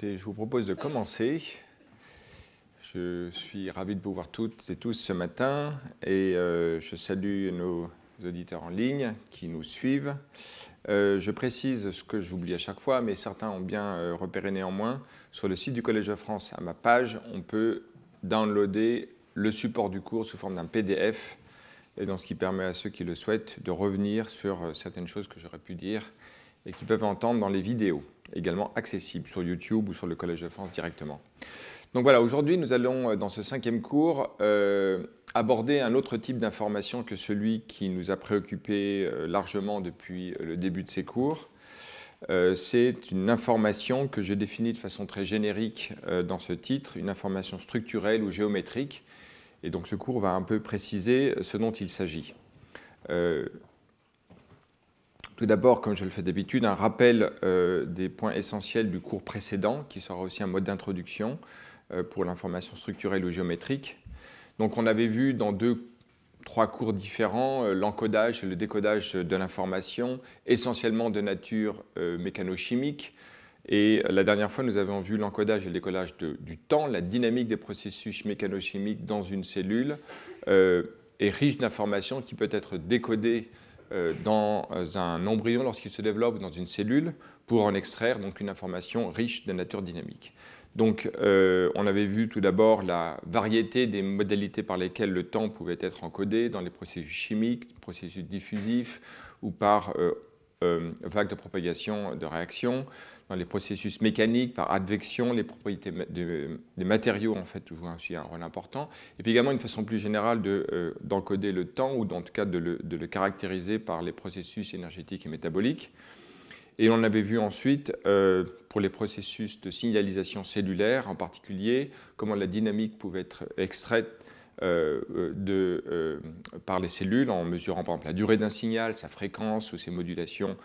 Écoutez, je vous propose de commencer. Je suis ravi de vous voir toutes et tous ce matin et je salue nos auditeurs en ligne qui nous suivent. Je précise ce que j'oublie à chaque fois, mais certains ont bien repéré néanmoins. Sur le site du Collège de France, à ma page, on peut downloader le support du cours sous forme d'un PDF, et donc ce qui permet à ceux qui le souhaitent de revenir sur certaines choses que j'aurais pu dire et qui peuvent entendre dans les vidéos, également accessibles sur YouTube ou sur le Collège de France directement. Donc voilà, aujourd'hui, nous allons, dans ce 5e cours, aborder un autre type d'information que celui qui nous a préoccupés largement depuis le début de ces cours. C'est une information que je définis de façon très générique dans ce titre, une information structurelle ou géométrique. Et donc ce cours va un peu préciser ce dont il s'agit. Tout d'abord, comme je le fais d'habitude, un rappel des points essentiels du cours précédent, qui sera aussi un mode d'introduction pour l'information structurelle ou géométrique. Donc on avait vu dans 3 cours différents l'encodage et le décodage de l'information, essentiellement de nature mécano-chimique. Et la dernière fois, nous avons vu l'encodage et le décodage du temps, la dynamique des processus mécano-chimiques dans une cellule est riche d'informations qui peut être décodée dans un embryon lorsqu'il se développe dans une cellule pour en extraire donc une information riche de nature dynamique. Donc on avait vu tout d'abord la variété des modalités par lesquelles le temps pouvait être encodé dans les processus chimiques, processus diffusifs ou par vagues de propagation de réaction, dans les processus mécaniques, par advection, les propriétés des matériaux en fait jouent aussi un rôle important, et puis également une façon plus générale d'encoder le temps, ou en tout cas de le caractériser par les processus énergétiques et métaboliques. Et on avait vu ensuite, pour les processus de signalisation cellulaire en particulier, comment la dynamique pouvait être extraite par les cellules en mesurant par exemple la durée d'un signal, sa fréquence ou ses modulations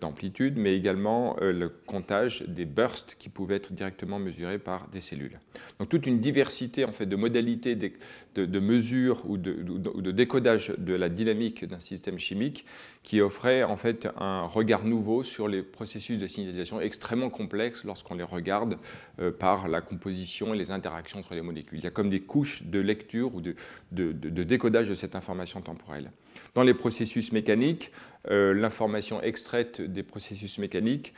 d'amplitude, mais également le comptage des bursts qui pouvaient être directement mesurés par des cellules. Donc toute une diversité en fait, de modalités de mesure ou de décodage de la dynamique d'un système chimique qui offrait en fait un regard nouveau sur les processus de signalisation extrêmement complexes lorsqu'on les regarde par la composition et les interactions entre les molécules. Il y a comme des couches de lecture ou de décodage de cette information temporelle. Dans les processus mécaniques, l'information extraite des processus mécaniques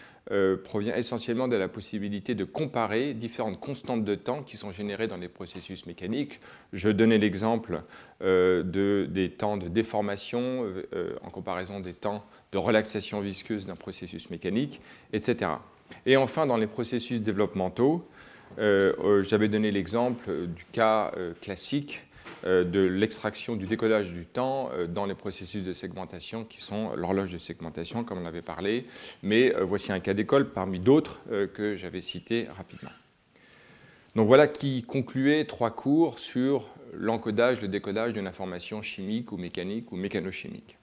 provient essentiellement de la possibilité de comparer différentes constantes de temps qui sont générées dans les processus mécaniques. Je donnais l'exemple des temps de déformation en comparaison des temps de relaxation visqueuse d'un processus mécanique, etc. Et enfin, dans les processus développementaux, j'avais donné l'exemple du cas classique de l'extraction, du décodage du temps dans les processus de segmentation qui sont l'horloge de segmentation, comme on avait parlé. Mais voici un cas d'école parmi d'autres que j'avais cités rapidement. Donc voilà qui concluait 3 cours sur l'encodage, le décodage d'une information chimique ou mécanochimique.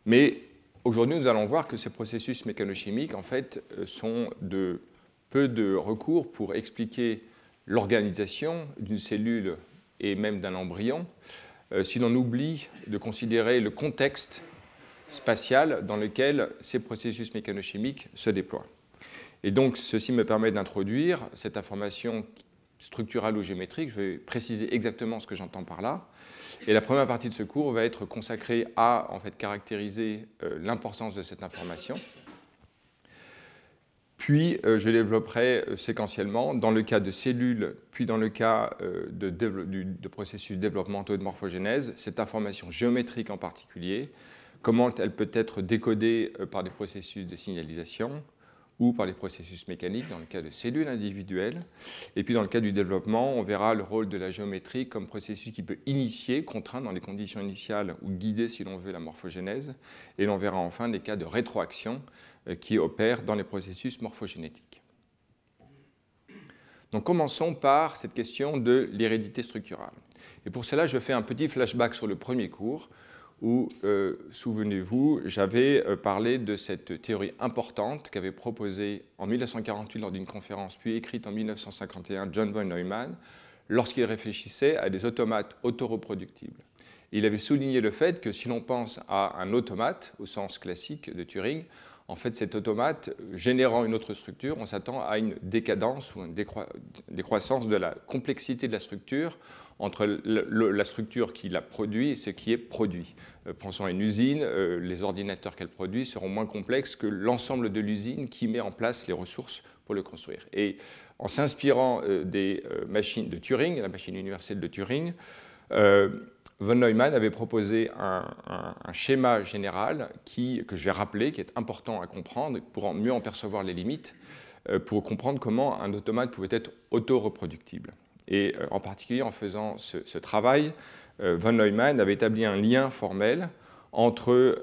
Mais aujourd'hui, nous allons voir que ces processus mécanochimiques, en fait, sont de peu de recours pour expliquer l'organisation d'une cellule et même d'un embryon, si l'on oublie de considérer le contexte spatial dans lequel ces processus mécanochimiques se déploient. Et donc, ceci me permet d'introduire cette information structurale ou géométrique. Je vais préciser exactement ce que j'entends par là. Et la première partie de ce cours va être consacrée à en fait, caractériser l'importance de cette information. Puis, je développerai séquentiellement, dans le cas de cellules, puis dans le cas de processus développementaux et de morphogénèse, cette information géométrique en particulier, comment elle peut être décodée par des processus de signalisation ou par les processus mécaniques, dans le cas de cellules individuelles. Et puis, dans le cas du développement, on verra le rôle de la géométrie comme processus qui peut initier, contraindre dans les conditions initiales ou guider, si l'on veut, la morphogénèse. Et l'on verra enfin des cas de rétroaction qui opèrent dans les processus morphogénétiques. Donc commençons par cette question de l'hérédité structurale. Et pour cela, je fais un petit flashback sur le premier cours où, souvenez-vous, j'avais parlé de cette théorie importante qu'avait proposée en 1948 lors d'une conférence, puis écrite en 1951 John von Neumann, lorsqu'il réfléchissait à des automates autoreproductibles. Il avait souligné le fait que si l'on pense à un automate, au sens classique de Turing, en fait, cet automate, générant une autre structure, on s'attend à une décadence ou une décroissance de la complexité de la structure entre la structure qui la produit et ce qui est produit. Pensons à une usine, les ordinateurs qu'elle produit seront moins complexes que l'ensemble de l'usine qui met en place les ressources pour le construire. Et en s'inspirant des machines de Turing, la machine universelle de Turing, von Neumann avait proposé un schéma général que je vais rappeler, qui est important à comprendre pour mieux en percevoir les limites, pour comprendre comment un automate pouvait être auto-reproductible. Et en particulier, en faisant ce travail, von Neumann avait établi un lien formel entre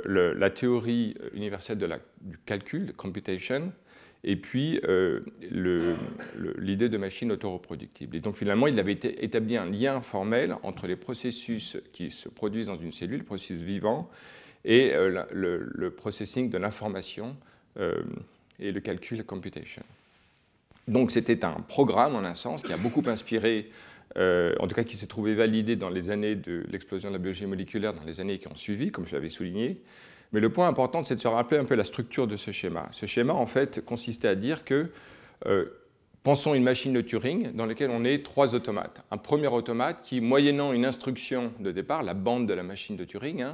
la théorie universelle du calcul, de computation, et puis l'idée de machine auto-reproductible. Et donc finalement, il avait établi un lien formel entre les processus qui se produisent dans une cellule, le processus vivant, et le processing de l'information et le calcul, computation. Donc c'était un programme, en un sens, qui a beaucoup inspiré, en tout cas qui s'est trouvé validé dans les années de l'explosion de la biologie moléculaire, dans les années qui ont suivi, comme je l'avais souligné. Mais le point important, c'est de se rappeler un peu la structure de ce schéma. Ce schéma, en fait, consistait à dire que, pensons une machine de Turing dans laquelle on est 3 automates. Un premier automate qui, moyennant une instruction de départ, la bande de la machine de Turing,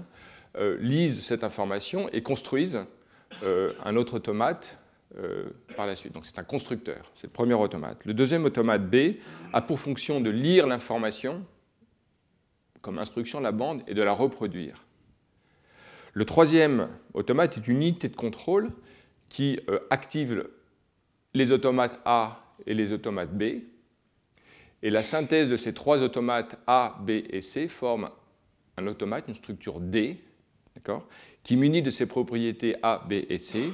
lise cette information et construise un autre automate par la suite. Donc c'est un constructeur, c'est le premier automate. Le deuxième automate B a pour fonction de lire l'information comme instruction de la bande et de la reproduire. Le troisième automate est une unité de contrôle qui active les automates A et les automates B. Et la synthèse de ces 3 automates A, B et C forme un automate, une structure D, qui, muni de ses propriétés A, B et C,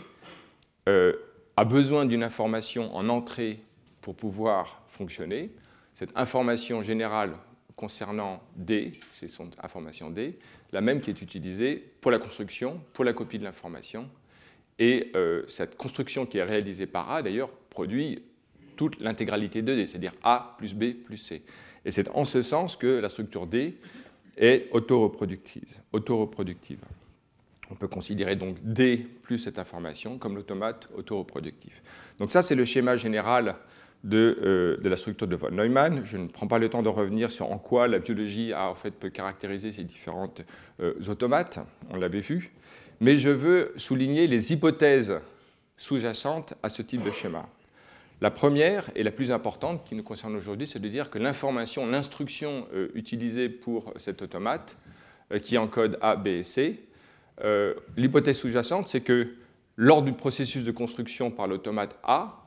a besoin d'une information en entrée pour pouvoir fonctionner. Cette information générale concernant D, c'est son information D, la même qui est utilisée pour la construction, pour la copie de l'information. Et cette construction qui est réalisée par A, d'ailleurs, produit toute l'intégralité de D, c'est-à-dire A plus B plus C. Et c'est en ce sens que la structure D est auto-reproductive. On peut considérer donc D plus cette information comme l'automate auto-reproductif. Donc ça, c'est le schéma général de la structure de von Neumann. Je ne prends pas le temps de revenir sur en quoi la biologie en fait, peut caractériser ces différentes automates, on l'avait vu, mais je veux souligner les hypothèses sous-jacentes à ce type de schéma. La première et la plus importante qui nous concerne aujourd'hui, c'est de dire que l'information, l'instruction utilisée pour cet automate, qui encode A, B et C, l'hypothèse sous-jacente, c'est que lors du processus de construction par l'automate A,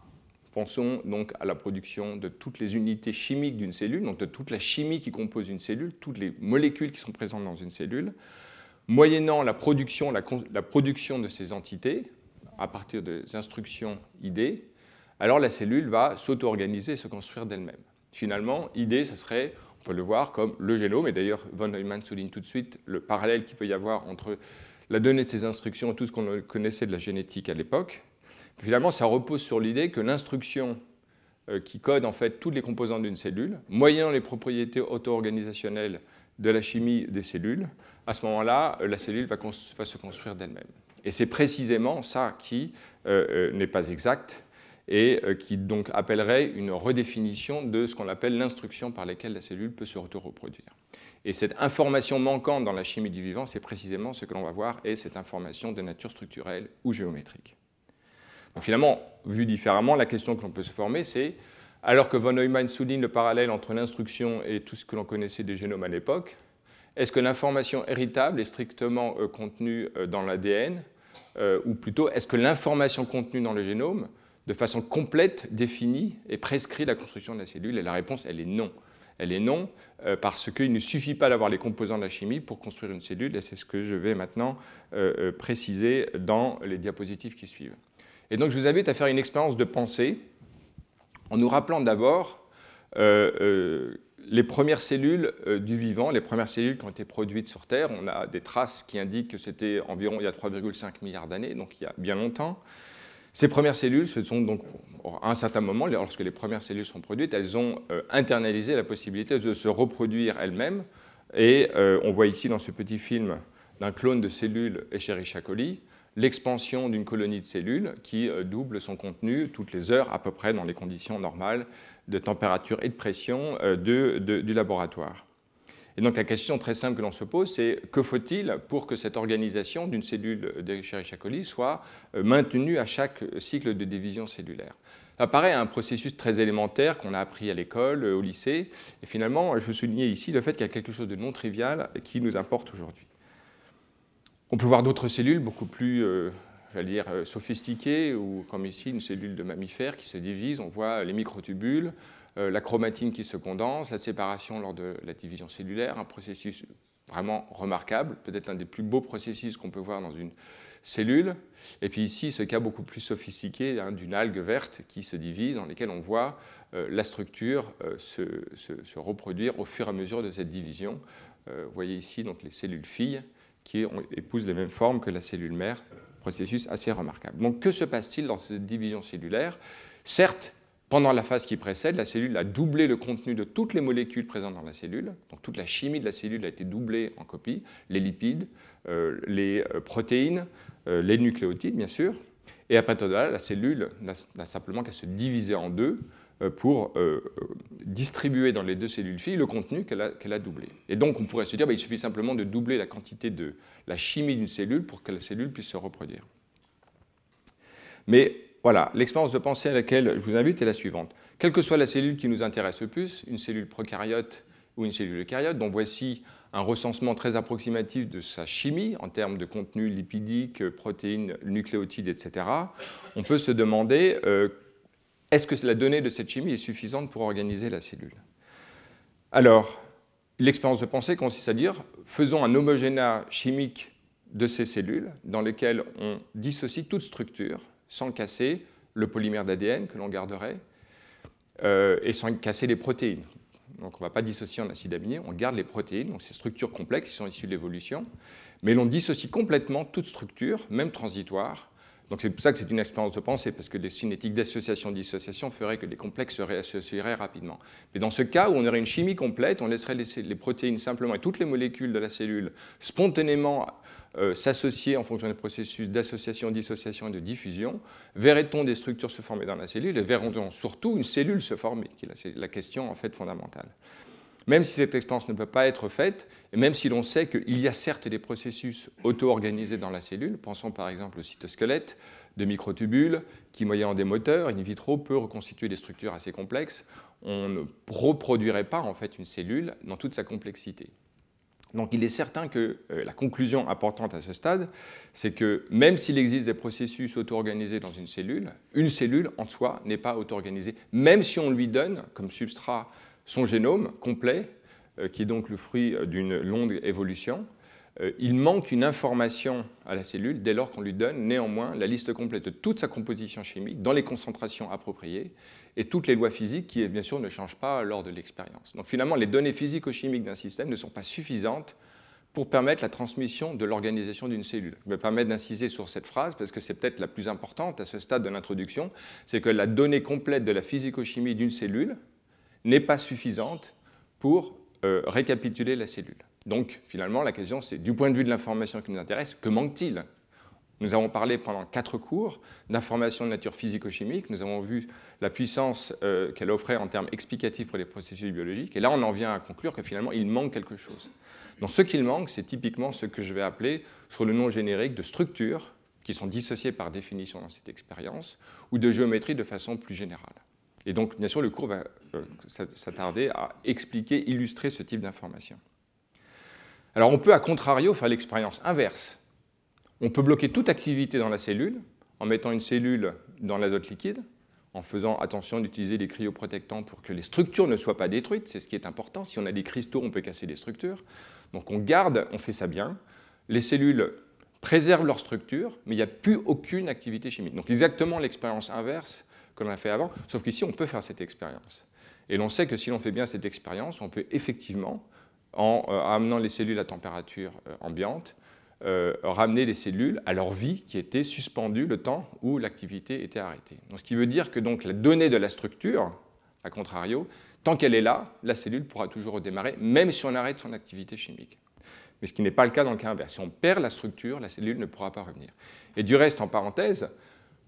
pensons donc à la production de toutes les unités chimiques d'une cellule, donc de toute la chimie qui compose une cellule, toutes les molécules qui sont présentes dans une cellule, moyennant la production de ces entités, à partir des instructions ID, alors la cellule va s'auto-organiser et se construire d'elle-même. Finalement, ID, ça serait, on peut le voir comme le génome, et d'ailleurs von Neumann souligne tout de suite le parallèle qu'il peut y avoir entre la donnée de ces instructions et tout ce qu'on connaissait de la génétique à l'époque. Finalement, ça repose sur l'idée que l'instruction qui code en fait toutes les composantes d'une cellule, moyennant les propriétés auto-organisationnelles de la chimie des cellules, à ce moment-là, la cellule va se construire d'elle-même. Et c'est précisément ça qui n'est pas exact et qui donc appellerait une redéfinition de ce qu'on appelle l'instruction par laquelle la cellule peut se auto-reproduire. Et cette information manquante dans la chimie du vivant, c'est précisément ce que l'on va voir, et cette information de nature structurelle ou géométrique. Donc finalement, vu différemment, la question que l'on peut se former, c'est, alors que von Neumann souligne le parallèle entre l'instruction et tout ce que l'on connaissait des génomes à l'époque, est-ce que l'information héritable est strictement contenue dans l'ADN, ou plutôt, est-ce que l'information contenue dans le génome, de façon complète, définit et prescrit la construction de la cellule? Et la réponse, elle est non. Elle est non, parce qu'il ne suffit pas d'avoir les composants de la chimie pour construire une cellule, et c'est ce que je vais maintenant préciser dans les diapositives qui suivent. Et donc je vous invite à faire une expérience de pensée en nous rappelant d'abord les premières cellules du vivant, les premières cellules qui ont été produites sur Terre. On a des traces qui indiquent que c'était environ il y a 3,5 milliards d'années, donc il y a bien longtemps. Ces premières cellules, ce sont donc, à un certain moment, lorsque les premières cellules sont produites, elles ont internalisé la possibilité de se reproduire elles-mêmes. Et on voit ici dans ce petit film d'un clone de cellules Escherichia coli, l'expansion d'une colonie de cellules qui double son contenu toutes les heures à peu près dans les conditions normales de température et de pression du laboratoire. Et donc la question très simple que l'on se pose, c'est que faut-il pour que cette organisation d'une cellule d'Escherichia coli soit maintenue à chaque cycle de division cellulaire? Ça paraît un processus très élémentaire qu'on a appris à l'école, au lycée, et finalement, je veux souligner ici le fait qu'il y a quelque chose de non trivial qui nous importe aujourd'hui. On peut voir d'autres cellules beaucoup plus, j'allais dire, sophistiquées, ou comme ici, une cellule de mammifère qui se divise, on voit les microtubules, la chromatine qui se condense, la séparation lors de la division cellulaire, un processus vraiment remarquable, peut-être un des plus beaux processus qu'on peut voir dans une cellule. Et puis ici, ce cas beaucoup plus sophistiqué d'une algue verte qui se divise, dans lesquelles on voit la structure se reproduire au fur et à mesure de cette division. Vous voyez ici donc, les cellules filles qui épousent les mêmes formes que la cellule mère, processus assez remarquable. Donc que se passe-t-il dans cette division cellulaire? Certes, pendant la phase qui précède, la cellule a doublé le contenu de toutes les molécules présentes dans la cellule. Donc toute la chimie de la cellule a été doublée en copie, les lipides, les protéines, les nucléotides, bien sûr. Et à partir de là, la cellule n'a simplement qu'à se diviser en deux pour distribuer dans les deux cellules filles le contenu qu'elle a doublé. Et donc on pourrait se dire qu'il suffit simplement de doubler la quantité de la chimie d'une cellule pour que la cellule puisse se reproduire. Mais voilà, l'expérience de pensée à laquelle je vous invite est la suivante. Quelle que soit la cellule qui nous intéresse le plus, une cellule prokaryote ou une cellule eucaryote, dont voici un recensement très approximatif de sa chimie en termes de contenu lipidique, protéines, nucléotides, etc., on peut se demander est-ce que la donnée de cette chimie est suffisante pour organiser la cellule? Alors, l'expérience de pensée consiste à dire faisons un homogénat chimique de ces cellules dans lesquelles on dissocie toute structure sans casser le polymère d'ADN que l'on garderait et sans casser les protéines. Donc on ne va pas dissocier en acide aminé, on garde les protéines, donc ces structures complexes qui sont issues de l'évolution, mais l'on dissocie complètement toute structure, même transitoire. Donc c'est pour ça que c'est une expérience de pensée, parce que les cinétiques d'association-dissociation feraient que les complexes se réassocieraient rapidement. Mais dans ce cas où on aurait une chimie complète, on laisserait les protéines simplement et toutes les molécules de la cellule spontanément s'associer en fonction des processus d'association, dissociation et de diffusion, verrait-on des structures se former dans la cellule et verrait-on surtout une cellule se former, qui est la question en fait fondamentale. Même si cette expérience ne peut pas être faite, et même si l'on sait qu'il y a certes des processus auto-organisés dans la cellule, pensons par exemple au cytosquelette de microtubules qui, moyennant des moteurs in vitro, peut reconstituer des structures assez complexes, on ne reproduirait pas en fait une cellule dans toute sa complexité. Donc il est certain que la conclusion importante à ce stade, c'est que même s'il existe des processus auto-organisés dans une cellule en soi n'est pas auto-organisée, même si on lui donne comme substrat son génome complet, qui est donc le fruit d'une longue évolution, il manque une information à la cellule dès lors qu'on lui donne néanmoins la liste complète de toute sa composition chimique dans les concentrations appropriées et toutes les lois physiques qui, bien sûr, ne changent pas lors de l'expérience. Donc finalement, les données physico-chimiques d'un système ne sont pas suffisantes pour permettre la transmission de l'organisation d'une cellule. Je vais me permettre d'insister sur cette phrase parce que c'est peut-être la plus importante à ce stade de l'introduction, c'est que la donnée complète de la physico-chimie d'une cellule n'est pas suffisante pour récapituler la cellule. Donc, finalement, la question, c'est, du point de vue de l'information qui nous intéresse, que manque-t-il? Nous avons parlé pendant 4 cours d'informations de nature physico-chimique. Nous avons vu la puissance qu'elle offrait en termes explicatifs pour les processus biologiques. Et là, on en vient à conclure que finalement, il manque quelque chose. Donc, ce qu'il manque, c'est typiquement ce que je vais appeler, sur le nom générique, de structures qui sont dissociées par définition dans cette expérience, ou de géométrie de façon plus générale. Et donc, bien sûr, le cours va s'attarder à expliquer, illustrer ce type d'informations. Alors, on peut, à contrario, faire l'expérience inverse. On peut bloquer toute activité dans la cellule en mettant une cellule dans l'azote liquide, en faisant attention d'utiliser des cryoprotectants pour que les structures ne soient pas détruites. C'est ce qui est important. Si on a des cristaux, on peut casser des structures. Donc, on garde, on fait ça bien. Les cellules préservent leur structure, mais il n'y a plus aucune activité chimique. Donc, exactement l'expérience inverse que l'on a fait avant, sauf qu'ici, on peut faire cette expérience. Et l'on sait que si l'on fait bien cette expérience, on peut effectivement, en amenant les cellules à température ambiante, ramener les cellules à leur vie qui était suspendue le temps où l'activité était arrêtée. Donc, ce qui veut dire que donc, la donnée de la structure, à contrario, tant qu'elle est là, la cellule pourra toujours redémarrer, même si on arrête son activité chimique. mais ce qui n'est pas le cas dans le cas inverse. Si on perd la structure, la cellule ne pourra pas revenir. Et du reste, en parenthèse,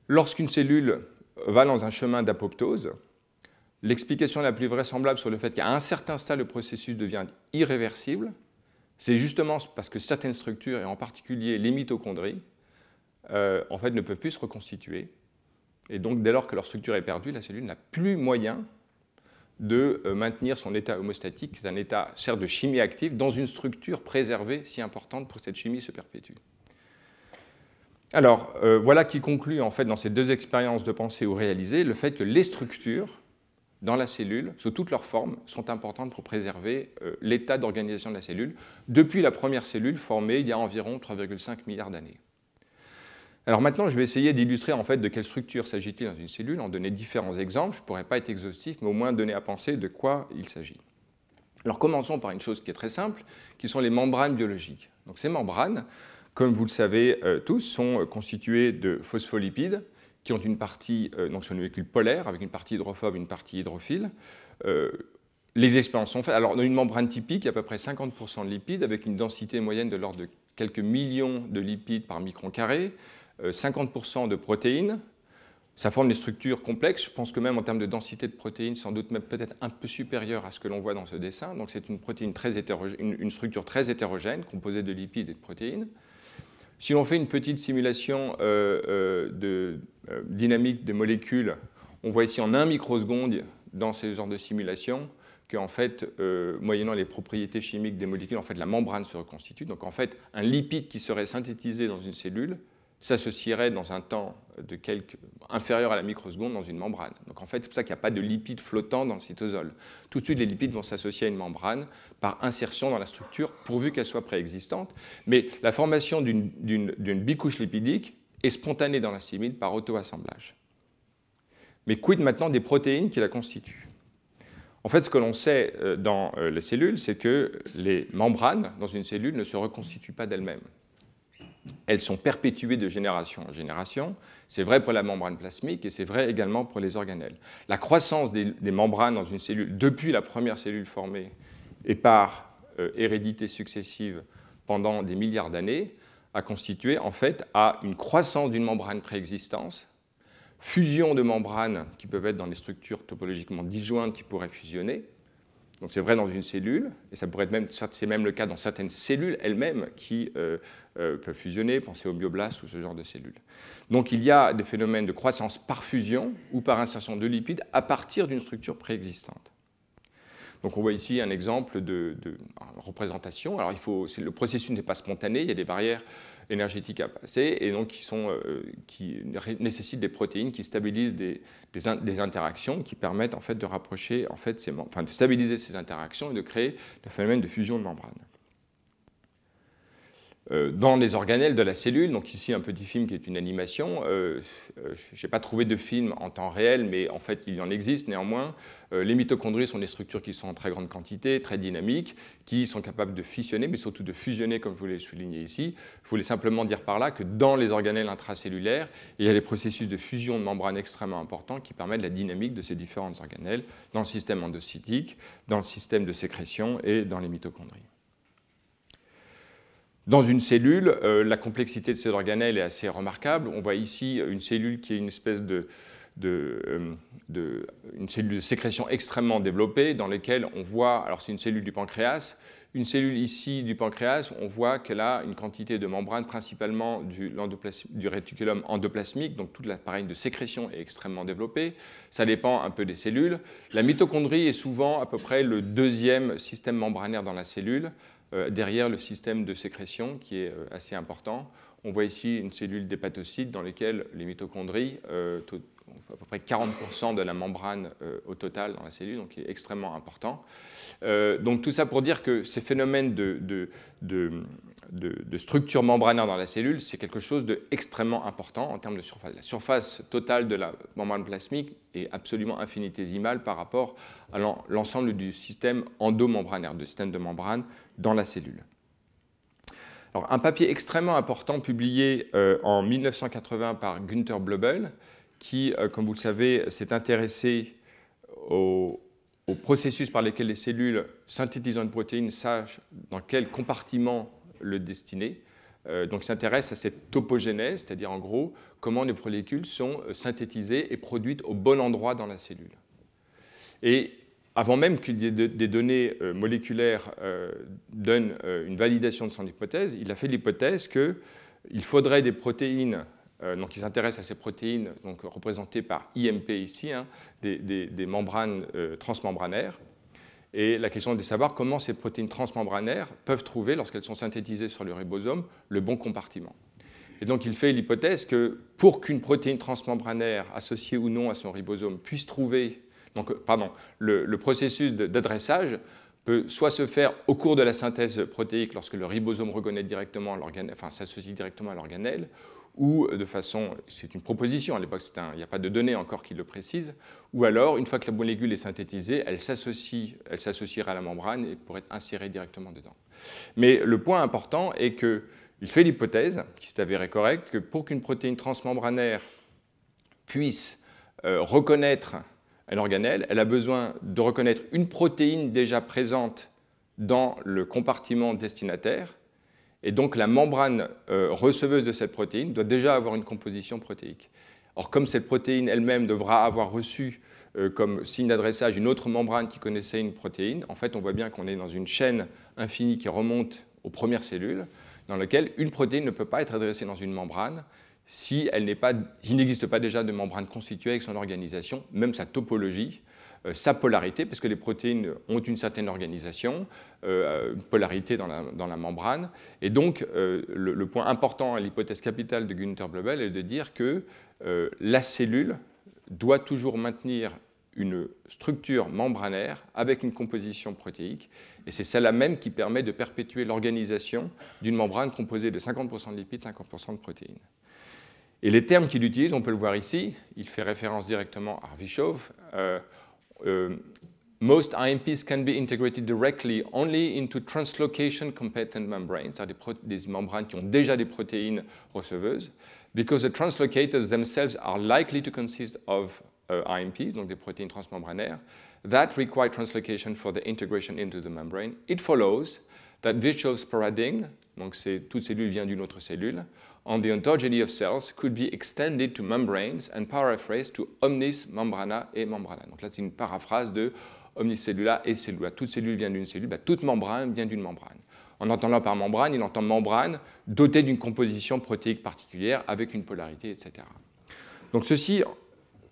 lorsqu'une cellule va dans un chemin d'apoptose, l'explication la plus vraisemblable sur le fait qu'à un certain stade, le processus devient irréversible, c'est justement parce que certaines structures, et en particulier les mitochondries, en fait, ne peuvent plus se reconstituer. Et donc, dès lors que leur structure est perdue, la cellule n'a plus moyen de maintenir son état homostatique, qui est un état, certes, de chimie active, dans une structure préservée si importante pour que cette chimie se perpétue. Alors, voilà qui conclut, en fait, dans ces deux expériences de pensée ou réalisées, le fait que les structures dans la cellule, sous toutes leurs formes, sont importantes pour préserver l'état d'organisation de la cellule, depuis la première cellule formée il y a environ 3,5 milliards d'années. Alors maintenant, je vais essayer d'illustrer en fait de quelle structure s'agit-il dans une cellule, en donner différents exemples. Je ne pourrais pas être exhaustif, mais au moins donner à penser de quoi il s'agit. Alors commençons par une chose qui est très simple, qui sont les membranes biologiques. Donc ces membranes, comme vous le savez tous, sont constituées de phospholipides qui ont une partie, donc sur une molécule polaire, avec une partie hydrophobe et une partie hydrophile. Les expériences sont faites. Alors dans une membrane typique, il y a à peu près 50% de lipides, avec une densité moyenne de l'ordre de quelques millions de lipides par micron carré, 50% de protéines. Ça forme des structures complexes. Je pense que même en termes de densité de protéines, sans doute même peut-être un peu supérieure à ce que l'on voit dans ce dessin. Donc c'est une protéine très une structure très hétérogène, composée de lipides et de protéines. Si l'on fait une petite simulation de dynamique des molécules, on voit ici en 1 microseconde dans ce genre de simulation qu'en fait, moyennant les propriétés chimiques des molécules, en fait, la membrane se reconstitue. Donc en fait, un lipide qui serait synthétisé dans une cellule s'associerait dans un temps inférieur à la microseconde dans une membrane. Donc en fait, c'est pour ça qu'il n'y a pas de lipides flottants dans le cytosol. Tout de suite, les lipides vont s'associer à une membrane par insertion dans la structure, pourvu qu'elle soit préexistante. Mais la formation d'une bicouche lipidique est spontanée dans la cellule par auto-assemblage. Mais quid maintenant des protéines qui la constituent? En fait, ce que l'on sait dans les cellules, c'est que les membranes dans une cellule ne se reconstituent pas d'elles-mêmes. Elles sont perpétuées de génération en génération. C'est vrai pour la membrane plasmique et c'est vrai également pour les organelles. La croissance des membranes dans une cellule depuis la première cellule formée et par hérédité successive pendant des milliards d'années a constitué en fait à une croissance d'une membrane préexistante, fusion de membranes qui peuvent être dans des structures topologiquement disjointes qui pourraient fusionner. Donc c'est vrai dans une cellule, et ça pourrait être même, c'est même le cas dans certaines cellules elles-mêmes qui peuvent fusionner, pensez aux myoblastes ou ce genre de cellules. Donc il y a des phénomènes de croissance par fusion ou par insertion de lipides à partir d'une structure préexistante. Donc on voit ici un exemple de représentation. Alors le processus n'est pas spontané, il y a des barrières énergétiques à passer et donc qui nécessitent des protéines qui stabilisent des interactions qui permettent en fait de rapprocher en fait de stabiliser ces interactions et de créer le phénomène de fusion de membranes. Dans les organelles de la cellule, donc ici un petit film qui est une animation, je n'ai pas trouvé de film en temps réel, mais en fait il en existe néanmoins. Les mitochondries sont des structures qui sont en très grande quantité, très dynamiques, qui sont capables de fissionner, mais surtout de fusionner comme je vous l'ai souligné ici. Je voulais simplement dire par là que dans les organelles intracellulaires, il y a des processus de fusion de membranes extrêmement importants qui permettent la dynamique de ces différentes organelles dans le système endocytique, dans le système de sécrétion et dans les mitochondries. Dans une cellule, la complexité de ces organelles est assez remarquable. On voit ici une cellule qui est une espèce une cellule de sécrétion extrêmement développée dans laquelle on voit, alors c'est une cellule du pancréas, une cellule ici du pancréas, on voit qu'elle a une quantité de membrane principalement du réticulum endoplasmique, donc tout l'appareil de sécrétion est extrêmement développé. Ça dépend un peu des cellules. La mitochondrie est souvent à peu près le deuxième système membranaire dans la cellule, derrière le système de sécrétion qui est assez important. On voit ici une cellule d'hépatocytes dans laquelle les mitochondries à peu près 40% de la membrane au total dans la cellule, donc qui est extrêmement important. Donc tout ça pour dire que ces phénomènes de structure membranaire dans la cellule, c'est quelque chose d'extrêmement important en termes de surface. La surface totale de la membrane plasmique est absolument infinitésimale par rapport à l'ensemble du système endomembranaire, du système de membrane dans la cellule. Alors, un papier extrêmement important publié en 1980 par Günther Blöbel, qui, comme vous le savez, s'est intéressé au processus par lesquels les cellules synthétisant une protéine sachent dans quel compartiment le destiné. Donc, il s'intéresse à cette topogénèse, c'est-à-dire en gros comment les molécules sont synthétisées et produites au bon endroit dans la cellule. Et avant même qu'il y ait des données moléculaires donnent une validation de son hypothèse, il a fait l'hypothèse qu'il faudrait des protéines, donc il s'intéresse à ces protéines donc, représentées par IMP ici, hein, des membranes transmembranaires. Et la question est de savoir comment ces protéines transmembranaires peuvent trouver, lorsqu'elles sont synthétisées sur le ribosome, le bon compartiment. Et donc il fait l'hypothèse que pour qu'une protéine transmembranaire associée ou non à son ribosome puisse trouver, donc, le processus d'adressage peut soit se faire au cours de la synthèse protéique lorsque le ribosome reconnaît directement l'organelle, enfin s'associe directement à l'organelle, ou de façon, c'est une proposition, à l'époque il n'y a pas de données encore qui le précisent, ou alors, une fois que la molécule est synthétisée, elle s'associera à la membrane et pourrait être insérée directement dedans. Mais le point important est qu'il fait l'hypothèse, qui s'est avérée correcte, que pour qu'une protéine transmembranaire puisse reconnaître un organelle, elle a besoin de reconnaître une protéine déjà présente dans le compartiment destinataire, et donc la membrane receveuse de cette protéine doit déjà avoir une composition protéique. Or, comme cette protéine elle-même devra avoir reçu comme signe d'adressage une autre membrane qui connaissait une protéine, en fait, on voit bien qu'on est dans une chaîne infinie qui remonte aux premières cellules, dans laquelle une protéine ne peut pas être adressée dans une membrane s'il n'existe pas déjà de membrane constituée avec son organisation, même sa topologie, sa polarité, parce que les protéines ont une certaine organisation, une polarité dans la membrane. Et donc, le point important à l'hypothèse capitale de Günther Blobel est de dire que la cellule doit toujours maintenir une structure membranaire avec une composition protéique. Et c'est celle-là même qui permet de perpétuer l'organisation d'une membrane composée de 50% de lipides, 50% de protéines. Et les termes qu'il utilise, on peut le voir ici, il fait référence directement à Arvichov. Most IMPs can be integrated directly only into translocation competent membranes, c'est-à-dire des membranes qui ont déjà des protéines receveuses, because the translocators themselves are likely to consist of IMPs, donc des protéines transmembranaires, that require translocation for the integration into the membrane. It follows that Virchow's paradigm, donc toute cellule vient d'une autre cellule, on the ontogeny of cells could be extended to membranes and paraphrased to omnis membrana et membrana. Donc là, c'est une paraphrase de omnis cellula et cellula. Toute cellule vient d'une cellule, toute membrane vient d'une membrane. En entendant par membrane, il entend membrane dotée d'une composition protéique particulière avec une polarité, etc. Donc ceci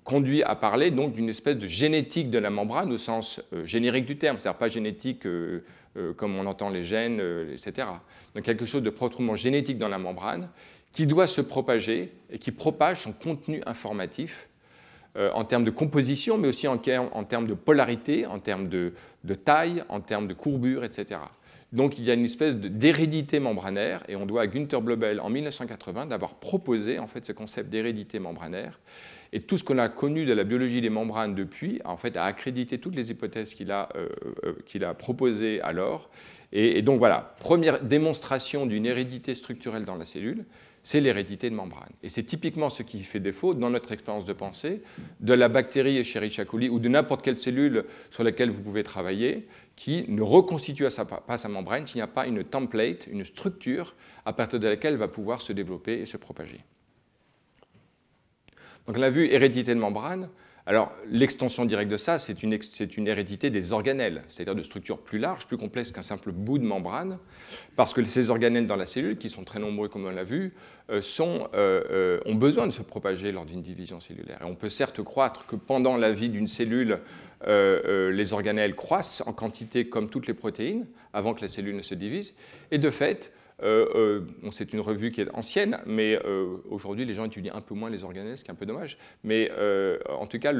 conduit à parler donc d'une espèce de génétique de la membrane au sens générique du terme, c'est-à-dire pas génétique comme on entend les gènes, etc. Donc quelque chose de proprement génétique dans la membrane qui doit se propager et qui propage son contenu informatif en termes de composition, mais aussi en termes de polarité, en termes de taille, en termes de courbure, etc. Donc il y a une espèce d'hérédité membranaire, et on doit à Günther Blobel en 1980 d'avoir proposé en fait, ce concept d'hérédité membranaire. Et tout ce qu'on a connu de la biologie des membranes depuis, en fait, a accrédité toutes les hypothèses qu'il a proposées alors. Et donc voilà, première démonstration d'une hérédité structurelle dans la cellule, c'est l'hérédité de membrane. Et c'est typiquement ce qui fait défaut dans notre expérience de pensée de la bactérie Escherichia coli ou de n'importe quelle cellule sur laquelle vous pouvez travailler qui ne reconstitue pas sa membrane s'il n'y a pas une template, une structure à partir de laquelle elle va pouvoir se développer et se propager. Donc on a vu hérédité de membrane. Alors l'extension directe de ça, c'est une hérédité des organelles, c'est-à-dire de structures plus larges, plus complexes qu'un simple bout de membrane, parce que ces organelles dans la cellule, qui sont très nombreux comme on l'a vu, ont besoin de se propager lors d'une division cellulaire. Et on peut certes croire que pendant la vie d'une cellule, les organelles croissent en quantité comme toutes les protéines, avant que la cellule ne se divise, et de fait, c'est une revue qui est ancienne, mais aujourd'hui, les gens étudient un peu moins les organelles, ce qui est un peu dommage. Mais en tout cas,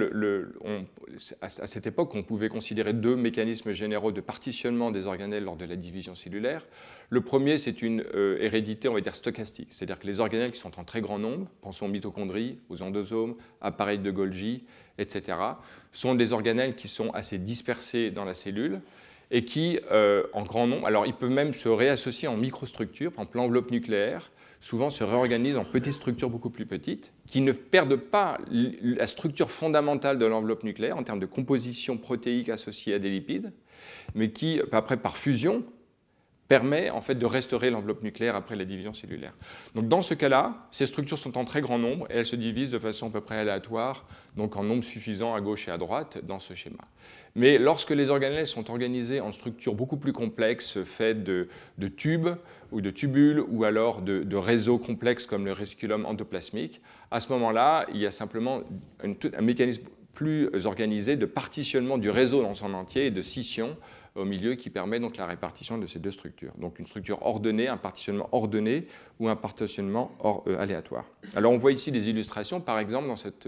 à cette époque, on pouvait considérer deux mécanismes généraux de partitionnement des organelles lors de la division cellulaire. Le premier, c'est une hérédité, on va dire, stochastique, c'est-à-dire que les organelles qui sont en très grand nombre, pensons aux mitochondries, aux endosomes, appareils de Golgi, etc., sont des organelles qui sont assez dispersées dans la cellule, et qui, en grand nombre, alors ils peuvent même se réassocier en microstructures, par exemple l'enveloppe nucléaire, souvent se réorganisent en petites structures beaucoup plus petites, qui ne perdent pas la structure fondamentale de l'enveloppe nucléaire en termes de composition protéique associée à des lipides, mais qui, après, par fusion, permet en fait de restaurer l'enveloppe nucléaire après la division cellulaire. Donc dans ce cas-là, ces structures sont en très grand nombre et elles se divisent de façon à peu près aléatoire, donc en nombre suffisant à gauche et à droite dans ce schéma. Mais lorsque les organelles sont organisées en structures beaucoup plus complexes, faites de tubes ou de tubules, ou alors de réseaux complexes comme le réticulum endoplasmique, à ce moment-là, il y a simplement un mécanisme plus organisé de partitionnement du réseau dans son entier et de scission au milieu qui permet donc la répartition de ces deux structures. Donc une structure ordonnée, un partitionnement ordonné ou un partitionnement aléatoire. Alors on voit ici des illustrations, par exemple dans cette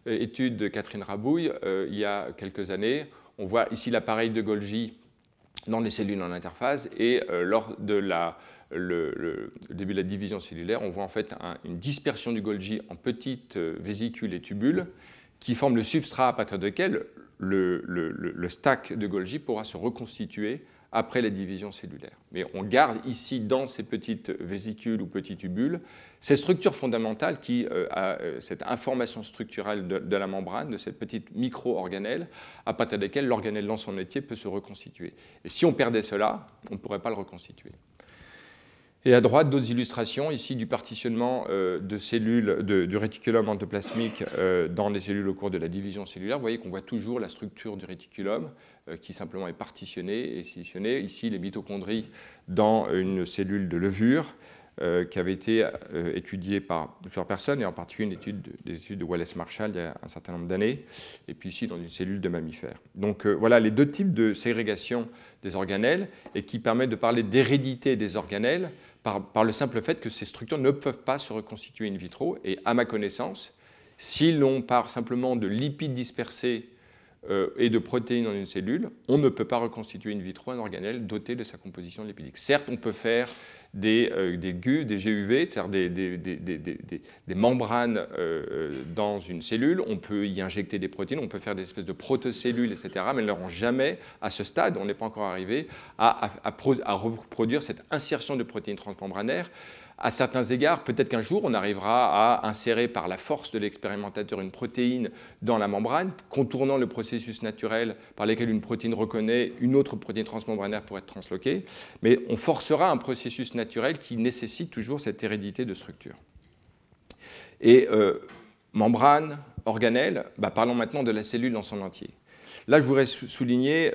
étude de Catherine Rabouille il y a quelques années. On voit ici l'appareil de Golgi dans les cellules en interphase et lors de le début de la division cellulaire, on voit en fait une dispersion du Golgi en petites vésicules et tubules qui forment le substrat à partir duquel le stack de Golgi pourra se reconstituer après la division cellulaire. Mais on garde ici, dans ces petites vésicules ou petits tubules, ces structures fondamentales qui, cette information structurelle de la membrane, de cette petite micro-organelle, à partir desquelles l'organelle dans son entier peut se reconstituer. Et si on perdait cela, on ne pourrait pas le reconstituer. Et à droite, d'autres illustrations, ici du partitionnement de cellules du réticulum endoplasmique dans les cellules au cours de la division cellulaire. Vous voyez qu'on voit toujours la structure du réticulum qui simplement est partitionnée et scissitionnée. Ici, les mitochondries dans une cellule de levure qui avait été étudiée par plusieurs personnes, et en particulier des études de Wallace Marshall il y a un certain nombre d'années, et puis ici dans une cellule de mammifère. Donc voilà les deux types de ségrégation des organelles, et qui permettent de parler d'hérédité des organelles, par le simple fait que ces structures ne peuvent pas se reconstituer in vitro. Et à ma connaissance, si l'on part simplement de lipides dispersés et de protéines dans une cellule, on ne peut pas reconstituer in vitro un organelle doté de sa composition lipidique. Certes, on peut faire des GUV, des GUV, c'est-à-dire des membranes dans une cellule, on peut y injecter des protéines, on peut faire des espèces de protocellules, etc., mais elles n'auront jamais, à ce stade, on n'est pas encore arrivé à reproduire cette insertion de protéines transmembranaires. À certains égards, peut-être qu'un jour, on arrivera à insérer par la force de l'expérimentateur une protéine dans la membrane, contournant le processus naturel par lequel une protéine reconnaît une autre protéine transmembranaire pour être transloquée. Mais on forcera un processus naturel qui nécessite toujours cette hérédité de structure. Et membrane, organelle, parlons maintenant de la cellule dans son entier. Là, je voudrais souligner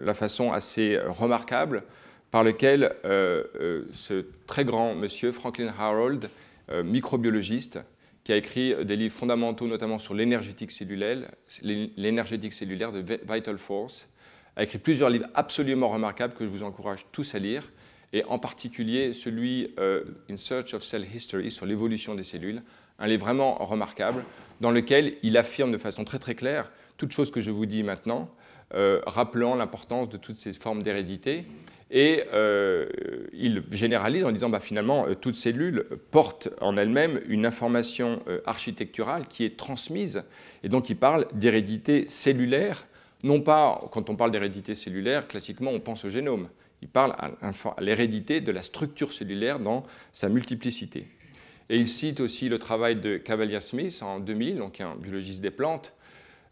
la façon assez remarquable par lequel ce très grand monsieur, Franklin Harold, microbiologiste, qui a écrit des livres fondamentaux, notamment sur l'énergétique cellulaire de Vital Force, a écrit plusieurs livres absolument remarquables que je vous encourage tous à lire, et en particulier celui In Search of Cell History, sur l'évolution des cellules, un livre vraiment remarquable, dans lequel il affirme de façon très très claire toutes choses que je vous dis maintenant, rappelant l'importance de toutes ces formes d'hérédité. Et il généralise en disant finalement, toute cellule porte en elle-même une information architecturale qui est transmise. Et donc il parle d'hérédité cellulaire. Non pas, quand on parle d'hérédité cellulaire, classiquement on pense au génome. Il parle à l'hérédité de la structure cellulaire dans sa multiplicité. Et il cite aussi le travail de Cavalier-Smith en 2000, donc un biologiste des plantes,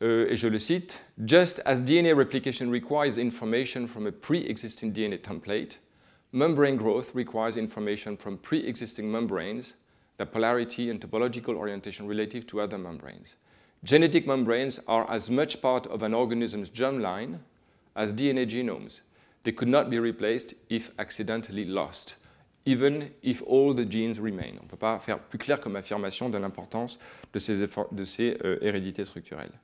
et je le cite, « Just as DNA replication requires information from a pre-existing DNA template, membrane growth requires information from pre-existing membranes, their polarity and topological orientation relative to other membranes. Genetic membranes are as much part of an organism's germline as DNA genomes. They could not be replaced if accidentally lost, even if all the genes remain. » On ne peut pas faire plus clair comme affirmation de l'importance de ces hérédités structurelles.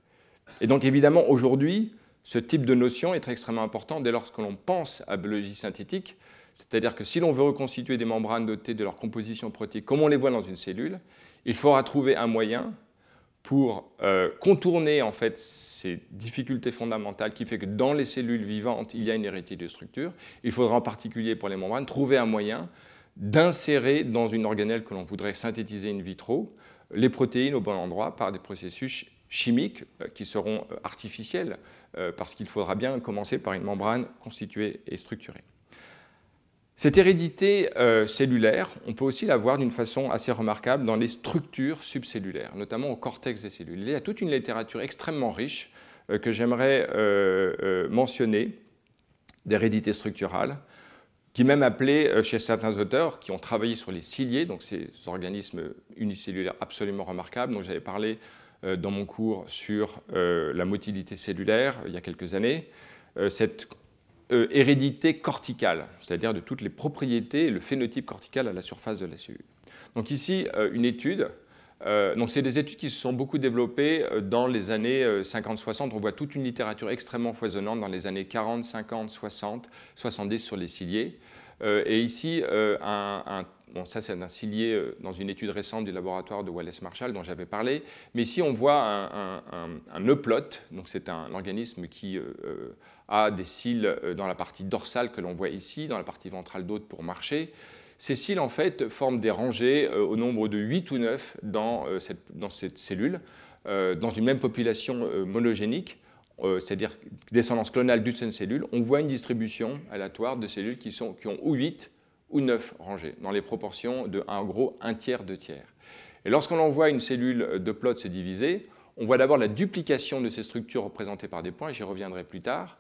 Et donc évidemment, aujourd'hui, ce type de notion est extrêmement important dès lors que l'on pense à biologie synthétique, c'est-à-dire que si l'on veut reconstituer des membranes dotées de leur composition protéique comme on les voit dans une cellule, il faudra trouver un moyen pour contourner en fait ces difficultés fondamentales qui fait que dans les cellules vivantes, il y a une hérédité de structure. Il faudra en particulier pour les membranes trouver un moyen d'insérer dans une organelle que l'on voudrait synthétiser in vitro les protéines au bon endroit par des processus chimiques qui seront artificiels parce qu'il faudra bien commencer par une membrane constituée et structurée. Cette hérédité cellulaire, on peut aussi la voir d'une façon assez remarquable dans les structures subcellulaires, notamment au cortex des cellules. Il y a toute une littérature extrêmement riche que j'aimerais mentionner d'hérédité structurale. qui est même appelé chez certains auteurs qui ont travaillé sur les ciliés, donc ces organismes unicellulaires absolument remarquables, dont j'avais parlé dans mon cours sur la motilité cellulaire il y a quelques années, cette hérédité corticale, c'est-à-dire de toutes les propriétés et le phénotype cortical à la surface de la cellule. Donc ici, une étude. Donc c'est des études qui se sont beaucoup développées dans les années 50-60. On voit toute une littérature extrêmement foisonnante dans les années 40, 50, 60, 70 sur les ciliés. Et ici, bon, ça c'est un cilié dans une étude récente du laboratoire de Wallace Marshall dont j'avais parlé. Mais ici, on voit un euplot. Donc c'est un organisme qui a des cils dans la partie dorsale que l'on voit ici, dans la partie ventrale d'autres pour marcher. Ces cils, en fait, forment des rangées au nombre de 8 ou 9 dans cette cellule, dans une même population monogénique, c'est-à-dire descendance clonale d'une cellule. On voit une distribution aléatoire de cellules qui ont ou 8 ou 9 rangées, dans les proportions de, en gros, 1/3, 2/3. Et lorsqu'on voit une cellule de plot se diviser, on voit d'abord la duplication de ces structures représentées par des points, j'y reviendrai plus tard,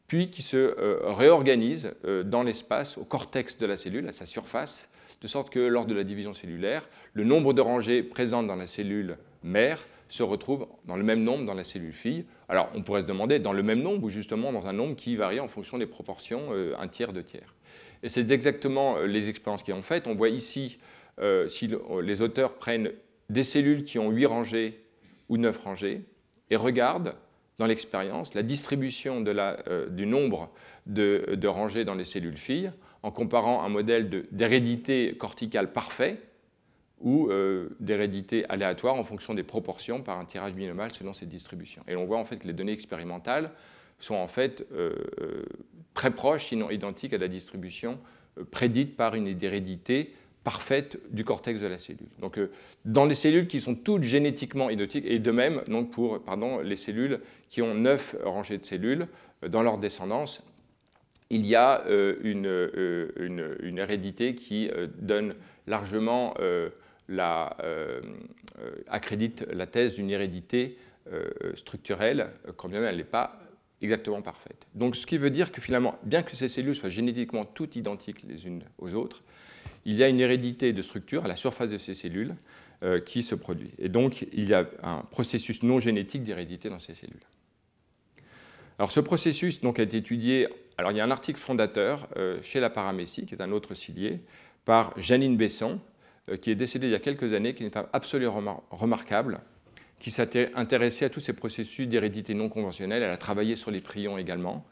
puis qui se réorganise dans l'espace, au cortex de la cellule, à sa surface, de sorte que lors de la division cellulaire, le nombre de rangées présentes dans la cellule mère se retrouve dans le même nombre dans la cellule fille. Alors on pourrait se demander dans le même nombre ou justement dans un nombre qui varie en fonction des proportions 1/3, 2/3. Et c'est exactement les expériences qu'ils ont faites. On voit ici, si les auteurs prennent des cellules qui ont 8 rangées ou 9 rangées et regardent dans l'expérience la distribution du nombre de rangées dans les cellules filles en comparant un modèle d'hérédité corticale parfait ou d'hérédité aléatoire en fonction des proportions par un tirage binomal selon cette distribution. Et on voit en fait que les données expérimentales sont en fait très proches, sinon identiques à la distribution prédite par une hérédité parfaite du cortex de la cellule. Donc, dans les cellules qui sont toutes génétiquement identiques, et de même donc pour les cellules qui ont 9 rangées de cellules, dans leur descendance, il y a une hérédité qui donne largement accrédite la thèse d'une hérédité structurelle, quand bien même elle n'est pas exactement parfaite. Donc, ce qui veut dire que finalement, bien que ces cellules soient génétiquement toutes identiques les unes aux autres, il y a une hérédité de structure à la surface de ces cellules qui se produit. Et donc, il y a un processus non génétique d'hérédité dans ces cellules. Alors, ce processus donc, a été étudié. Alors, il y a un article fondateur chez la paramécie, qui est un autre cilié, par Janine Besson, qui est décédée il y a quelques années, qui est une femme absolument remarquable, qui s'est intéressée à tous ces processus d'hérédité non conventionnelle. Elle a travaillé sur les prions également.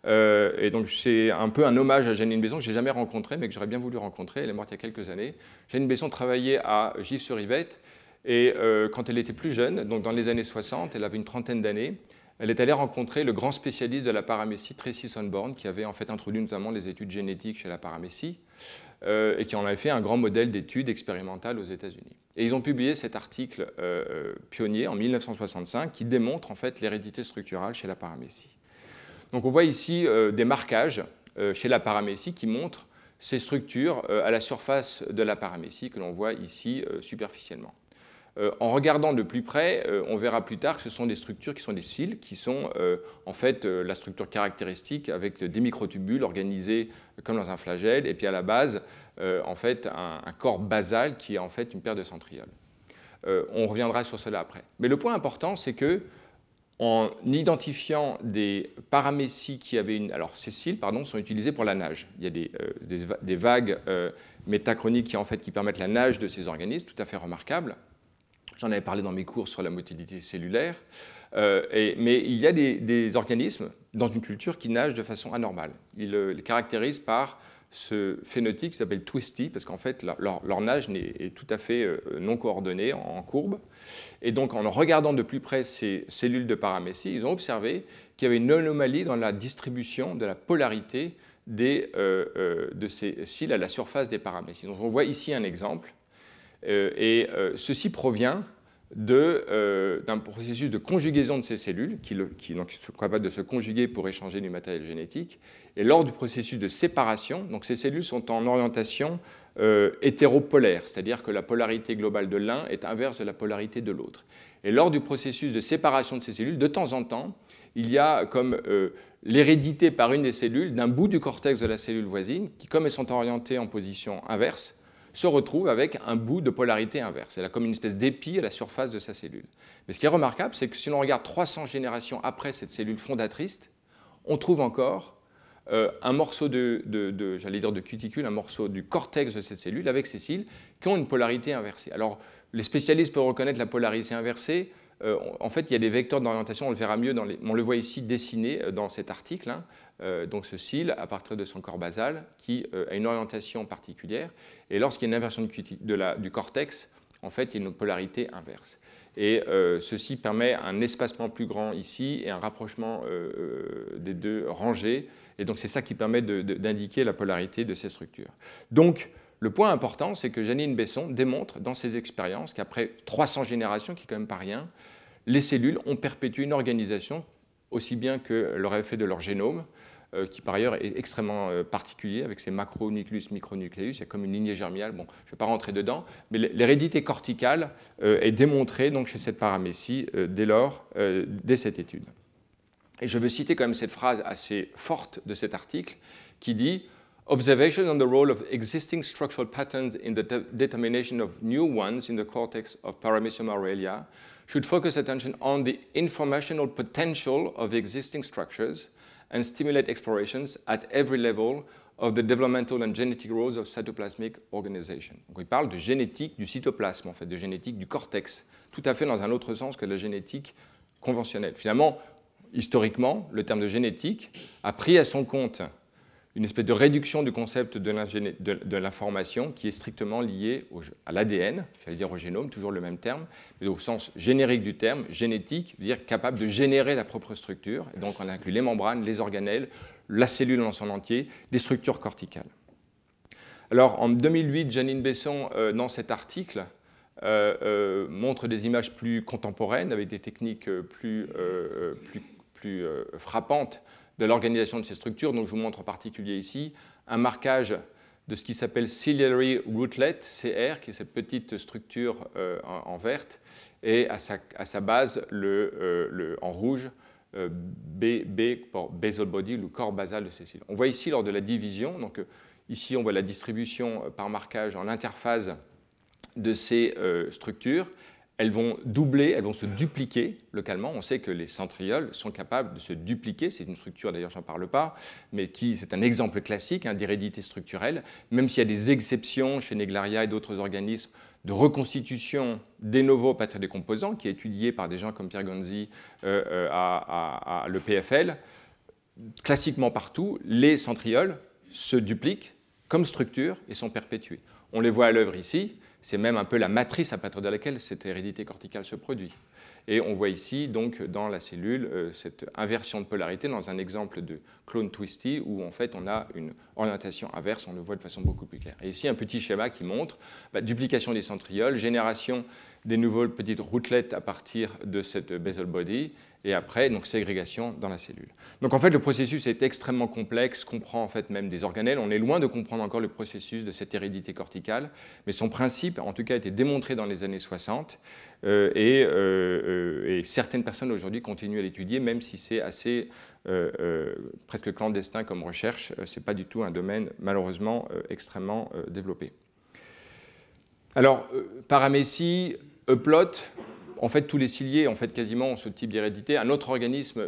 Et donc c'est un peu un hommage à Janine Besson que je n'ai jamais rencontrée, mais que j'aurais bien voulu rencontrer. Elle est morte il y a quelques années. Janine Besson travaillait à Gif-sur-Yvette, et quand elle était plus jeune, donc dans les années 60, elle avait une trentaine d'années, elle est allée rencontrer le grand spécialiste de la paramécie, Tracy Sonborn, qui avait en fait introduit notamment les études génétiques chez la paramécie, et qui en avait fait un grand modèle d'études expérimentales aux États-Unis. Et ils ont publié cet article pionnier en 1965 qui démontre en fait l'hérédité structurale chez la paramécie. Donc on voit ici des marquages chez la paramécie qui montrent ces structures à la surface de la paramécie que l'on voit ici superficiellement. En regardant de plus près, on verra plus tard que ce sont des structures qui sont des cils, qui sont en fait la structure caractéristique avec des microtubules organisés comme dans un flagelle, et puis à la base, en fait, un corps basal qui est en fait une paire de centrioles. On reviendra sur cela après. Mais le point important, c'est que en identifiant des paramécies qui avaient une... Alors, ces cils, sont utilisés pour la nage. Il y a des vagues métachroniques qui permettent la nage de ces organismes, tout à fait remarquables. J'en avais parlé dans mes cours sur la motilité cellulaire. Mais il y a des organismes dans une culture qui nagent de façon anormale. Ils les caractérisent par ce phénotype qui s'appelle twisty, parce qu'en fait, leur nage est tout à fait non coordonné, en courbe. Et donc, en regardant de plus près ces cellules de paramécie, ils ont observé qu'il y avait une anomalie dans la distribution de la polarité de ces cils à la surface des paramécies. Donc, on voit ici un exemple. Ceci provient d'un processus de conjugaison de ces cellules qui sont capables de se conjuguer pour échanger du matériel génétique. Et lors du processus de séparation, donc ces cellules sont en orientation hétéropolaire, c'est-à-dire que la polarité globale de l'un est inverse de la polarité de l'autre. Et lors du processus de séparation de ces cellules, de temps en temps, il y a comme l'hérédité par une des cellules d'un bout du cortex de la cellule voisine qui, comme elles sont orientées en position inverse, se retrouve avec un bout de polarité inverse. Elle a comme une espèce d'épi à la surface de sa cellule. Mais ce qui est remarquable, c'est que si l'on regarde 300 générations après cette cellule fondatrice, on trouve encore un morceau j'allais dire de cuticule, un morceau du cortex de cette cellule avec ces cils qui ont une polarité inversée. Alors, les spécialistes peuvent reconnaître la polarité inversée. En fait, il y a des vecteurs d'orientation, on le verra mieux, on le voit ici dessiné dans cet article. Donc ce cil, à partir de son corps basal, qui a une orientation particulière. Et lorsqu'il y a une inversion du cortex, en fait, il y a une polarité inverse. Et ceci permet un espacement plus grand ici et un rapprochement des deux rangées. Et donc c'est ça qui permet d'indiquer la polarité de ces structures. Donc le point important, c'est que Janine Besson démontre dans ses expériences qu'après 300 générations, qui est quand même pas rien, les cellules ont perpétué une organisation aussi bien que leur effet de leur génome, qui par ailleurs est extrêmement particulier avec ses macronucléus, micronucléus, il y a comme une lignée germinale, bon, je ne vais pas rentrer dedans, mais l'hérédité corticale est démontrée donc, chez cette paramécie dès cette étude. Et je veux citer quand même cette phrase assez forte de cet article qui dit « Observation on the role of existing structural patterns in the determination of new ones in the cortex of Paramecium aurelia should focus attention on the informational potential of existing structures and stimulate explorations at every level of the developmental and genetic roles of cytoplasmic organization. » Donc il parle de génétique du cytoplasme, en fait, de génétique du cortex, tout à fait dans un autre sens que la génétique conventionnelle. Finalement, historiquement, le terme de génétique a pris à son compte une espèce de réduction du concept de l'information qui est strictement lié à l'ADN, j'allais dire au génome, toujours le même terme, mais au sens générique du terme, génétique, veut dire capable de générer la propre structure. Et donc on inclut les membranes, les organelles, la cellule dans son entier, les structures corticales. Alors en 2008, Janine Besson, dans cet article, montre des images plus contemporaines avec des techniques plus frappantes de l'organisation de ces structures. Donc je vous montre en particulier ici un marquage de ce qui s'appelle Ciliary Rootlet, CR, qui est cette petite structure en verte, et à sa base, en rouge, BB pour basal body, le corps basal de ces cellules. On voit ici lors de la division, donc ici on voit la distribution par marquage en interphase de ces structures. Elles vont doubler, elles vont se dupliquer localement. On sait que les centrioles sont capables de se dupliquer. C'est une structure, d'ailleurs, je n'en parle pas, mais c'est un exemple classique d'hérédité structurelle, même s'il y a des exceptions chez Naegleria et d'autres organismes de reconstitution de novo à partir des composants, qui est étudié par des gens comme Pierre Gonzi à l'EPFL. Classiquement partout, les centrioles se dupliquent comme structure et sont perpétuées. On les voit à l'œuvre ici. C'est même un peu la matrice à partir de laquelle cette hérédité corticale se produit. Et on voit ici, donc, dans la cellule, cette inversion de polarité dans un exemple de clone twisty où, en fait, on a une orientation inverse, on le voit de façon beaucoup plus claire. Et ici, un petit schéma qui montre duplication des centrioles, génération des nouvelles petites routelettes à partir de cette basal body, et après, donc, ségrégation dans la cellule. Donc, en fait, le processus est extrêmement complexe, comprend en fait même des organelles. On est loin de comprendre encore le processus de cette hérédité corticale, mais son principe, en tout cas, a été démontré dans les années 60, et certaines personnes aujourd'hui continuent à l'étudier, même si c'est assez presque clandestin comme recherche. Ce n'est pas du tout un domaine, malheureusement, extrêmement développé. Alors, paramécie, euplot, en fait, tous les ciliés, en fait, quasiment, ont ce type d'hérédité. Un autre organisme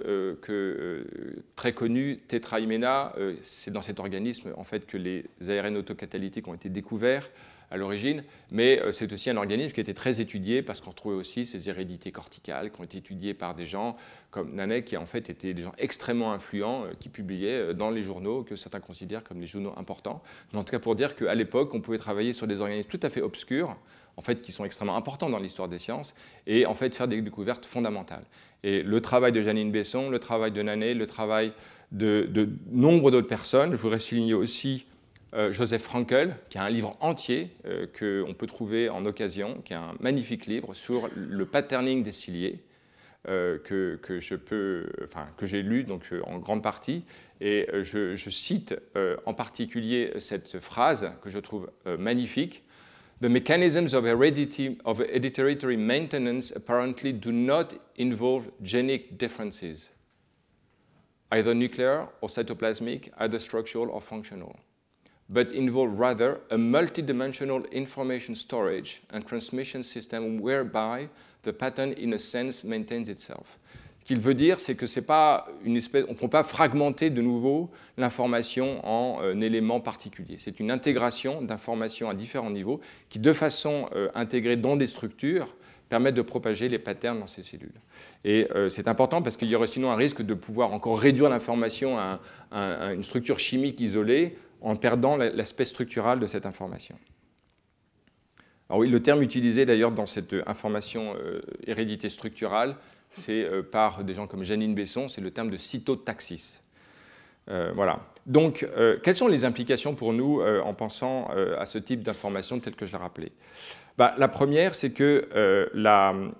très connu, Tetrahymena, c'est dans cet organisme en fait, que les ARN autocatalytiques ont été découverts à l'origine, mais c'est aussi un organisme qui a été très étudié parce qu'on retrouvait aussi ces hérédités corticales qui ont été étudiées par des gens comme Nanek, qui en fait étaient des gens extrêmement influents, qui publiaient dans les journaux que certains considèrent comme des journaux importants. Mais en tout cas, pour dire qu'à l'époque, on pouvait travailler sur des organismes tout à fait obscurs, en fait, qui sont extrêmement importants dans l'histoire des sciences, et en fait faire des découvertes fondamentales. Et le travail de Janine Besson, le travail de Nanet, le travail de nombre d'autres personnes, je voudrais souligner aussi Joseph Frankel, qui a un livre entier qu'on peut trouver en occasion, qui est un magnifique livre sur le patterning des ciliés, que j'ai lu donc, en grande partie. Et je cite en particulier cette phrase que je trouve magnifique. The mechanisms of hereditary maintenance apparently do not involve genic differences. either nuclear or cytoplasmic, either structural or functional, but involve rather a multidimensional information storage and transmission system whereby the pattern in a sense maintains itself. Ce qu'il veut dire, c'est que c'est pas une espèce, on ne peut pas fragmenter de nouveau l'information en éléments particuliers. C'est une intégration d'informations à différents niveaux qui, de façon intégrée dans des structures, permettent de propager les patterns dans ces cellules. Et c'est important parce qu'il y aurait sinon un risque de pouvoir encore réduire l'information à une structure chimique isolée en perdant l'aspect structural de cette information. Alors oui, le terme utilisé d'ailleurs dans cette information hérédité structurale, c'est par des gens comme Janine Besson, c'est le terme de cytotaxis. Voilà. Donc, quelles sont les implications pour nous en pensant à ce type d'information tel que je l'ai rappelé? La première, c'est que la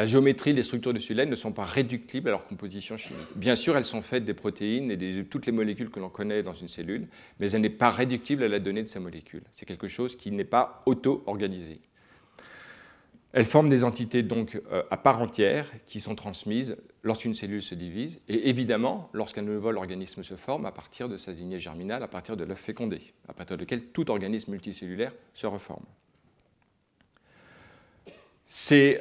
géométrie des structures de cellules ne sont pas réductibles à leur composition chimique. Bien sûr, elles sont faites des protéines et de toutes les molécules que l'on connaît dans une cellule, mais elle n'est pas réductible à la donnée de ces molécules. C'est quelque chose qui n'est pas auto-organisé. Elles forment des entités donc à part entière qui sont transmises lorsqu'une cellule se divise et évidemment lorsqu'un nouvel organisme se forme à partir de sa lignée germinale, à partir de l'œuf fécondé, à partir duquel tout organisme multicellulaire se reforme. Ces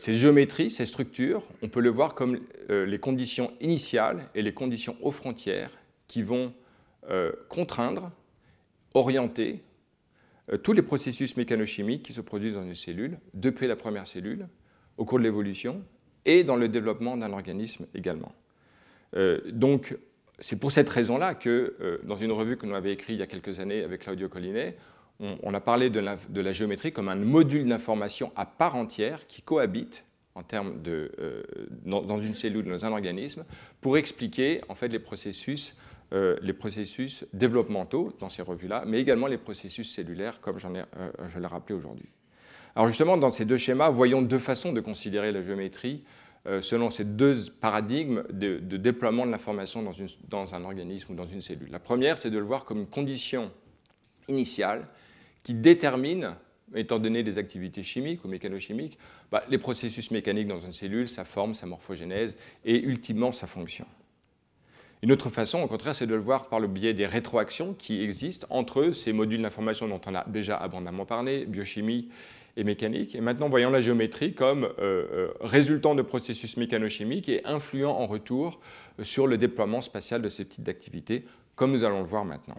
géométries, ces structures, on peut le voir comme les conditions initiales et les conditions aux frontières qui vont contraindre, orienter tous les processus mécanochimiques qui se produisent dans une cellule, depuis la première cellule, au cours de l'évolution, et dans le développement d'un organisme également. Donc, c'est pour cette raison-là que, dans une revue que nous avons écrite il y a quelques années avec Claudio Collinet, on a parlé de la géométrie comme un module d'information à part entière qui cohabite en termes dans une cellule, dans un organisme, pour expliquer en fait les processus développementaux dans ces revues-là, mais également les processus cellulaires, comme je l'ai rappelé aujourd'hui. Alors justement, dans ces deux schémas, voyons deux façons de considérer la géométrie selon ces deux paradigmes de déploiement de l'information dans un organisme ou dans une cellule. La première, c'est de le voir comme une condition initiale qui détermine, étant donné des activités chimiques ou mécanochimiques, les processus mécaniques dans une cellule, sa forme, sa morphogénèse et ultimement sa fonction. Une autre façon, au contraire, c'est de le voir par le biais des rétroactions qui existent entre ces modules d'information dont on a déjà abondamment parlé, biochimie et mécanique. Et maintenant, voyons la géométrie comme résultant de processus mécanochimiques et influent en retour sur le déploiement spatial de ce type d'activité, comme nous allons le voir maintenant.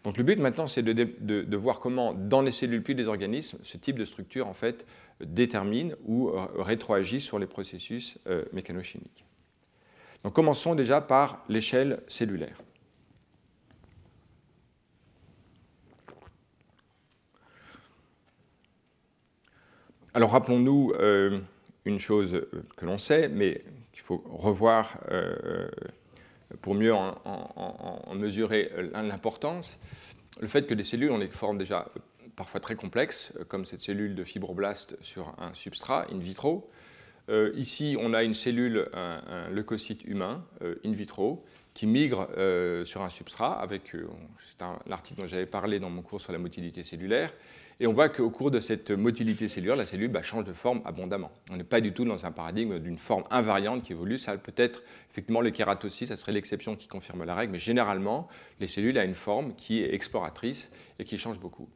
Donc le but maintenant, c'est de voir comment, dans les cellules puis les organismes, ce type de structure en fait, détermine ou rétroagit sur les processus mécanochimiques. Donc commençons déjà par l'échelle cellulaire. Alors rappelons-nous une chose que l'on sait, mais qu'il faut revoir pour mieux en mesurer l'importance, le fait que les cellules ont des formes déjà parfois très complexes, comme cette cellule de fibroblaste sur un substrat in vitro. Ici, on a une cellule, un leucocyte humain in vitro, qui migre sur un substrat, c'est l'article dont j'avais parlé dans mon cours sur la motilité cellulaire, et on voit qu'au cours de cette motilité cellulaire, la cellule change de forme abondamment. On n'est pas du tout dans un paradigme d'une forme invariante qui évolue. Ça peut être effectivement le kératociste, ça serait l'exception qui confirme la règle, mais généralement, les cellules ont une forme qui est exploratrice et qui change beaucoup.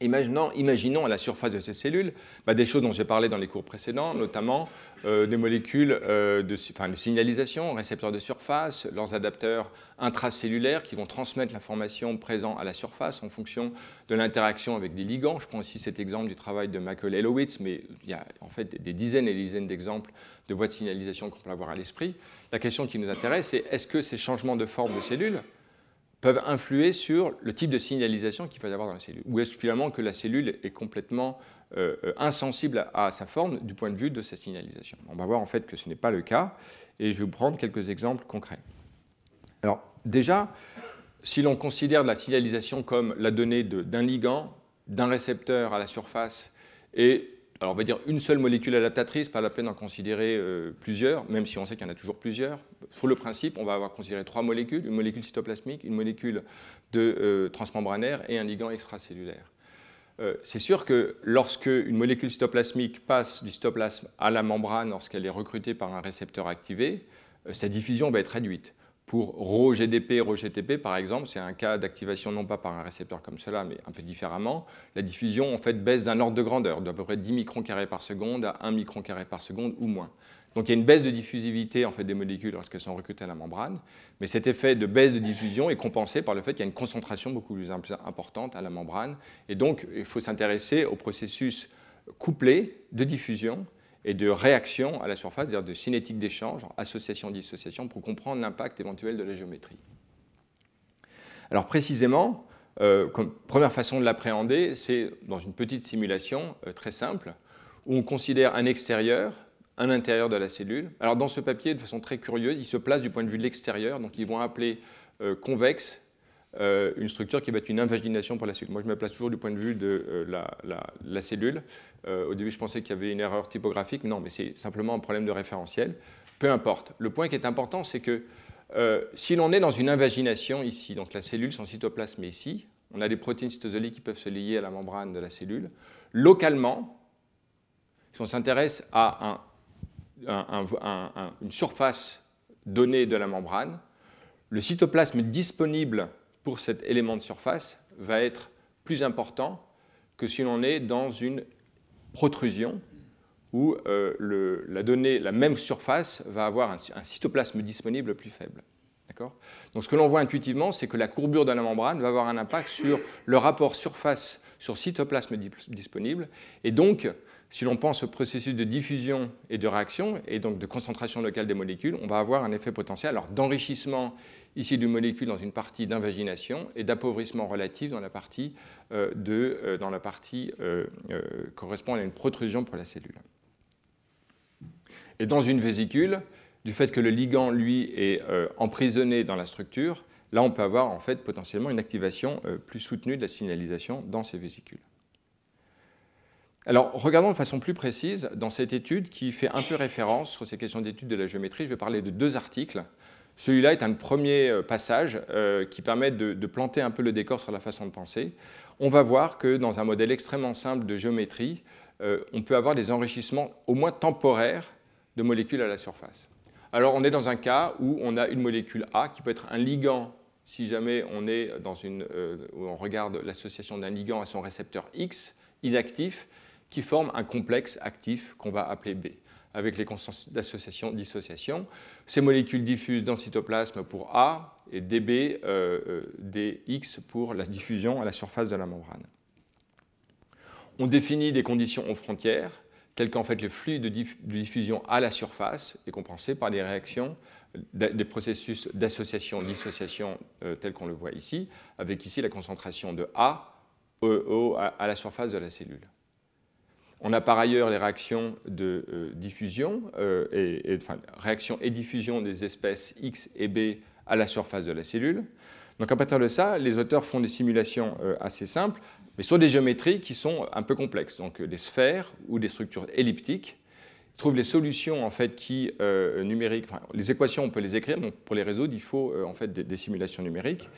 Imaginons à la surface de ces cellules des choses dont j'ai parlé dans les cours précédents, notamment des molécules de signalisation, récepteurs de surface, leurs adapteurs intracellulaires qui vont transmettre l'information présente à la surface en fonction de l'interaction avec des ligands. Je prends aussi cet exemple du travail de Michael Elowitz, mais il y a en fait des dizaines et des dizaines d'exemples de voies de signalisation qu'on peut avoir à l'esprit. La question qui nous intéresse, c'est est-ce que ces changements de forme de cellules peuvent influer sur le type de signalisation qu'il va y avoir dans la cellule? Ou est-ce finalement que la cellule est complètement insensible à sa forme du point de vue de sa signalisation? On va voir en fait que ce n'est pas le cas, et je vais vous prendre quelques exemples concrets. Alors déjà, si l'on considère la signalisation comme la donnée d'un ligand, d'un récepteur à la surface, et alors on va dire une seule molécule adaptatrice, pas la peine d'en considérer plusieurs, même si on sait qu'il y en a toujours plusieurs. Sur le principe, on va avoir considéré 3 molécules, une molécule cytoplasmique, une molécule de transmembranaire et un ligand extracellulaire. C'est sûr que lorsque une molécule cytoplasmique passe du cytoplasme à la membrane, lorsqu'elle est recrutée par un récepteur activé, sa diffusion va être réduite. Pour Rho-GDP, Rho-GTP, par exemple, c'est un cas d'activation non pas par un récepteur comme cela, mais un peu différemment. La diffusion, en fait, baisse d'un ordre de grandeur, d'à peu près 10 microns carrés par seconde à 1 micron carré par seconde ou moins. Donc il y a une baisse de diffusivité en fait, des molécules lorsqu'elles sont recrutées à la membrane, mais cet effet de baisse de diffusion est compensé par le fait qu'il y a une concentration beaucoup plus importante à la membrane. Et donc, il faut s'intéresser au processus couplé de diffusion et de réaction à la surface, c'est-à-dire de cinétique d'échange, association-dissociation, pour comprendre l'impact éventuel de la géométrie. Alors précisément, comme première façon de l'appréhender, c'est dans une petite simulation très simple, où on considère un extérieur, un intérieur de la cellule. Alors dans ce papier, de façon très curieuse, ils se placent du point de vue de l'extérieur, donc ils vont appeler convexe une structure qui va être une invagination pour la cellule. Moi, je me place toujours du point de vue de la cellule. Au début, je pensais qu'il y avait une erreur typographique. Non, mais c'est simplement un problème de référentiel. Peu importe. Le point qui est important, c'est que si l'on est dans une invagination ici, donc la cellule, son cytoplasme est ici, on a des protéines cytosoliques qui peuvent se lier à la membrane de la cellule. Localement, si on s'intéresse à une surface donnée de la membrane, le cytoplasme disponible pour cet élément de surface va être plus important que si l'on est dans une protrusion où la même surface va avoir un cytoplasme disponible plus faible. Donc ce que l'on voit intuitivement, c'est que la courbure de la membrane va avoir un impact sur le rapport surface sur cytoplasme disponible. Et donc, si l'on pense au processus de diffusion et de réaction, et donc de concentration locale des molécules, on va avoir un effet potentiel d'enrichissement ici d'une molécule dans une partie d'invagination et d'appauvrissement relatif dans la partie, correspondant à une protrusion pour la cellule. Et dans une vésicule, du fait que le ligand, lui, est emprisonné dans la structure, là, on peut avoir en fait potentiellement une activation plus soutenue de la signalisation dans ces vésicules. Alors, regardons de façon plus précise dans cette étude qui fait un peu référence sur ces questions d'étude de la géométrie. Je vais parler de deux articles. Celui-là est un premier passage qui permet de planter un peu le décor sur la façon de penser. On va voir que dans un modèle extrêmement simple de géométrie, on peut avoir des enrichissements au moins temporaires de molécules à la surface. Alors, on est dans un cas où on a une molécule A qui peut être un ligand si jamais on est dans où on regarde l'association d'un ligand à son récepteur X inactif qui forme un complexe actif qu'on va appeler B, avec les constantes d'association-dissociation. Ces molécules diffusent dans le cytoplasme pour A et DB, DX pour la diffusion à la surface de la membrane. On définit des conditions aux frontières, telles qu'en fait le flux de diffusion à la surface est compensé par des réactions, des processus d'association-dissociation tels qu'on le voit ici, avec ici la concentration de A à la surface de la cellule. On a par ailleurs les réactions de diffusion, réaction et diffusion des espèces X et B à la surface de la cellule. Donc à partir de ça, les auteurs font des simulations assez simples, mais sur des géométries qui sont un peu complexes, donc des sphères ou des structures elliptiques. Ils trouvent les solutions en fait, numériques, les équations on peut les écrire, donc pour les résoudre il faut en fait des simulations numériques,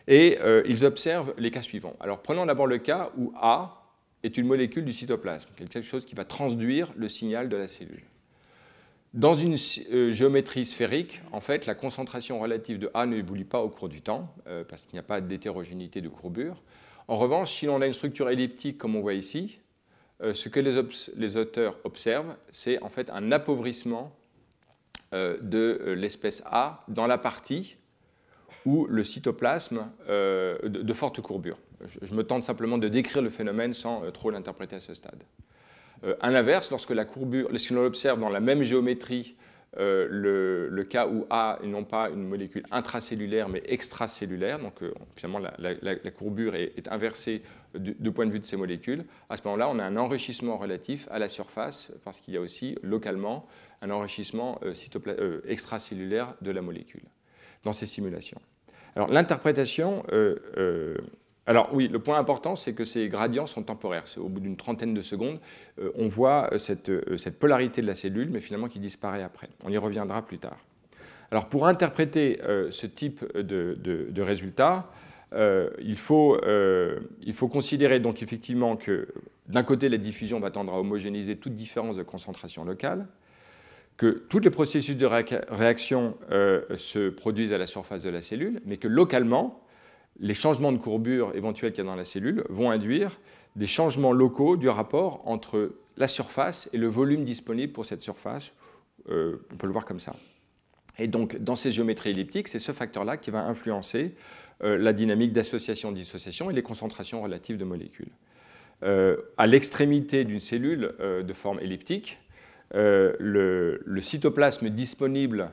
et ils observent les cas suivants. Alors prenons d'abord le cas où A est une molécule du cytoplasme, quelque chose qui va transduire le signal de la cellule. Dans une géométrie sphérique, en fait, la concentration relative de A ne évolue pas au cours du temps, parce qu'il n'y a pas d'hétérogénéité de courbure. En revanche, si l'on a une structure elliptique comme on voit ici, ce que les auteurs observent, c'est en fait un appauvrissement de l'espèce A dans la partie où le cytoplasme de forte courbure. Je me tente simplement de décrire le phénomène sans trop l'interpréter à ce stade. À l'inverse, lorsque l'on observe dans la même géométrie le cas où A est non pas une molécule intracellulaire mais extracellulaire, donc finalement la courbure est inversée du point de vue de ces molécules, à ce moment-là on a un enrichissement relatif à la surface parce qu'il y a aussi localement un enrichissement extracellulaire de la molécule dans ces simulations. Alors l'interprétation, alors oui, le point important c'est que ces gradients sont temporaires, c'est au bout d'une trentaine de secondes, on voit cette polarité de la cellule mais finalement qui disparaît après, on y reviendra plus tard. Alors pour interpréter ce type de résultat, il faut considérer donc effectivement que d'un côté, la diffusion va tendre à homogénéiser toute différence de concentration locale, que tous les processus de réaction se produisent à la surface de la cellule, mais que localement, les changements de courbure éventuels qu'il y a dans la cellule vont induire des changements locaux du rapport entre la surface et le volume disponible pour cette surface. On peut le voir comme ça. Et donc, dans ces géométries elliptiques, c'est ce facteur-là qui va influencer la dynamique d'association-dissociation et les concentrations relatives de molécules. À l'extrémité d'une cellule de forme elliptique, le cytoplasme disponible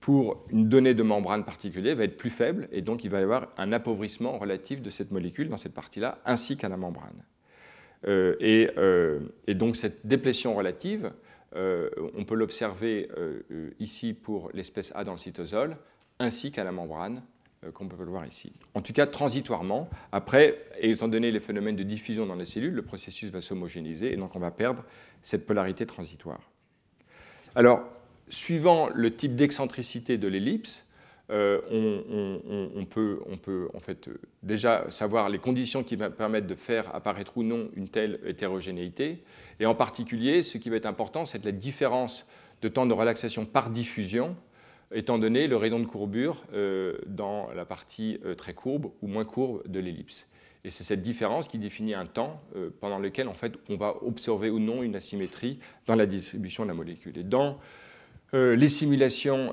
pour une donnée de membrane particulière va être plus faible, et donc il va y avoir un appauvrissement relatif de cette molécule dans cette partie-là, ainsi qu'à la membrane. Et donc cette déplétion relative, on peut l'observer ici pour l'espèce A dans le cytosol, ainsi qu'à la membrane, qu'on peut le voir ici. En tout cas, transitoirement, après, et étant donné les phénomènes de diffusion dans les cellules, le processus va s'homogénéiser, et donc on va perdre cette polarité transitoire. Alors, suivant le type d'excentricité de l'ellipse, on peut en fait déjà savoir les conditions qui vont permettre de faire apparaître ou non une telle hétérogénéité. Et en particulier, ce qui va être important, c'est la différence de temps de relaxation par diffusion, étant donné le rayon de courbure dans la partie très courbe ou moins courbe de l'ellipse. Et c'est cette différence qui définit un temps pendant lequel en fait, on va observer ou non une asymétrie dans la distribution de la molécule. Et dans les simulations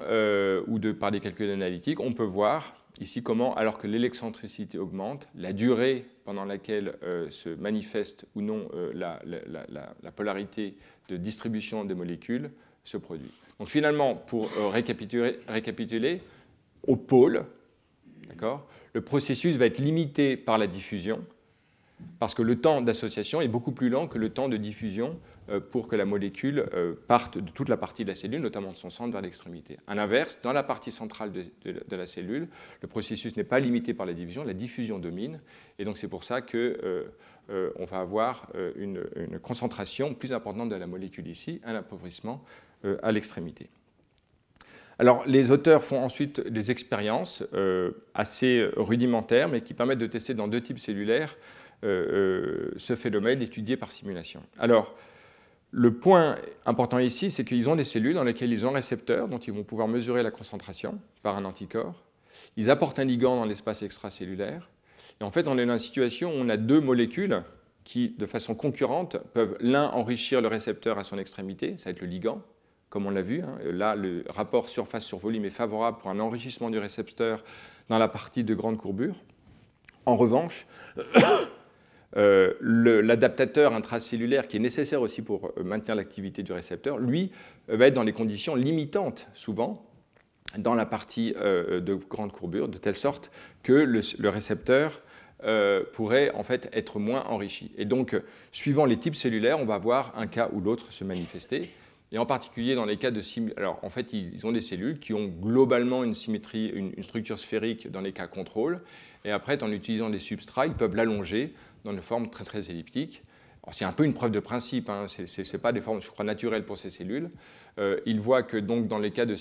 ou par des calculs analytiques, on peut voir ici comment, alors que l'excentricité augmente, la durée pendant laquelle se manifeste ou non la polarité de distribution des molécules se produit. Donc finalement, pour récapituler, au pôle, le processus va être limité par la diffusion, parce que le temps d'association est beaucoup plus lent que le temps de diffusion pour que la molécule parte de toute la partie de la cellule, notamment de son centre, vers l'extrémité. À l'inverse, dans la partie centrale de la cellule, le processus n'est pas limité par la diffusion domine, et donc c'est pour ça qu'on va avoir une concentration plus importante de la molécule ici, un appauvrissement à l'extrémité. Alors, les auteurs font ensuite des expériences assez rudimentaires, mais qui permettent de tester dans deux types cellulaires ce phénomène étudié par simulation. Alors, le point important ici, c'est qu'ils ont des cellules dans lesquelles ils ont un récepteur dont ils vont pouvoir mesurer la concentration par un anticorps. Ils apportent un ligand dans l'espace extracellulaire. Et en fait, on est dans une situation où on a deux molécules qui, de façon concurrente, peuvent l'un enrichir le récepteur à son extrémité, ça va être le ligand, comme on l'a vu. Là, le rapport surface sur volume est favorable pour un enrichissement du récepteur dans la partie de grande courbure. En revanche, l'adaptateur intracellulaire qui est nécessaire aussi pour maintenir l'activité du récepteur, lui, va être dans les conditions limitantes, souvent, dans la partie de grande courbure, de telle sorte que le récepteur pourrait en fait être moins enrichi. Et donc, suivant les types cellulaires, on va voir un cas ou l'autre se manifester. Et en particulier dans les cas de symétrie. Alors, en fait, ils ont des cellules qui ont globalement une symétrie, une structure sphérique dans les cas contrôle. Et après, en utilisant des substrats, ils peuvent l'allonger dans une forme très, très elliptique. C'est un peu une preuve de principe, hein. Ce n'est pas des formes, je crois, naturelles pour ces cellules. Ils voient que donc, dans les cas de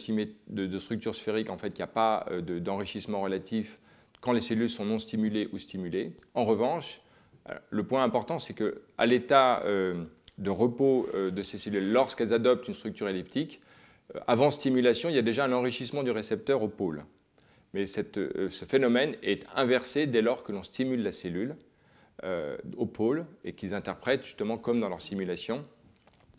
structure sphérique, en fait, il n'y a pas d'enrichissement relatif quand les cellules sont non stimulées ou stimulées. En revanche, le point important, c'est qu'à l'état de repos de ces cellules, lorsqu'elles adoptent une structure elliptique, avant stimulation, il y a déjà un enrichissement du récepteur au pôle. Mais ce phénomène est inversé dès lors que l'on stimule la cellule au pôle et qu'ils interprètent justement comme dans leur simulation.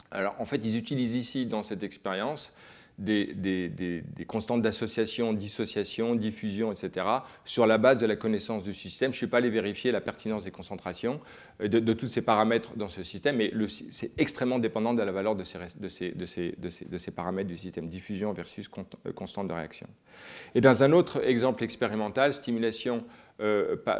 Alors en fait, ils utilisent ici dans cette expérience des constantes d'association, dissociation, diffusion, etc., sur la base de la connaissance du système. Je ne suis pas allé vérifier la pertinence des concentrations de tous ces paramètres dans ce système, mais c'est extrêmement dépendant de la valeur de ces paramètres du système, diffusion versus constante de réaction. Et dans un autre exemple expérimental, stimulation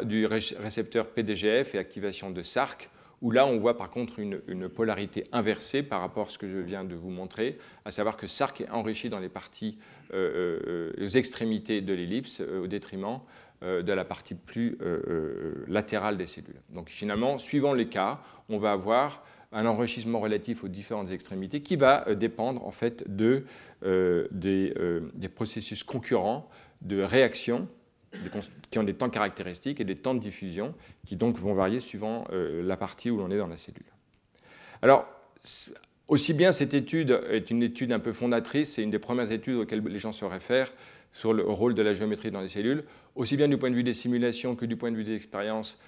du récepteur PDGF et activation de SRC, où là, on voit par contre une polarité inversée par rapport à ce que je viens de vous montrer, à savoir que SRC est enrichi dans les parties, aux extrémités de l'ellipse, au détriment de la partie plus latérale des cellules. Donc finalement, suivant les cas, on va avoir un enrichissement relatif aux différentes extrémités qui va dépendre en fait des processus concurrents de réaction qui ont des temps caractéristiques et des temps de diffusion qui donc vont varier suivant la partie où l'on est dans la cellule. Alors, aussi bien cette étude est une étude un peu fondatrice, c'est une des premières études auxquelles les gens se réfèrent sur le rôle de la géométrie dans les cellules, aussi bien du point de vue des simulations que du point de vue des expériences.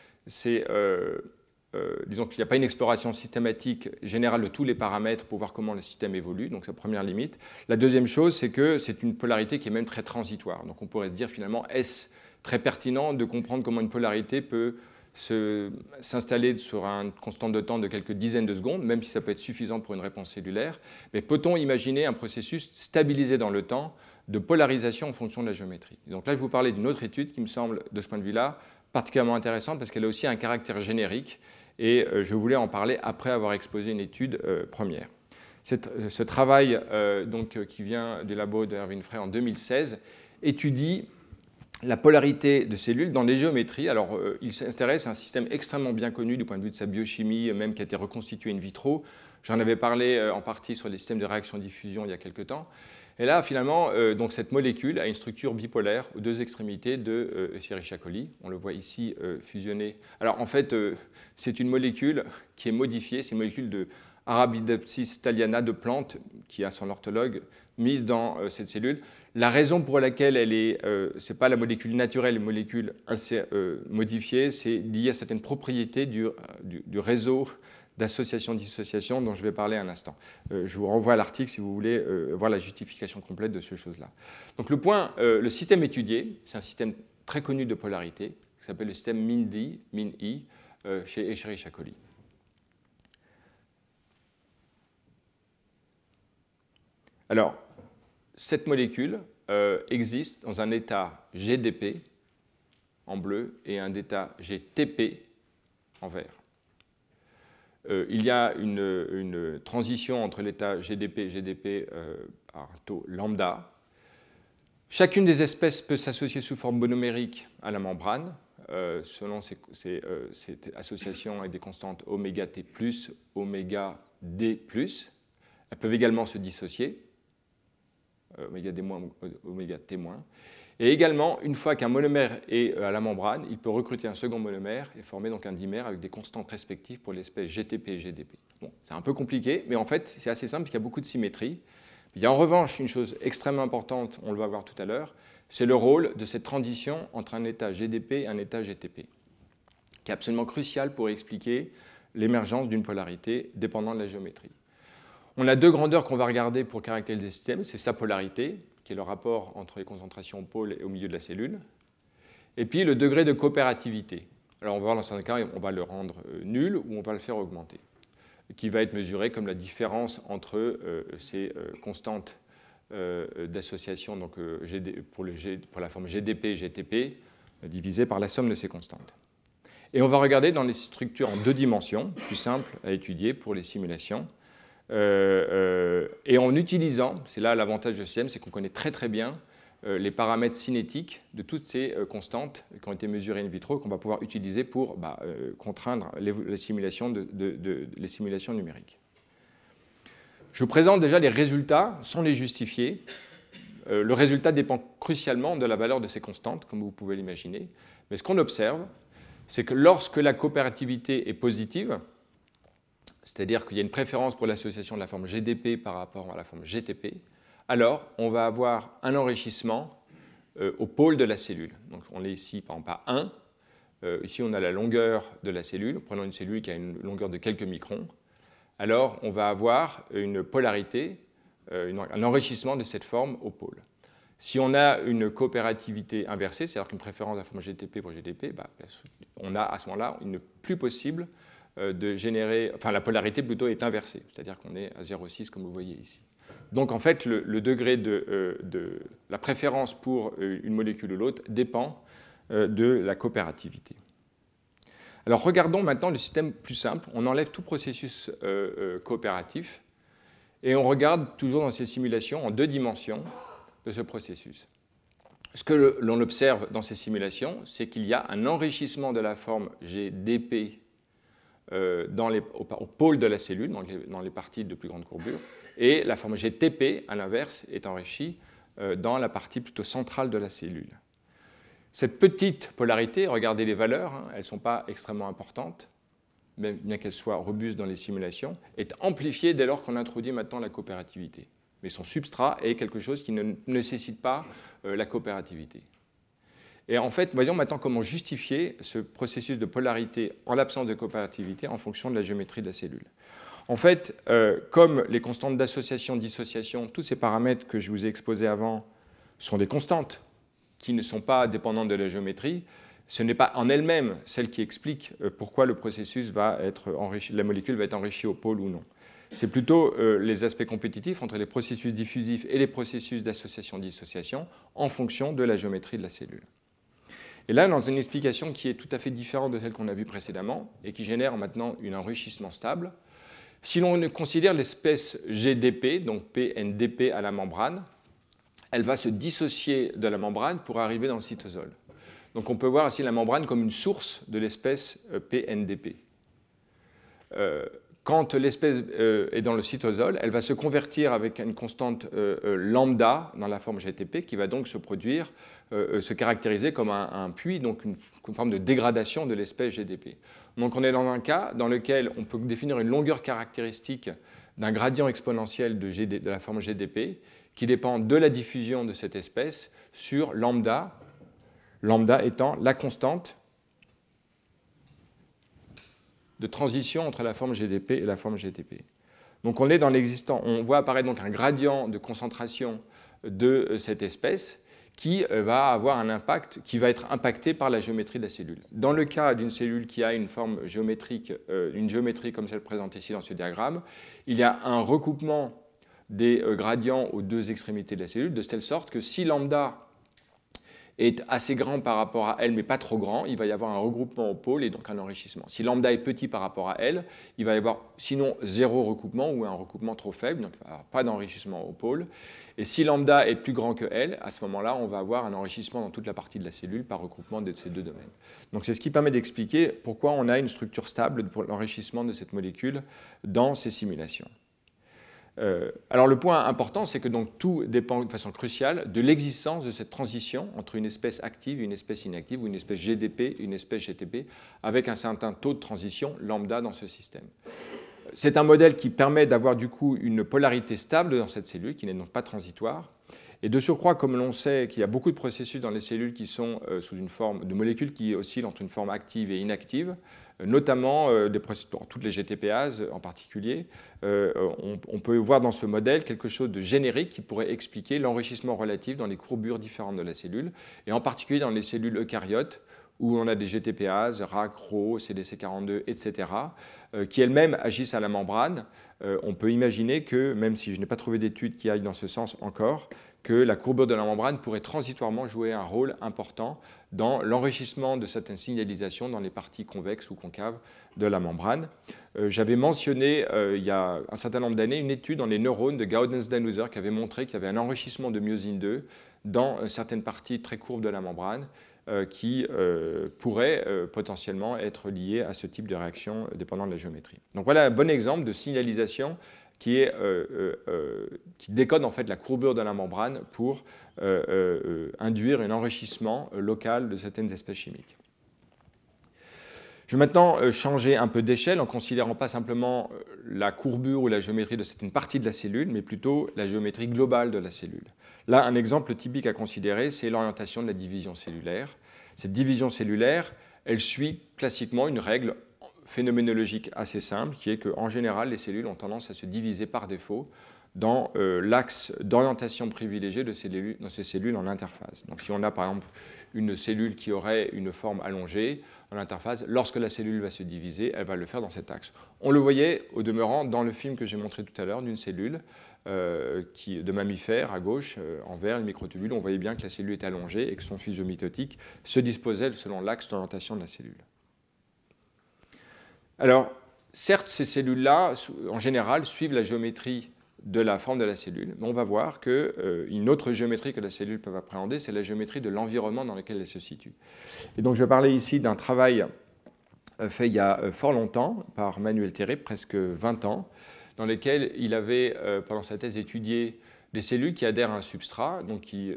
Disons qu'il n'y a pas une exploration systématique générale de tous les paramètres pour voir comment le système évolue, donc c'est la première limite. La deuxième chose, c'est que c'est une polarité qui est même très transitoire. Donc on pourrait se dire finalement, est-ce très pertinent de comprendre comment une polarité peut s'installer sur une constante de temps de quelques dizaines de secondes, même si ça peut être suffisant pour une réponse cellulaire. Mais peut-on imaginer un processus stabilisé dans le temps de polarisation en fonction de la géométrie? Donc là, je vais vous parler d'une autre étude qui me semble, de ce point de vue-là, particulièrement intéressante parce qu'elle a aussi un caractère générique et je voulais en parler après avoir exposé une étude première. Ce travail qui vient du labo de Erwin Frey en 2016 étudie la polarité de cellules dans les géométries. Alors, il s'intéresse à un système extrêmement bien connu du point de vue de sa biochimie, même qui a été reconstitué in vitro. J'en avais parlé en partie sur les systèmes de réaction-diffusion il y a quelque temps. Et là, finalement, donc cette molécule a une structure bipolaire aux deux extrémités de Escherichia coli. On le voit ici fusionné. Alors, en fait, c'est une molécule qui est modifiée. C'est une molécule de Arabidopsis thaliana de plante, qui a son orthologue, mise dans cette cellule. La raison pour laquelle elle est, ce n'est pas la molécule naturelle, une molécule assez modifiée, c'est lié à certaines propriétés du réseau d'association-dissociation dont je vais parler un instant. Je vous renvoie à l'article si vous voulez voir la justification complète de ces choses-là. Donc le système étudié, c'est un système très connu de polarité, qui s'appelle le système MIN-D, MIN-I, chez Escherichia coli. Alors, cette molécule existe dans un état GDP en bleu et un état GTP en vert. Il y a une transition entre l'état GDP et GDP à un taux lambda. Chacune des espèces peut s'associer sous forme monomérique à la membrane, selon cette association avec des constantes oméga T+, oméga D+. Elles peuvent également se dissocier, oméga D-, oméga T-. Et également, une fois qu'un monomère est à la membrane, il peut recruter un second monomère et former donc un dimère avec des constantes respectives pour l'espèce GTP et GDP. Bon, c'est un peu compliqué, mais en fait, c'est assez simple parce qu'il y a beaucoup de symétrie. Il y a en revanche une chose extrêmement importante, on le va voir tout à l'heure, c'est le rôle de cette transition entre un état GDP et un état GTP, qui est absolument crucial pour expliquer l'émergence d'une polarité dépendant de la géométrie. On a deux grandeurs qu'on va regarder pour caractériser le système, c'est sa polarité, qui est le rapport entre les concentrations au pôle et au milieu de la cellule, et puis le degré de coopérativité. Alors on va voir dans certains cas, on va le rendre nul ou on va le faire augmenter, qui va être mesuré comme la différence entre ces constantes d'association donc, pour la forme GDP et GTP divisée par la somme de ces constantes. Et on va regarder dans les structures en deux dimensions, plus simples à étudier pour les simulations, et en utilisant, c'est là l'avantage du système, c'est qu'on connaît très très bien les paramètres cinétiques de toutes ces constantes qui ont été mesurées in vitro qu'on va pouvoir utiliser pour contraindre les simulations numériques. Je vous présente déjà les résultats sans les justifier. Le résultat dépend crucialement de la valeur de ces constantes, comme vous pouvez l'imaginer. Mais ce qu'on observe, c'est que lorsque la coopérativité est positive, c'est-à-dire qu'il y a une préférence pour l'association de la forme GDP par rapport à la forme GTP, alors on va avoir un enrichissement au pôle de la cellule. Donc on est ici par exemple à 1. Ici on a la longueur de la cellule. Prenons une cellule qui a une longueur de quelques microns. Alors on va avoir une polarité, un enrichissement de cette forme au pôle. Si on a une coopérativité inversée, c'est-à-dire qu'une préférence de la forme GTP pour GDP, on a à ce moment-là, il n'est plus possible de générer, enfin la polarité plutôt est inversée, c'est-à-dire qu'on est à 0,6 comme vous voyez ici. Donc en fait, le degré de la préférence pour une molécule ou l'autre dépend de la coopérativité. Alors regardons maintenant le système plus simple. On enlève tout processus coopératif et on regarde toujours dans ces simulations en deux dimensions de ce processus. Ce que l'on observe dans ces simulations, c'est qu'il y a un enrichissement de la forme GDP au pôle de la cellule, dans les parties de plus grande courbure, et la forme GTP, à l'inverse, est enrichie dans la partie plutôt centrale de la cellule. Cette petite polarité, regardez les valeurs, hein, elles ne sont pas extrêmement importantes, même bien qu'elles soient robustes dans les simulations, est amplifiée dès lors qu'on introduit maintenant la coopérativité. Mais son substrat est quelque chose qui ne nécessite pas la coopérativité. Et en fait, voyons maintenant comment justifier ce processus de polarité en l'absence de coopérativité en fonction de la géométrie de la cellule. En fait, comme les constantes d'association, dissociation, tous ces paramètres que je vous ai exposés avant sont des constantes qui ne sont pas dépendantes de la géométrie, ce n'est pas en elle-même celle qui explique pourquoi le processus va être enrichi, la molécule va être enrichie au pôle ou non. C'est plutôt les aspects compétitifs entre les processus diffusifs et les processus d'association-dissociation en fonction de la géométrie de la cellule. Et là, dans une explication qui est tout à fait différente de celle qu'on a vue précédemment et qui génère maintenant un enrichissement stable, si l'on considère l'espèce GDP, donc PNDP à la membrane, elle va se dissocier de la membrane pour arriver dans le cytosol. Donc on peut voir ici la membrane comme une source de l'espèce PNDP. Quand l'espèce est dans le cytosol, elle va se convertir avec une constante lambda dans la forme GTP qui va donc se produire, se caractériser comme un puits, donc une forme de dégradation de l'espèce GDP. Donc on est dans un cas dans lequel on peut définir une longueur caractéristique d'un gradient exponentiel de la forme GDP qui dépend de la diffusion de cette espèce sur lambda, lambda étant la constante de transition entre la forme GDP et la forme GTP. Donc on est dans l'existant, on voit apparaître donc un gradient de concentration de cette espèce qui va avoir un impact, qui va être impacté par la géométrie de la cellule. Dans le cas d'une cellule qui a une forme géométrique, une géométrie comme celle présentée ici dans ce diagramme, il y a un recoupement des gradients aux deux extrémités de la cellule, de telle sorte que si lambda est assez grand par rapport à L, mais pas trop grand, il va y avoir un regroupement au pôle et donc un enrichissement. Si lambda est petit par rapport à L, il va y avoir sinon zéro recoupement ou un recoupement trop faible, donc il va y avoir pas d'enrichissement au pôle. Et si lambda est plus grand que L, à ce moment-là, on va avoir un enrichissement dans toute la partie de la cellule par recoupement de ces deux domaines. Donc c'est ce qui permet d'expliquer pourquoi on a une structure stable pour l'enrichissement de cette molécule dans ces simulations. Alors le point important, c'est que donc tout dépend de façon cruciale de l'existence de cette transition entre une espèce active et une espèce inactive, ou une espèce GDP et une espèce GTP, avec un certain taux de transition lambda dans ce système. C'est un modèle qui permet d'avoir du coup une polarité stable dans cette cellule, qui n'est donc pas transitoire. Et de surcroît, comme l'on sait qu'il y a beaucoup de processus dans les cellules qui sont sous une forme de molécules qui oscillent entre une forme active et inactive, notamment toutes les GTPases en particulier, on peut voir dans ce modèle quelque chose de générique qui pourrait expliquer l'enrichissement relatif dans les courbures différentes de la cellule, et en particulier dans les cellules eucaryotes, où on a des GTPases, RAC, RHO, CDC42, etc., qui elles-mêmes agissent à la membrane. On peut imaginer que, même si je n'ai pas trouvé d'études qui aillent dans ce sens encore, que la courbure de la membrane pourrait transitoirement jouer un rôle important dans l'enrichissement de certaines signalisations dans les parties convexes ou concaves de la membrane. J'avais mentionné il y a un certain nombre d'années une étude dans les neurones de Gaudens-Danuser qui avait montré qu'il y avait un enrichissement de myosine 2 dans certaines parties très courbes de la membrane qui pourrait potentiellement être lié à ce type de réaction dépendant de la géométrie. Donc voilà un bon exemple de signalisation qui décode en fait la courbure de la membrane pour induire un enrichissement local de certaines espèces chimiques. Je vais maintenant changer un peu d'échelle en considérant pas simplement la courbure ou la géométrie de certaines parties de la cellule, mais plutôt la géométrie globale de la cellule. Là, un exemple typique à considérer, c'est l'orientation de la division cellulaire. Cette division cellulaire, elle suit classiquement une règle phénoménologique assez simple, qui est qu'en général, les cellules ont tendance à se diviser par défaut dans l'axe d'orientation privilégiée de ces cellules en interface. Donc si on a par exemple une cellule qui aurait une forme allongée en interface, lorsque la cellule va se diviser, elle va le faire dans cet axe. On le voyait au demeurant dans le film que j'ai montré tout à l'heure d'une cellule de mammifère à gauche, en vert, le microtubule. On voyait bien que la cellule est allongée et que son fuseau mitotique se disposait selon l'axe d'orientation de la cellule. Alors, certes, ces cellules-là, en général, suivent la géométrie de la forme de la cellule, mais on va voir qu'une autre géométrie que la cellule peut appréhender, c'est la géométrie de l'environnement dans lequel elle se situe. Et donc, je vais parler ici d'un travail fait il y a fort longtemps par Manuel Théré, presque 20 ans, dans lequel il avait, pendant sa thèse, étudié des cellules qui adhèrent à un substrat, donc il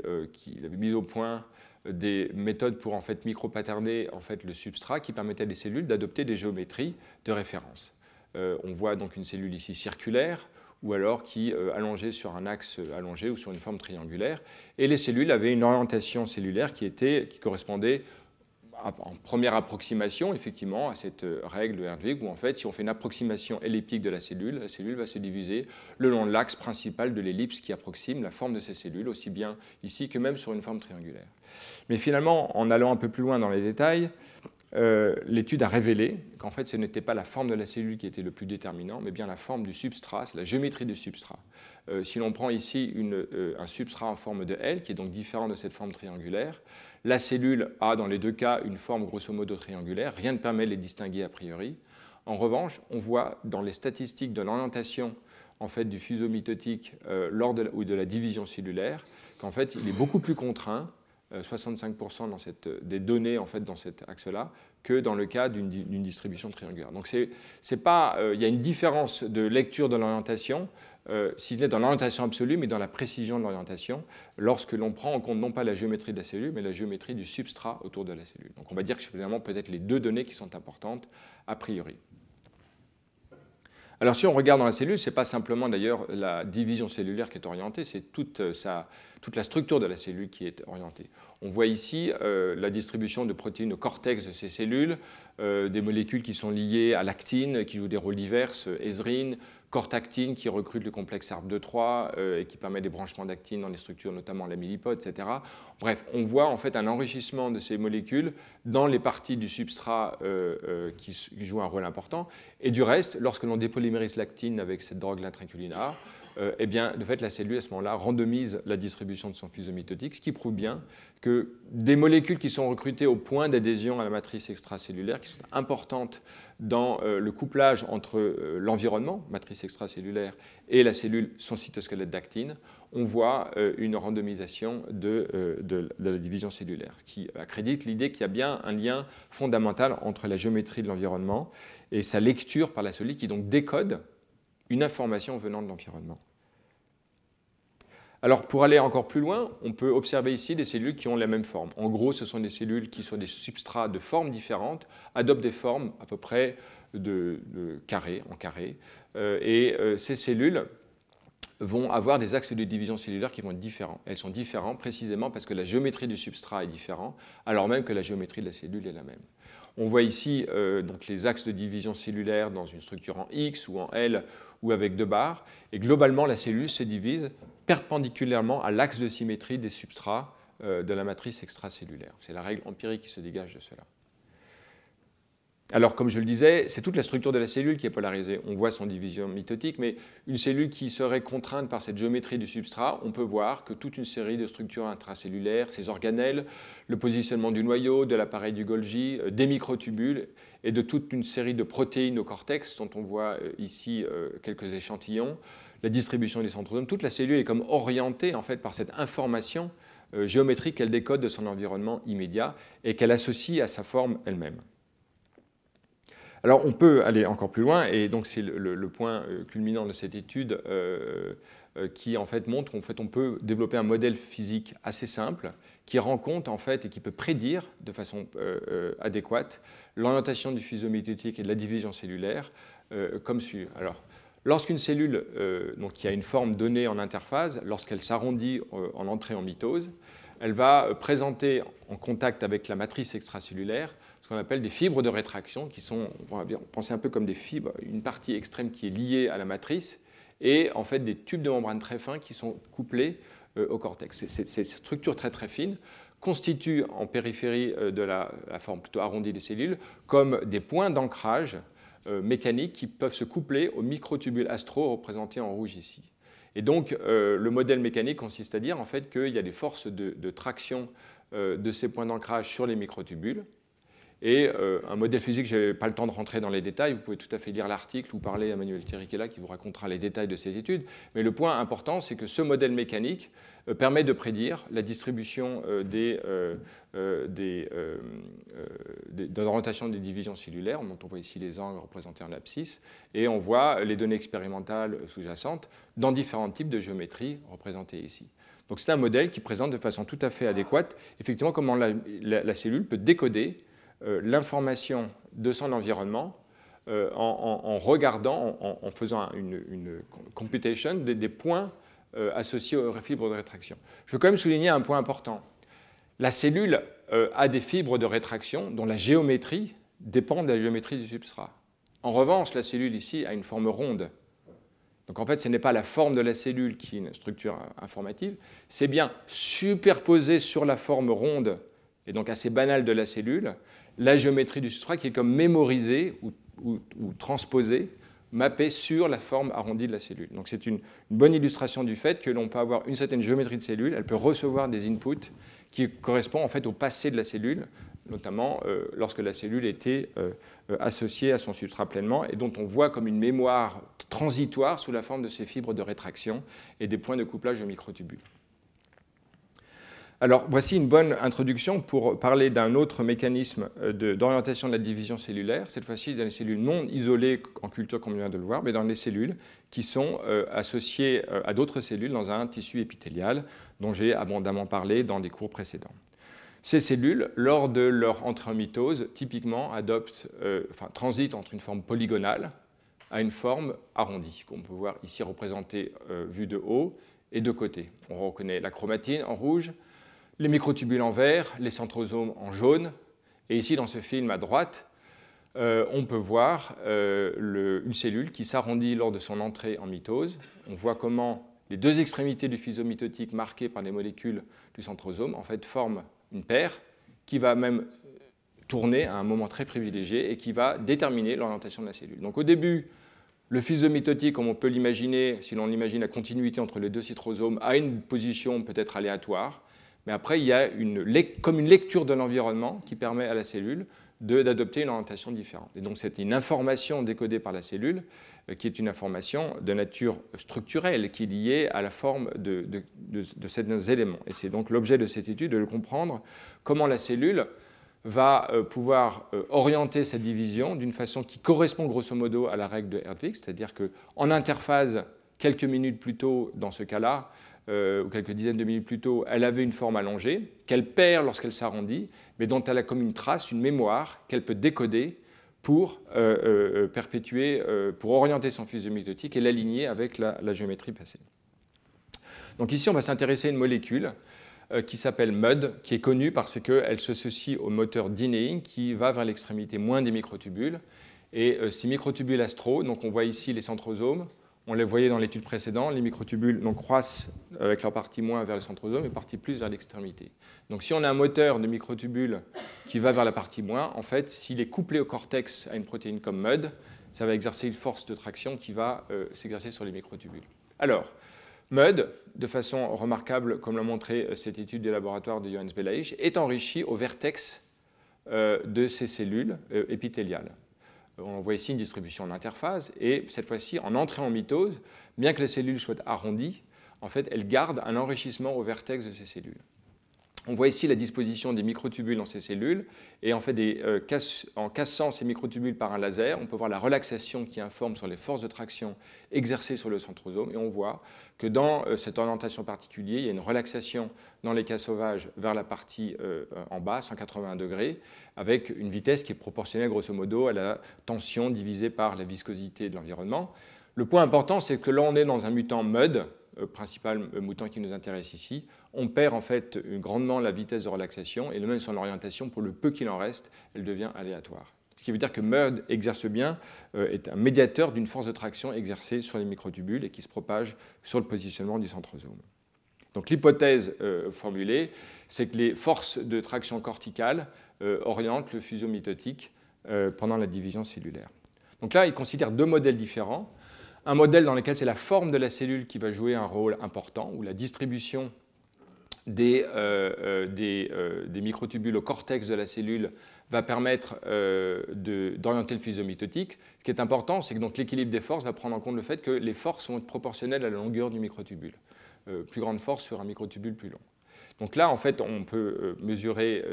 avait mis au point des méthodes pour en fait micro-patterner en fait le substrat qui permettaient à des cellules d'adopter des géométries de référence. On voit donc une cellule ici circulaire ou alors qui allongée sur un axe allongé ou sur une forme triangulaire. Et les cellules avaient une orientation cellulaire qui correspondait en première approximation, effectivement, à cette règle de Hertwig, où en fait, si on fait une approximation elliptique de la cellule va se diviser le long de l'axe principal de l'ellipse qui approxime la forme de ces cellules, aussi bien ici que même sur une forme triangulaire. Mais finalement, en allant un peu plus loin dans les détails, l'étude a révélé qu'en fait, ce n'était pas la forme de la cellule qui était le plus déterminant, mais bien la forme du substrat, c'est la géométrie du substrat. Si l'on prend ici un substrat en forme de L, qui est donc différent de cette forme triangulaire, la cellule a dans les deux cas une forme grosso modo triangulaire, rien ne permet de les distinguer a priori. En revanche, on voit dans les statistiques de l'orientation en fait, du fuseau mitotique ou de la division cellulaire qu'en fait, il est beaucoup plus contraint, 65% des données en fait, dans cet axe-là, que dans le cas d'une distribution triangulaire. Donc c'est pas, il y a une différence de lecture de l'orientation, si ce n'est dans l'orientation absolue, mais dans la précision de l'orientation, lorsque l'on prend en compte non pas la géométrie de la cellule, mais la géométrie du substrat autour de la cellule. Donc on va dire que c'est finalement peut-être les deux données qui sont importantes a priori. Alors si on regarde dans la cellule, ce n'est pas simplement d'ailleurs la division cellulaire qui est orientée, c'est toute la structure de la cellule qui est orientée. On voit ici la distribution de protéines au cortex de ces cellules, des molécules qui sont liées à l'actine, qui jouent des rôles divers, ezrine, cortactine qui recrute le complexe ARP2-3 et qui permet des branchements d'actine dans les structures, notamment l'amylipode, etc. Bref, on voit en fait un enrichissement de ces molécules dans les parties du substrat qui jouent un rôle important. Et du reste, lorsque l'on dépolymérise l'actine avec cette drogue l'intraculinar, eh bien, de fait, la cellule, à ce moment-là, randomise la distribution de son fuseau mitotique, ce qui prouve bien que des molécules qui sont recrutées au point d'adhésion à la matrice extracellulaire, qui sont importantes dans le couplage entre l'environnement, matrice extracellulaire, et la cellule, son cytosquelette d'actine, on voit une randomisation de la division cellulaire, ce qui accrédite l'idée qu'il y a bien un lien fondamental entre la géométrie de l'environnement et sa lecture par la cellule, qui donc décode une information venant de l'environnement. Alors, pour aller encore plus loin, on peut observer ici des cellules qui ont la même forme. En gros, ce sont des cellules qui, sur des substrats de formes différentes, adoptent des formes à peu près de carré en carré. Ces cellules vont avoir des axes de division cellulaire qui vont être différents. Elles sont différentes précisément parce que la géométrie du substrat est différente, alors même que la géométrie de la cellule est la même. On voit ici donc les axes de division cellulaire dans une structure en X ou en L ou avec deux barres. Et globalement, la cellule se divise perpendiculairement à l'axe de symétrie des substrats de la matrice extracellulaire. C'est la règle empirique qui se dégage de cela. Alors, comme je le disais, c'est toute la structure de la cellule qui est polarisée. On voit son division mitotique, mais une cellule qui serait contrainte par cette géométrie du substrat, on peut voir que toute une série de structures intracellulaires, ces organelles, le positionnement du noyau, de l'appareil du Golgi, des microtubules et de toute une série de protéines au cortex, dont on voit ici quelques échantillons, la distribution des centrosomes, toute la cellule est comme orientée en fait par cette information géométrique qu'elle décode de son environnement immédiat et qu'elle associe à sa forme elle-même. Alors on peut aller encore plus loin, et donc c'est le point culminant de cette étude qui en fait montre qu'en fait on peut développer un modèle physique assez simple qui rend compte en fait et qui peut prédire de façon adéquate l'orientation du fuseau mitotique et de la division cellulaire comme suit. Alors, lorsqu'une cellule donc, qui a une forme donnée en interphase, lorsqu'elle s'arrondit en entrée en mitose, elle va présenter en contact avec la matrice extracellulaire ce qu'on appelle des fibres de rétraction, qui sont, on va penser un peu comme des fibres, une partie extrême qui est liée à la matrice, et en fait des tubes de membrane très fins qui sont couplés au cortex. Ces structures très très fines constituent en périphérie de la forme plutôt arrondie des cellules comme des points d'ancrage mécaniques qui peuvent se coupler aux microtubules astraux représentés en rouge ici. Et donc, le modèle mécanique consiste à dire en fait qu'il y a des forces de traction de ces points d'ancrage sur les microtubules. Et un modèle physique, je n'avais pas le temps de rentrer dans les détails, vous pouvez tout à fait lire l'article ou parler à Manuel Tiriquela qui vous racontera les détails de cette étude. Mais le point important, c'est que ce modèle mécanique permet de prédire la distribution de l'orientation des divisions cellulaires, dont on voit ici les angles représentés en abscisse, et on voit les données expérimentales sous-jacentes dans différents types de géométries représentées ici. Donc c'est un modèle qui présente de façon tout à fait adéquate effectivement comment la cellule peut décoder l'information de son environnement en regardant, en faisant une computation des points associés aux fibres de rétraction. Je veux quand même souligner un point important. La cellule a des fibres de rétraction dont la géométrie dépend de la géométrie du substrat. En revanche, la cellule ici a une forme ronde. Donc en fait, ce n'est pas la forme de la cellule qui est une structure informative, c'est bien superposé sur la forme ronde, et donc assez banale de la cellule, la géométrie du substrat qui est comme mémorisée ou transposée, mappée sur la forme arrondie de la cellule. Donc c'est une bonne illustration du fait que l'on peut avoir une certaine géométrie de cellule, elle peut recevoir des inputs qui correspondent en fait au passé de la cellule, notamment lorsque la cellule était associée à son substrat pleinement, et dont on voit comme une mémoire transitoire sous la forme de ces fibres de rétraction et des points de couplage de microtubules. Alors, voici une bonne introduction pour parler d'un autre mécanisme d'orientation de la division cellulaire, cette fois-ci dans les cellules non isolées en culture comme on vient de le voir, mais dans les cellules qui sont associées à d'autres cellules dans un tissu épithélial dont j'ai abondamment parlé dans des cours précédents. Ces cellules, lors de leur entrée en mitose, typiquement transitent entre une forme polygonale à une forme arrondie, qu'on peut voir ici représentée vue de haut et de côté. On reconnaît la chromatine en rouge, les microtubules en vert, les centrosomes en jaune, et ici dans ce film à droite, on peut voir une cellule qui s'arrondit lors de son entrée en mitose. On voit comment les deux extrémités du fuseau mitotique marquées par les molécules du centrosome en fait forment une paire qui va même tourner à un moment très privilégié et qui va déterminer l'orientation de la cellule. Donc au début, le fuseau mitotique, comme on peut l'imaginer, si l'on imagine la continuité entre les deux cytosomes, a une position peut-être aléatoire, mais après il y a comme une lecture de l'environnement qui permet à la cellule d'adopter une orientation différente. Et donc c'est une information décodée par la cellule qui est une information de nature structurelle, qui est liée à la forme de ces éléments. Et c'est donc l'objet de cette étude de comprendre comment la cellule va pouvoir orienter sa division d'une façon qui correspond grosso modo à la règle de Hertwig, c'est-à-dire qu'en interphase, quelques minutes plus tôt, dans ce cas-là, ou quelques dizaines de minutes plus tôt, elle avait une forme allongée, qu'elle perd lorsqu'elle s'arrondit, mais dont elle a comme une trace, une mémoire, qu'elle peut décoder pour perpétuer, pour orienter son fuseau mitotique et l'aligner avec la géométrie passée. Donc ici, on va s'intéresser à une molécule qui s'appelle MUD, qui est connue parce qu'elle s'associe au moteur delaying qui va vers l'extrémité moins des microtubules. Et ces microtubules astraux, donc on voit ici les centrosomes, on les voyait dans l'étude précédente, les microtubules donc, croissent avec leur partie moins vers le centrosome et partie plus vers l'extrémité. Donc si on a un moteur de microtubules qui va vers la partie moins, en fait, s'il est couplé au cortex à une protéine comme MUD, ça va exercer une force de traction qui va s'exercer sur les microtubules. Alors, MUD, de façon remarquable, comme l'a montré cette étude du laboratoire de Johannes Belaïch, est enrichi au vertex de ces cellules épithéliales. On voit ici une distribution en interphase, et cette fois-ci, en entrée en mitose, bien que les cellules soient arrondies, en fait, elles gardent un enrichissement au vertex de ces cellules. On voit ici la disposition des microtubules dans ces cellules, et en fait, en cassant ces microtubules par un laser, on peut voir la relaxation qui informe sur les forces de traction exercées sur le centrosome, et on voit que dans cette orientation particulière, il y a une relaxation dans les cas sauvages vers la partie en bas, 180 degrés, avec une vitesse qui est proportionnelle grosso modo à la tension divisée par la viscosité de l'environnement. Le point important, c'est que là, on est dans un mutant MUD, principal mutant qui nous intéresse ici. On perd en fait grandement la vitesse de relaxation et même son orientation, pour le peu qu'il en reste, elle devient aléatoire. Ce qui veut dire que MUD exerce bien, est un médiateur d'une force de traction exercée sur les microtubules et qui se propage sur le positionnement du centrosome. Donc l'hypothèse formulée, c'est que les forces de traction corticale orientent le fuseau mitotique pendant la division cellulaire. Donc là, il considère deux modèles différents. Un modèle dans lequel c'est la forme de la cellule qui va jouer un rôle important, où la distribution des microtubules au cortex de la cellule va permettre d'orienter le fuseau mitotique. Ce qui est important, c'est que l'équilibre des forces va prendre en compte le fait que les forces vont être proportionnelles à la longueur du microtubule. Plus grande force sur un microtubule plus long. Donc là, en fait, on peut mesurer,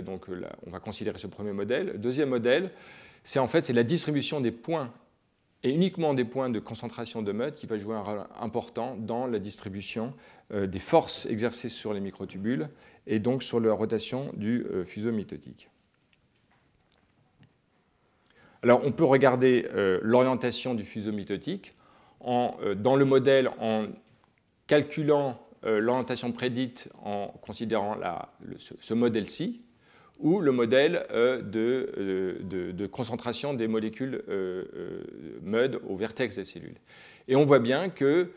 on va considérer ce premier modèle. Le deuxième modèle, c'est la distribution des points et uniquement des points de concentration de MEUD qui va jouer un rôle important dans la distribution des forces exercées sur les microtubules et donc sur la rotation du fuseau mitotique. Alors, on peut regarder l'orientation du fuseau mitotique dans le modèle en calculant l'orientation prédite en considérant ce modèle-ci, ou le modèle de concentration des molécules MEUD au vertex des cellules. Et on voit bien qu'il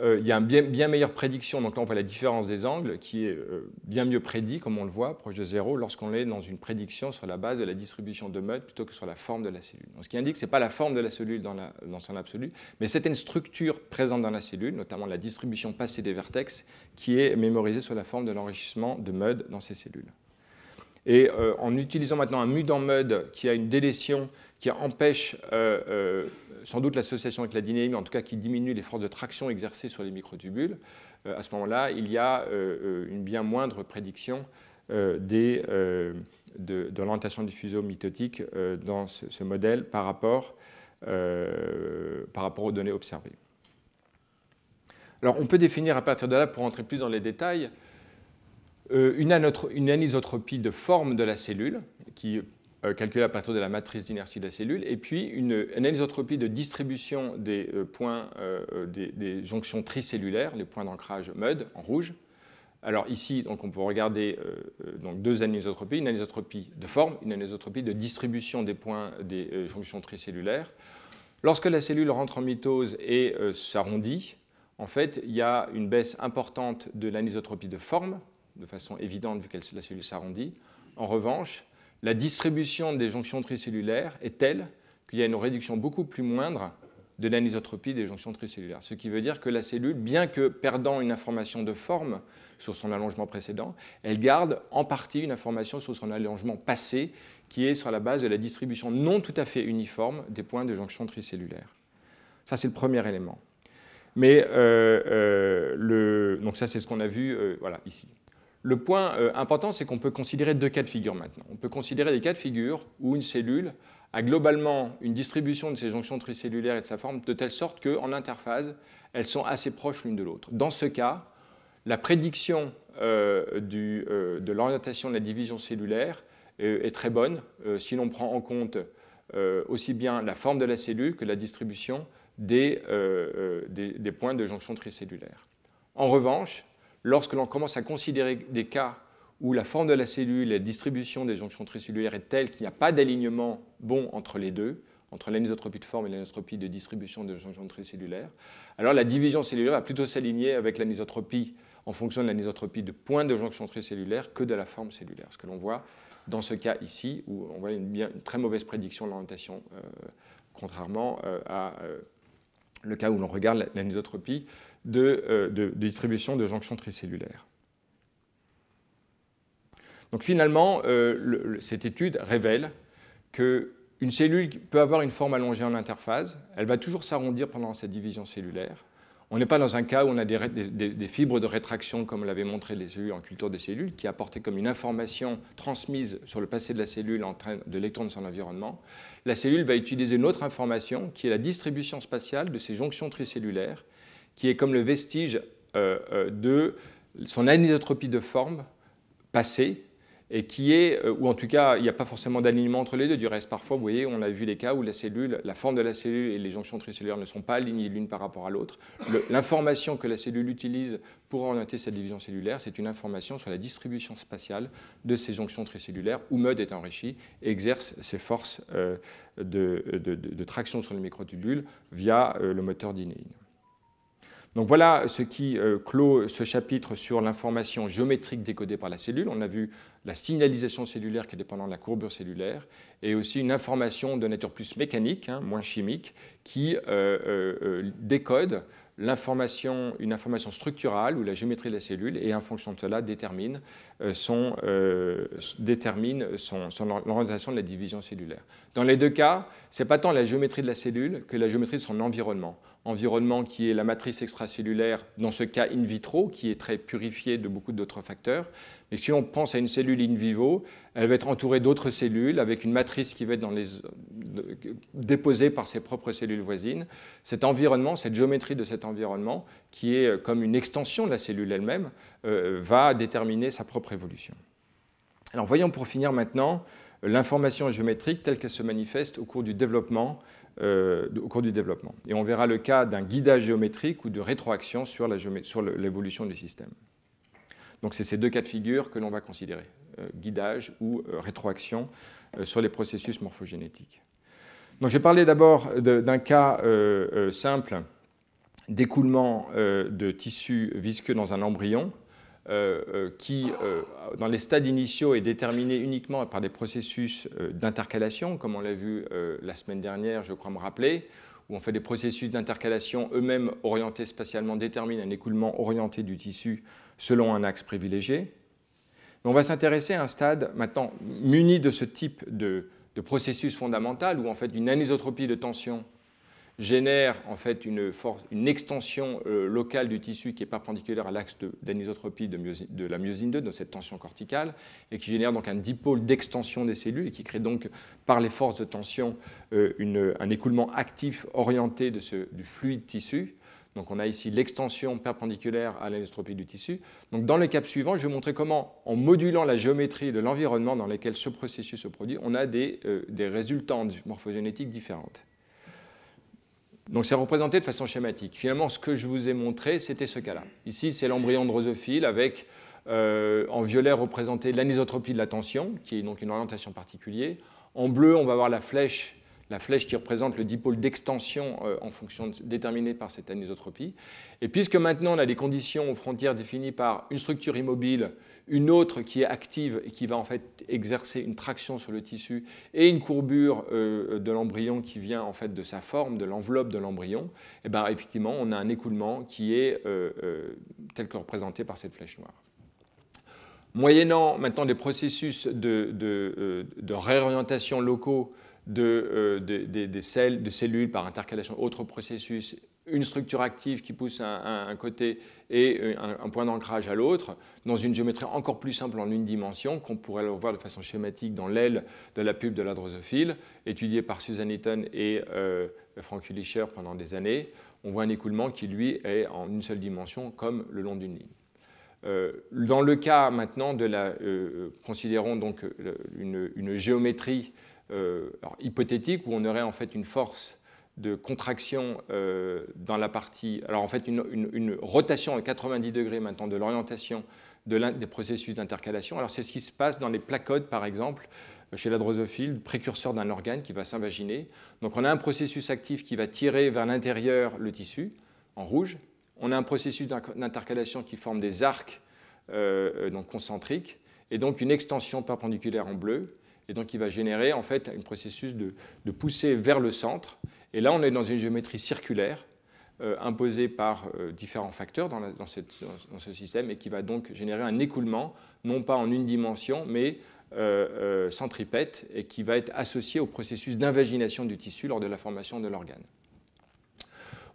y a une bien meilleure prédiction, donc là on voit la différence des angles, qui est bien mieux prédit, comme on le voit, proche de 0, lorsqu'on est dans une prédiction sur la base de la distribution de MEUD plutôt que sur la forme de la cellule. Donc, ce qui indique que ce n'est pas la forme de la cellule dans son absolu, mais c'est une structure présente dans la cellule, notamment la distribution passée des vertex, qui est mémorisée sur la forme de l'enrichissement de MEUD dans ces cellules. Et en utilisant maintenant un MUD en MEUD qui a une délétion qui empêche sans doute l'association avec la dynamique, en tout cas qui diminue les forces de traction exercées sur les microtubules, à ce moment-là, il y a une bien moindre prédiction de l'orientation du fuseau mitotique dans ce modèle par rapport aux données observées. Alors, on peut définir à partir de là, pour entrer plus dans les détails, une anisotropie de forme de la cellule, qui est calculée à partir de la matrice d'inertie de la cellule, et puis une anisotropie de distribution des points des jonctions tricellulaires, les points d'ancrage MEUD en rouge. Alors ici, donc, on peut regarder donc deux anisotropies, une anisotropie de forme, une anisotropie de distribution des points des jonctions tricellulaires. Lorsque la cellule rentre en mitose et s'arrondit, en fait, il y a une baisse importante de l'anisotropie de forme, de façon évidente vu que la cellule s'arrondit. En revanche, la distribution des jonctions tricellulaires est telle qu'il y a une réduction beaucoup plus moindre de l'anisotropie des jonctions tricellulaires. Ce qui veut dire que la cellule, bien que perdant une information de forme sur son allongement précédent, elle garde en partie une information sur son allongement passé qui est sur la base de la distribution non tout à fait uniforme des points de jonction tricellulaire. Ça, c'est le premier élément. Mais donc ça, c'est ce qu'on a vu voilà, ici. Le point important, c'est qu'on peut considérer deux cas de figure maintenant. On peut considérer des cas de figure où une cellule a globalement une distribution de ses jonctions tricellulaires et de sa forme de telle sorte qu'en interphase, elles sont assez proches l'une de l'autre. Dans ce cas, la prédiction de l'orientation de la division cellulaire est très bonne si l'on prend en compte aussi bien la forme de la cellule que la distribution des points de jonction tricellulaire. En revanche, lorsque l'on commence à considérer des cas où la forme de la cellule et la distribution des jonctions tricellulaires est telle qu'il n'y a pas d'alignement bon entre les deux, entre l'anisotropie de forme et l'anisotropie de distribution des jonctions tricellulaires, alors la division cellulaire va plutôt s'aligner avec l'anisotropie en fonction de l'anisotropie de points de jonction tricellulaire que de la forme cellulaire. Ce que l'on voit dans ce cas ici, où on voit une très mauvaise prédiction de l'orientation, contrairement à le cas où l'on regarde l'anisotropie de distribution de jonctions tricellulaires. Donc finalement, cette étude révèle qu'une cellule peut avoir une forme allongée en interphase, elle va toujours s'arrondir pendant cette division cellulaire. On n'est pas dans un cas où on a des fibres de rétraction, comme l'avaient montré les cellules en culture des cellules, qui apportaient comme une information transmise sur le passé de la cellule en train de l'électron de son environnement. La cellule va utiliser une autre information, qui est la distribution spatiale de ces jonctions tricellulaires, qui est comme le vestige de son anisotropie de forme passée, et qui est, ou en tout cas, il n'y a pas forcément d'alignement entre les deux. Du reste, parfois, vous voyez, on a vu les cas où la forme de la cellule et les jonctions tricellulaires ne sont pas alignées l'une par rapport à l'autre. L'information que la cellule utilise pour orienter sa division cellulaire, c'est une information sur la distribution spatiale de ces jonctions tricellulaires où MEUD est enrichi et exerce ses forces de traction sur les microtubules via le moteur d'inéine. Donc voilà ce qui clôt ce chapitre sur l'information géométrique décodée par la cellule. On a vu la signalisation cellulaire qui est dépendante de la courbure cellulaire et aussi une information de nature plus mécanique, moins chimique, qui décode une information structurale ou la géométrie de la cellule et en fonction de cela détermine l'orientation de la division cellulaire. Dans les deux cas, ce n'est pas tant la géométrie de la cellule que la géométrie de son environnement. environnement qui est la matrice extracellulaire, dans ce cas in vitro, qui est très purifiée de beaucoup d'autres facteurs. Mais si on pense à une cellule in vivo, elle va être entourée d'autres cellules avec une matrice qui va être déposée par ses propres cellules voisines. Cet environnement, cette géométrie de cet environnement, qui est comme une extension de la cellule elle-même, va déterminer sa propre évolution. Alors voyons pour finir maintenant l'information géométrique telle qu'elle se manifeste au cours du développement. Et on verra le cas d'un guidage géométrique ou de rétroaction sur l'évolution du système. Donc c'est ces deux cas de figure que l'on va considérer, guidage ou rétroaction sur les processus morphogénétiques. Donc je vais parler d'abord d'un cas simple d'écoulement de tissu visqueux dans un embryon qui, dans les stades initiaux, est déterminé uniquement par des processus d'intercalation, comme on l'a vu la semaine dernière, je crois me rappeler, où on fait des processus d'intercalation eux-mêmes orientés spatialement déterminent un écoulement orienté du tissu selon un axe privilégié. Mais on va s'intéresser à un stade maintenant muni de ce type de processus fondamental, où en fait une anisotropie de tension génère en fait une extension locale du tissu qui est perpendiculaire à l'axe d'anisotropie de la myosine 2, de cette tension corticale, et qui génère donc un dipôle d'extension des cellules et qui crée donc par les forces de tension un écoulement actif orienté du fluide tissu. Donc on a ici l'extension perpendiculaire à l'anisotropie du tissu. Donc dans le cas suivant, je vais montrer comment, en modulant la géométrie de l'environnement dans lequel ce processus se produit, on a des résultantes morphogénétiques différentes. Donc c'est représenté de façon schématique. Finalement, ce que je vous ai montré, c'était ce cas-là. Ici, c'est l'embryon drosophile avec, en violet, représenté l'anisotropie de la tension, qui est donc une orientation particulière. En bleu, on va voir la flèche qui représente le dipôle d'extension en fonction déterminée par cette anisotropie. Et puisque maintenant on a des conditions aux frontières définies par une structure immobile, une autre qui est active et qui va en fait exercer une traction sur le tissu, et une courbure de l'embryon qui vient en fait de sa forme, de l'enveloppe de l'embryon, et bien effectivement on a un écoulement qui est tel que représenté par cette flèche noire. Moyennant maintenant des processus de réorientation locaux de cellules par intercalation, autres processus, une structure active qui pousse à un côté et un point d'ancrage à l'autre, dans une géométrie encore plus simple en une dimension, qu'on pourrait le voir de façon schématique dans l'aile de la pulpe de la drosophile, étudiée par Susan Eaton et Frank Ulischer pendant des années. On voit un écoulement qui, lui, est en une seule dimension, comme le long d'une ligne. Dans le cas maintenant considérons donc une géométrie hypothétique où on aurait en fait une force de contraction dans la partie, alors en fait une rotation à 90 degrés maintenant de l'orientation des processus d'intercalation. Alors c'est ce qui se passe dans les placodes par exemple chez la drosophile, précurseur d'un organe qui va s'invaginer. Donc on a un processus actif qui va tirer vers l'intérieur le tissu en rouge. On a un processus d'intercalation qui forme des arcs donc concentriques et donc une extension perpendiculaire en bleu. Et donc, il va générer en fait un processus de poussée vers le centre. Et là, on est dans une géométrie circulaire imposée par différents facteurs dans ce système et qui va donc générer un écoulement, non pas en une dimension, mais centripète, et qui va être associé au processus d'invagination du tissu lors de la formation de l'organe.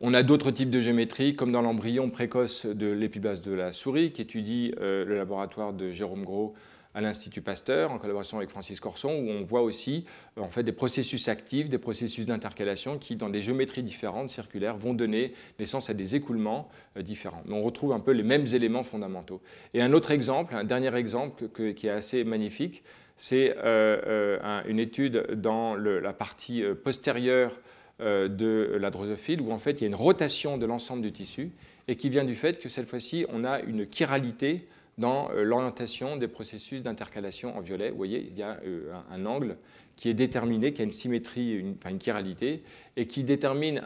On a d'autres types de géométrie, comme dans l'embryon précoce de l'épiblase de la souris, qui étudie le laboratoire de Jérôme Gros à l'Institut Pasteur, en collaboration avec Francis Corson, où on voit aussi en fait, des processus actifs, des processus d'intercalation qui, dans des géométries différentes, circulaires, vont donner naissance à des écoulements différents. Mais on retrouve un peu les mêmes éléments fondamentaux. Et un autre exemple, un dernier exemple qui est assez magnifique, c'est une étude dans la partie postérieure de la drosophile, où en fait il y a une rotation de l'ensemble du tissu, et qui vient du fait que cette fois-ci, on a une chiralité dans l'orientation des processus d'intercalation en violet. Vous voyez, il y a un angle qui est déterminé, qui a une symétrie, une chiralité, et qui détermine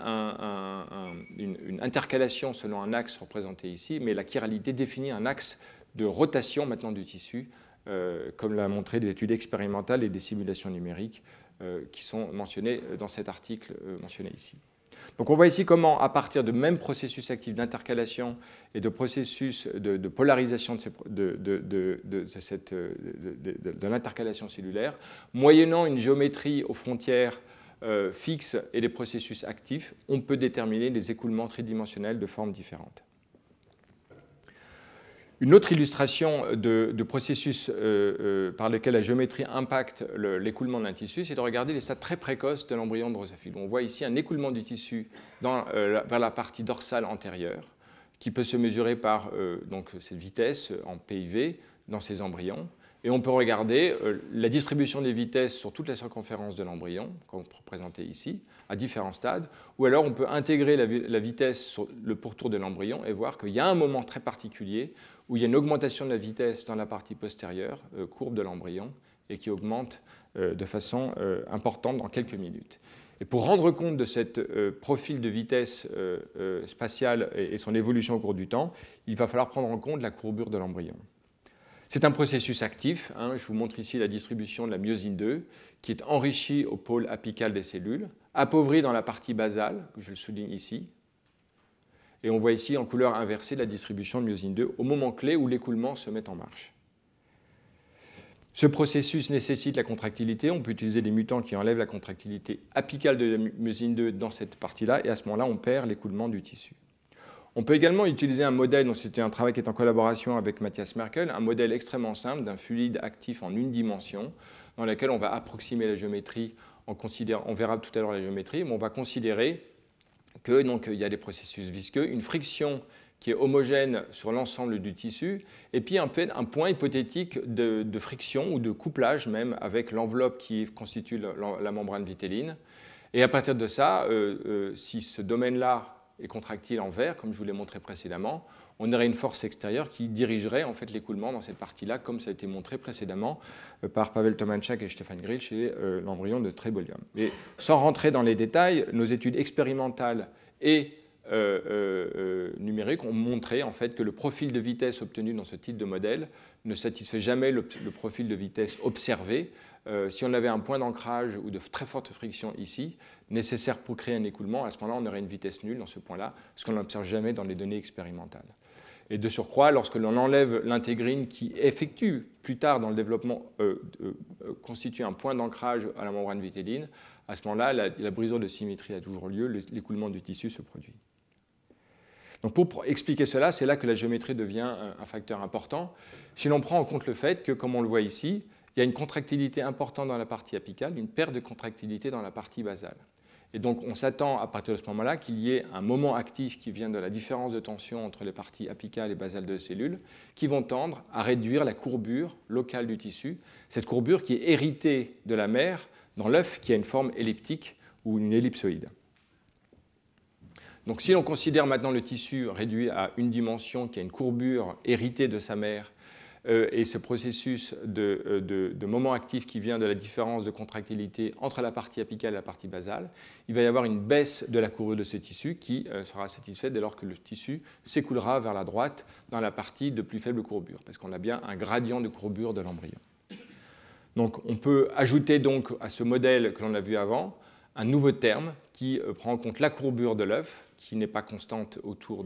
une intercalation selon un axe représenté ici, mais la chiralité définit un axe de rotation maintenant du tissu, comme l'a montré des études expérimentales et des simulations numériques qui sont mentionnées dans cet article mentionné ici. Donc on voit ici comment, à partir de même processus actifs d'intercalation et de processus de polarisation de l'intercalation cellulaire, moyennant une géométrie aux frontières fixes et les processus actifs, on peut déterminer des écoulements tridimensionnels de formes différentes. Une autre illustration de processus par lequel la géométrie impacte l'écoulement d'un tissu, c'est de regarder les stades très précoces de l'embryon de drosophile. On voit ici un écoulement du tissu vers la partie dorsale antérieure, qui peut se mesurer par donc, cette vitesse en PIV dans ces embryons. Et on peut regarder la distribution des vitesses sur toute la circonférence de l'embryon, comme représenté ici, à différents stades, ou alors on peut intégrer la vitesse sur le pourtour de l'embryon et voir qu'il y a un moment très particulier où il y a une augmentation de la vitesse dans la partie postérieure, courbe de l'embryon, et qui augmente de façon importante dans quelques minutes. Et pour rendre compte de ce profil de vitesse spatiale et son évolution au cours du temps, il va falloir prendre en compte la courbure de l'embryon. C'est un processus actif. Je vous montre ici la distribution de la myosine 2, qui est enrichie au pôle apical des cellules, appauvrie dans la partie basale, que je le souligne ici. Et on voit ici en couleur inversée la distribution de myosine 2 au moment clé où l'écoulement se met en marche. Ce processus nécessite la contractilité. On peut utiliser des mutants qui enlèvent la contractilité apicale de la myosine 2 dans cette partie-là, et à ce moment-là, on perd l'écoulement du tissu. On peut également utiliser un modèle, donc c'était un travail qui est en collaboration avec Matthias Merkel, un modèle extrêmement simple d'un fluide actif en une dimension, dans lequel on va approximer la géométrie, on verra tout à l'heure la géométrie, mais on va considérer que donc, il y a des processus visqueux, une friction qui est homogène sur l'ensemble du tissu, et puis un point hypothétique de friction ou de couplage même avec l'enveloppe qui constitue la membrane vitelline. Et à partir de ça, si ce domaine-là est contractile en vert, comme je vous l'ai montré précédemment, on aurait une force extérieure qui dirigerait en fait l'écoulement dans cette partie-là, comme ça a été montré précédemment par Pavel Tomanczak et Stefan Grill chez l'embryon de Trébolium. Mais sans rentrer dans les détails, nos études expérimentales et numériques ont montré en fait que le profil de vitesse obtenu dans ce type de modèle ne satisfait jamais le profil de vitesse observé. Si on avait un point d'ancrage ou de très forte friction ici, nécessaire pour créer un écoulement, à ce moment-là, on aurait une vitesse nulle dans ce point-là, ce qu'on n'observe jamais dans les données expérimentales. Et de surcroît, lorsque l'on enlève l'intégrine qui effectue plus tard dans le développement, constitue un point d'ancrage à la membrane vitelline, à ce moment-là, la brisure de symétrie a toujours lieu, l'écoulement du tissu se produit. Donc pour expliquer cela, c'est là que la géométrie devient un facteur important. Si l'on prend en compte le fait que, comme on le voit ici, il y a une contractilité importante dans la partie apicale, une perte de contractilité dans la partie basale. Et donc on s'attend à partir de ce moment-là qu'il y ait un moment actif qui vient de la différence de tension entre les parties apicales et basales de cellules, qui vont tendre à réduire la courbure locale du tissu, cette courbure qui est héritée de la mère dans l'œuf qui a une forme elliptique ou une ellipsoïde. Donc si l'on considère maintenant le tissu réduit à une dimension qui a une courbure héritée de sa mère, et ce processus de moment actif qui vient de la différence de contractilité entre la partie apicale et la partie basale, il va y avoir une baisse de la courbure de ce tissu qui sera satisfaite dès lors que le tissu s'écoulera vers la droite dans la partie de plus faible courbure, parce qu'on a bien un gradient de courbure de l'embryon. Donc on peut ajouter donc à ce modèle que l'on a vu avant un nouveau terme qui prend en compte la courbure de l'œuf, qui n'est pas constante autour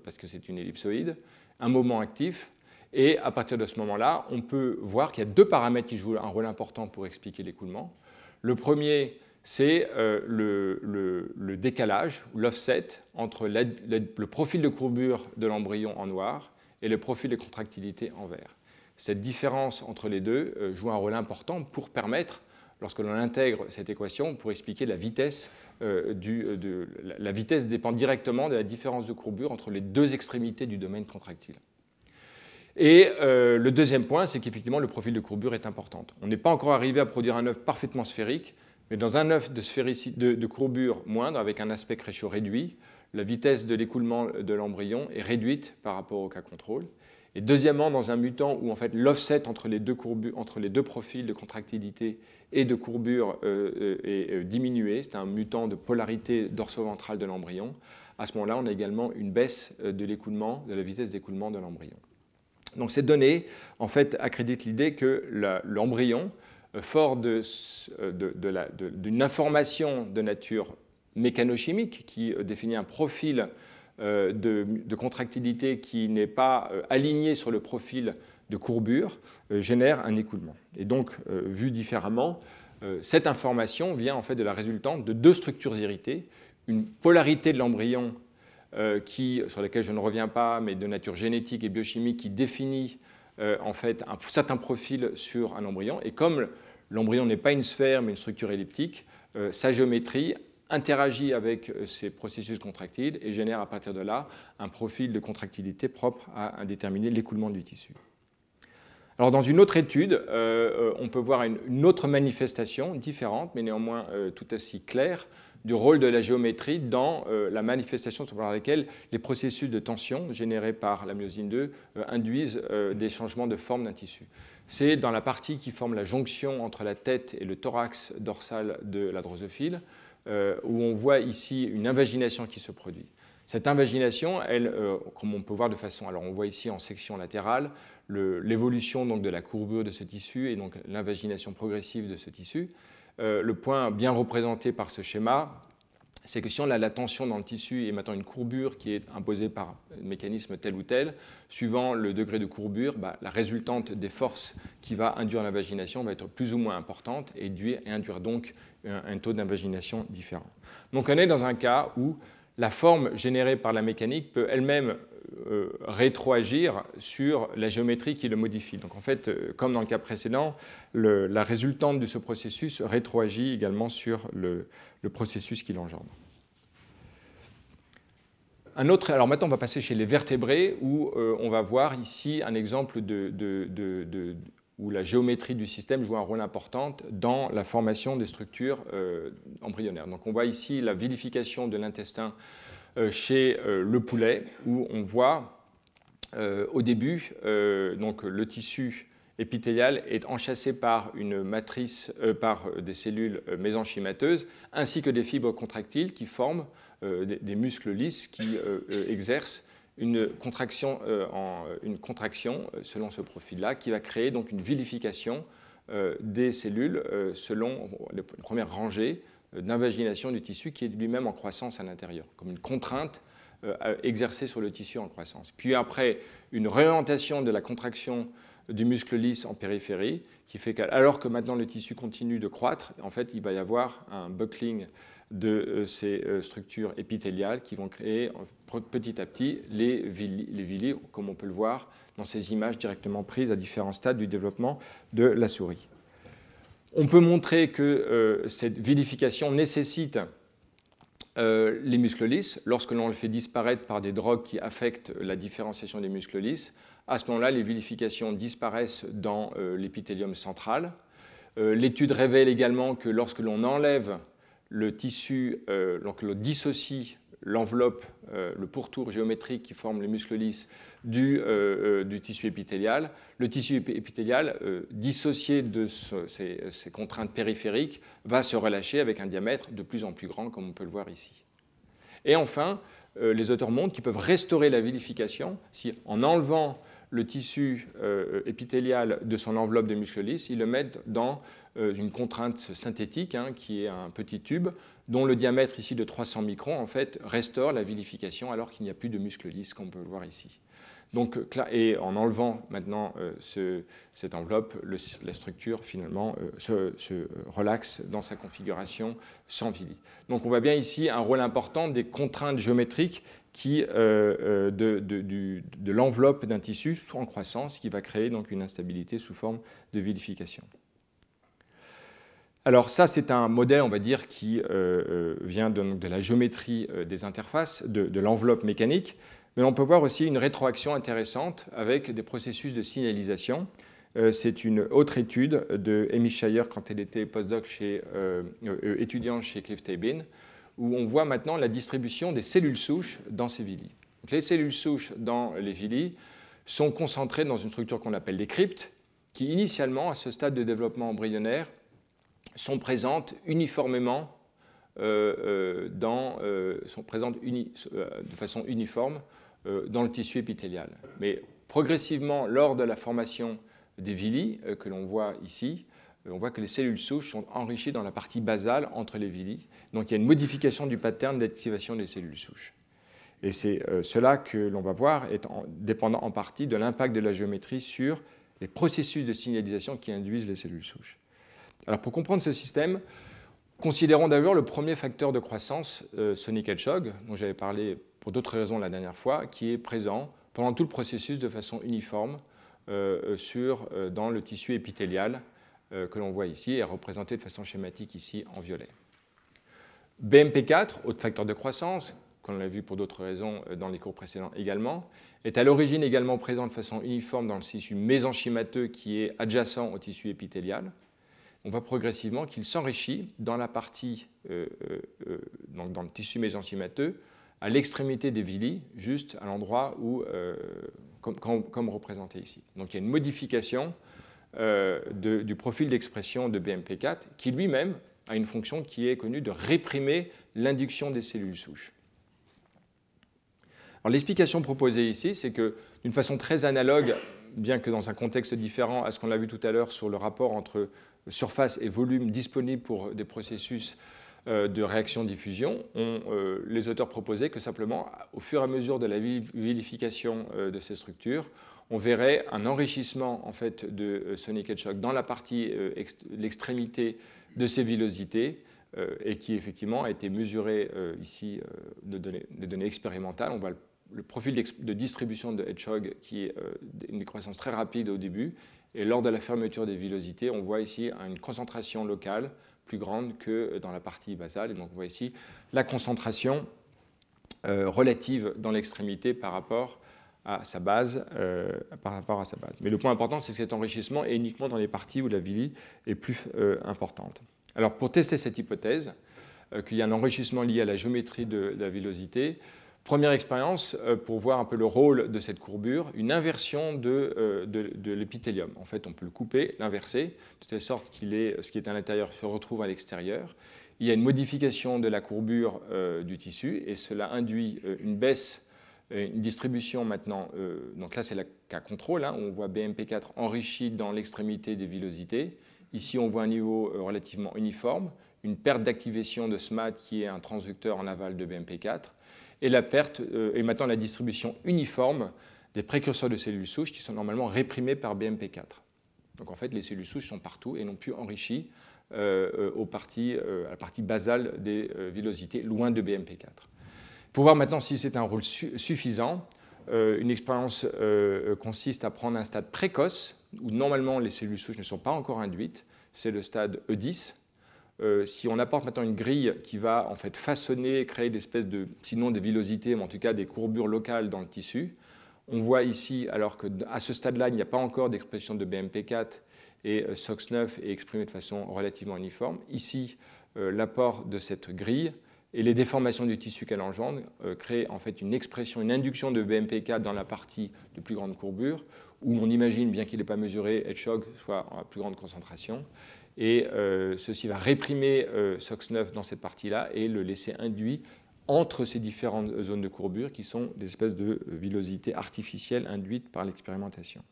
parce que c'est une ellipsoïde, un moment actif. Et à partir de ce moment-là, on peut voir qu'il y a deux paramètres qui jouent un rôle important pour expliquer l'écoulement. Le premier, c'est le décalage, l'offset, entre le profil de courbure de l'embryon en noir et le profil de contractilité en vert. Cette différence entre les deux joue un rôle important pour permettre, lorsque l'on intègre cette équation, pour expliquer la vitesse. La vitesse dépend directement de la différence de courbure entre les deux extrémités du domaine contractile. Et le deuxième point, c'est qu'effectivement, le profil de courbure est important. On n'est pas encore arrivé à produire un œuf parfaitement sphérique, mais dans un œuf de courbure moindre, avec un aspect ratio réduit, la vitesse de l'écoulement de l'embryon est réduite par rapport au cas contrôle. Et deuxièmement, dans un mutant où en fait, l'offset entre les deux profils de contractilité et de courbure est diminué, c'est un mutant de polarité dorso-ventrale de l'embryon, à ce moment-là, on a également une baisse de l'écoulement, de la vitesse d'écoulement de l'embryon. Donc ces données, en fait, accréditent l'idée que l'embryon, fort d'une information de nature mécanochimique qui définit un profil de contractilité qui n'est pas aligné sur le profil de courbure, génère un écoulement. Et donc, vu différemment, Cette information vient en fait de la résultante de deux structures irritées, une polarité de l'embryon sur laquelle je ne reviens pas, mais de nature génétique et biochimique, qui définit en fait un certain profil sur un embryon. Et comme l'embryon n'est pas une sphère, mais une structure elliptique, sa géométrie interagit avec ces processus contractiles et génère à partir de là un profil de contractilité propre à déterminer l'écoulement du tissu. Alors dans une autre étude, on peut voir une autre manifestation différente, mais néanmoins tout aussi claire, du rôle de la géométrie dans la manifestation par laquelle les processus de tension générés par la myosine 2 induisent des changements de forme d'un tissu. C'est dans la partie qui forme la jonction entre la tête et le thorax dorsal de la drosophile, où on voit ici une invagination qui se produit. Cette invagination, elle, comme on peut voir de façon, alors on voit ici en section latérale l'évolution donc de la courbure de ce tissu et donc l'invagination progressive de ce tissu. Le point bien représenté par ce schéma, c'est que si on a la tension dans le tissu et maintenant une courbure qui est imposée par un mécanisme tel ou tel, suivant le degré de courbure, la résultante des forces qui va induire l'invagination va être plus ou moins importante et induire donc un taux d'invagination différent. Donc on est dans un cas où la forme générée par la mécanique peut elle-même rétroagir sur la géométrie qui le modifie. Donc en fait, comme dans le cas précédent, la résultante de ce processus rétroagit également sur le processus qui l'engendre. Alors maintenant, on va passer chez les vertébrés, où on va voir ici un exemple où la géométrie du système joue un rôle important dans la formation des structures embryonnaires. Donc on voit ici la vilification de l'intestin chez le poulet, où on voit au début donc le tissu épithélial est enchâssé par une matrice, par des cellules mésenchymateuses, ainsi que des fibres contractiles qui forment des muscles lisses qui exercent une contraction selon ce profil-là, qui va créer donc une vilification des cellules selon les premières rangées d'invagination du tissu qui est lui-même en croissance à l'intérieur, comme une contrainte exercée sur le tissu en croissance. Puis après, une réorientation de la contraction du muscle lisse en périphérie, qui fait qu'alors que maintenant le tissu continue de croître, en fait, il va y avoir un buckling de ces structures épithéliales qui vont créer petit à petit les villi, comme on peut le voir dans ces images directement prises à différents stades du développement de la souris. On peut montrer que cette vilification nécessite les muscles lisses. Lorsque l'on le fait disparaître par des drogues qui affectent la différenciation des muscles lisses, à ce moment-là, les vilifications disparaissent dans l'épithélium central. L'étude révèle également que lorsque l'on enlève le tissu, lorsque l'on dissocie l'enveloppe, le pourtour géométrique qui forme les muscles lisses du tissu épithélial, le tissu épithélial, dissocié de ces contraintes périphériques, va se relâcher avec un diamètre de plus en plus grand, comme on peut le voir ici. Et enfin, les auteurs montrent qu'ils peuvent restaurer la vilification si, en enlevant le tissu épithélial de son enveloppe de muscles lisses, ils le mettent dans une contrainte synthétique, qui est un petit tube, dont le diamètre ici de 300 microns, en fait, restaure la vilification alors qu'il n'y a plus de muscles lisses, comme on peut le voir ici. Donc, et en enlevant maintenant cette enveloppe, la structure finalement se relaxe dans sa configuration sans villi. Donc on voit bien ici un rôle important des contraintes géométriques de l'enveloppe d'un tissu en croissance qui va créer donc une instabilité sous forme de vilification. Alors ça, c'est un modèle, on va dire, qui vient de la géométrie des interfaces, de l'enveloppe mécanique. Mais on peut voir aussi une rétroaction intéressante avec des processus de signalisation. C'est une autre étude de Amy Shire quand elle était postdoc étudiante chez Cliff Tabin, où on voit maintenant la distribution des cellules souches dans ces villi. Donc, les cellules souches dans les villi sont concentrées dans une structure qu'on appelle des cryptes, qui initialement, à ce stade de développement embryonnaire, sont présentes uniformément, sont présentes de façon uniforme dans le tissu épithélial. Mais progressivement, lors de la formation des villi que l'on voit ici, on voit que les cellules souches sont enrichies dans la partie basale entre les villi. Donc il y a une modification du pattern d'activation des cellules souches. Et c'est cela que l'on va voir dépendant en partie de l'impact de la géométrie sur les processus de signalisation qui induisent les cellules souches. Alors pour comprendre ce système, considérons d'abord le premier facteur de croissance, Sonic Hedgehog, dont j'avais parlé pour d'autres raisons la dernière fois, qui est présent pendant tout le processus de façon uniforme dans le tissu épithélial que l'on voit ici, et représenté de façon schématique ici en violet. BMP4, autre facteur de croissance, qu'on a vu pour d'autres raisons dans les cours précédents également, est à l'origine également présent de façon uniforme dans le tissu mésenchymateux qui est adjacent au tissu épithélial. On voit progressivement qu'il s'enrichit dans la partie, donc dans le tissu mésenchymateux, à l'extrémité des villi, juste à l'endroit où, comme représenté ici. Donc il y a une modification du profil d'expression de BMP4 qui lui-même a une fonction qui est connue de réprimer l'induction des cellules souches. Alors l'explication proposée ici, c'est que d'une façon très analogue, bien que dans un contexte différent à ce qu'on a vu tout à l'heure sur le rapport entre surface et volume disponibles pour des processus de réaction-diffusion, les auteurs proposaient que simplement, au fur et à mesure de la vilification de ces structures, on verrait un enrichissement en fait, de Sonic Hedgehog dans la partie, l'extrémité de ces villosités, et qui effectivement a été mesuré ici de données expérimentales. On voit le profil de distribution de Hedgehog qui est une croissance très rapide au début, et lors de la fermeture des villosités, on voit ici une concentration locale plus grande que dans la partie basale. Et donc on voit ici la concentration relative dans l'extrémité par rapport à sa base. Mais le point important, c'est que cet enrichissement est uniquement dans les parties où la villi est plus importante. Alors pour tester cette hypothèse, qu'il y a un enrichissement lié à la géométrie de la villosité, première expérience pour voir un peu le rôle de cette courbure, une inversion de l'épithélium. En fait, on peut le couper, l'inverser, de telle sorte que ce qui est à l'intérieur se retrouve à l'extérieur. Il y a une modification de la courbure du tissu et cela induit une baisse, une distribution maintenant. Donc là, c'est le cas contrôle. Hein, on voit BMP4 enrichi dans l'extrémité des villosités. Ici, on voit un niveau relativement uniforme, une perte d'activation de SMAD qui est un transducteur en aval de BMP4. Et la perte, et maintenant la distribution uniforme des précurseurs de cellules souches qui sont normalement réprimés par BMP4. Donc en fait, les cellules souches sont partout et non plus enrichies à la partie basale des villosités, loin de BMP4. Pour voir maintenant si c'est un rôle suffisant, une expérience consiste à prendre un stade précoce, où normalement les cellules souches ne sont pas encore induites, c'est le stade E10. Si on apporte maintenant une grille qui va en fait façonner, créer des espèces de, sinon des villosités, mais en tout cas des courbures locales dans le tissu, on voit ici, alors qu'à ce stade-là, il n'y a pas encore d'expression de BMP4 et SOX9 est exprimé de façon relativement uniforme. Ici, l'apport de cette grille et les déformations du tissu qu'elle engendre créent en fait une expression, une induction de BMP4 dans la partie de plus grande courbure, où on imagine, bien qu'il n'ait pas mesuré, Hedgehog soit en plus grande concentration. Et ceci va réprimer SOX9 dans cette partie-là et le laisser induit entre ces différentes zones de courbure qui sont des espèces de villosités artificielles induites par l'expérimentation.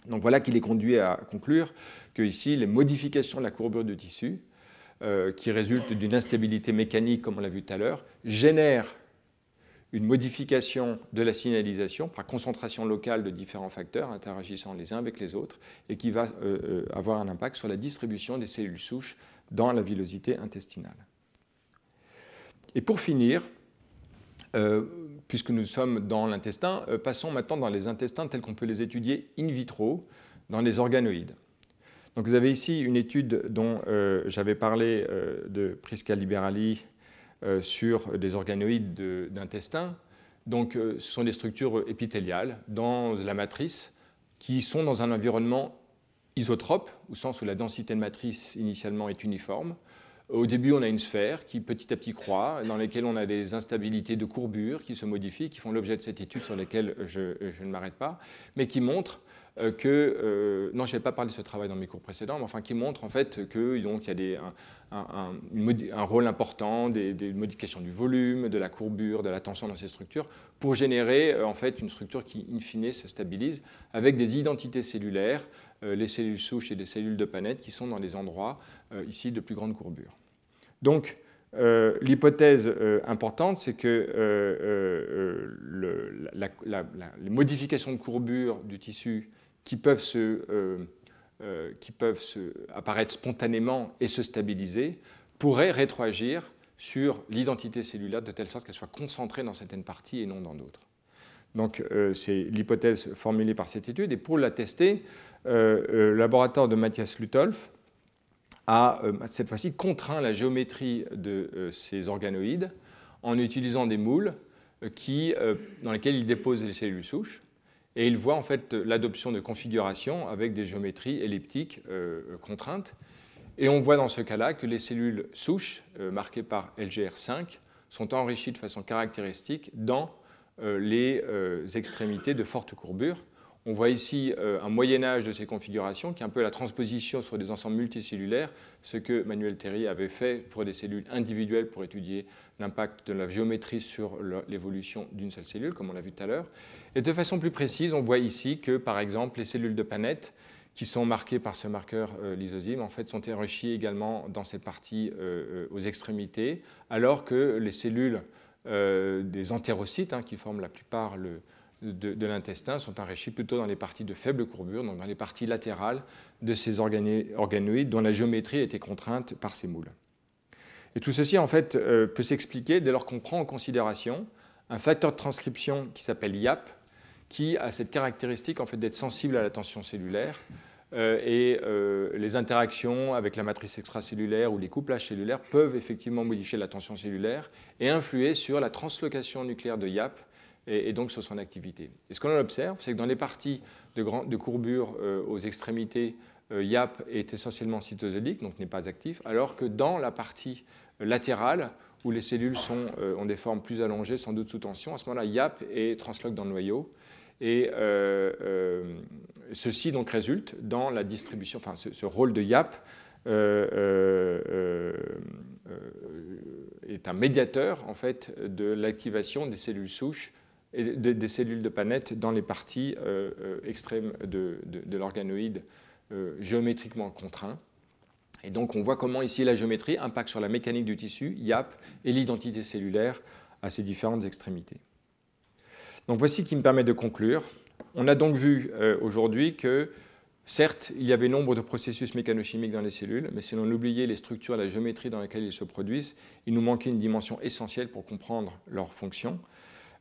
Donc voilà qui les conduit à conclure que ici, les modifications de la courbure du tissu, qui résultent d'une instabilité mécanique, comme on l'a vu tout à l'heure, génèrent une modification de la signalisation par concentration locale de différents facteurs interagissant les uns avec les autres et qui va avoir un impact sur la distribution des cellules souches dans la villosité intestinale. Et pour finir, puisque nous sommes dans l'intestin, passons maintenant dans les intestins tels qu'on peut les étudier in vitro dans les organoïdes. Donc vous avez ici une étude dont j'avais parlé de Prisca Liberali sur des organoïdes d'intestin. Donc, ce sont des structures épithéliales dans la matrice qui sont dans un environnement isotrope, au sens où la densité de matrice initialement est uniforme. Au début, on a une sphère qui petit à petit croît, dans laquelle on a des instabilités de courbure qui se modifient, qui font l'objet de cette étude sur laquelle je ne m'arrête pas, mais qui montrent que, non, je n'avais pas parlé de ce travail dans mes cours précédents, mais enfin qui montre en fait qu'il y a un rôle important des modifications du volume, de la courbure, de la tension dans ces structures pour générer en fait une structure qui in fine se stabilise avec des identités cellulaires, les cellules souches et les cellules de Paneth qui sont dans les endroits ici de plus grande courbure. Donc l'hypothèse importante, c'est que les modifications de courbure du tissu qui peuvent se qui peuvent apparaître spontanément et se stabiliser pourraient rétroagir sur l'identité cellulaire de telle sorte qu'elle soit concentrée dans certaines parties et non dans d'autres. Donc, c'est l'hypothèse formulée par cette étude. Et pour la tester, le laboratoire de Matthias Lutolf a cette fois-ci contraint la géométrie de ces organoïdes en utilisant des moules dans lesquels il dépose les cellules souches. Et il voit en fait l'adoption de configurations avec des géométries elliptiques contraintes. Et on voit dans ce cas-là que les cellules souches, marquées par LGR5, sont enrichies de façon caractéristique dans les extrémités de forte courbure. On voit ici un moyen-âge de ces configurations, qui est un peu la transposition sur des ensembles multicellulaires, ce que Manuel Thierry avait fait pour des cellules individuelles pour étudier l'impact de la géométrie sur l'évolution d'une seule cellule, comme on l'a vu tout à l'heure. Et de façon plus précise, on voit ici que, par exemple, les cellules de Paneth, qui sont marquées par ce marqueur lysozyme, en fait, sont enrichies également dans ces parties aux extrémités, alors que les cellules des entérocytes, qui forment la plupart de l'intestin, sont enrichies plutôt dans les parties de faible courbure, donc dans les parties latérales de ces organoïdes dont la géométrie a été contrainte par ces moules. Et tout ceci, en fait, peut s'expliquer dès lors qu'on prend en considération un facteur de transcription qui s'appelle YAP, qui a cette caractéristique en fait, d'être sensible à la tension cellulaire. Les interactions avec la matrice extracellulaire ou les couplages cellulaires peuvent effectivement modifier la tension cellulaire et influer sur la translocation nucléaire de YAP et donc sur son activité. Et ce que l'on observe, c'est que dans les parties de courbure aux extrémités, YAP est essentiellement cytosolique, donc n'est pas actif, alors que dans la partie latérale, où les cellules ont des formes plus allongées, sans doute sous tension, à ce moment-là, YAP est transloque dans le noyau. Et ceci donc résulte dans la distribution, enfin ce rôle de YAP est un médiateur en fait de l'activation des cellules souches et des cellules de Paneth dans les parties extrêmes de l'organoïde géométriquement contraint. Et donc on voit comment ici la géométrie impacte sur la mécanique du tissu, YAP, et l'identité cellulaire à ces différentes extrémités. Donc voici qui me permet de conclure. On a donc vu aujourd'hui que, certes, il y avait nombre de processus mécanochimiques dans les cellules, mais si l'on oubliait les structures et la géométrie dans lesquelles ils se produisent, il nous manquait une dimension essentielle pour comprendre leur fonction.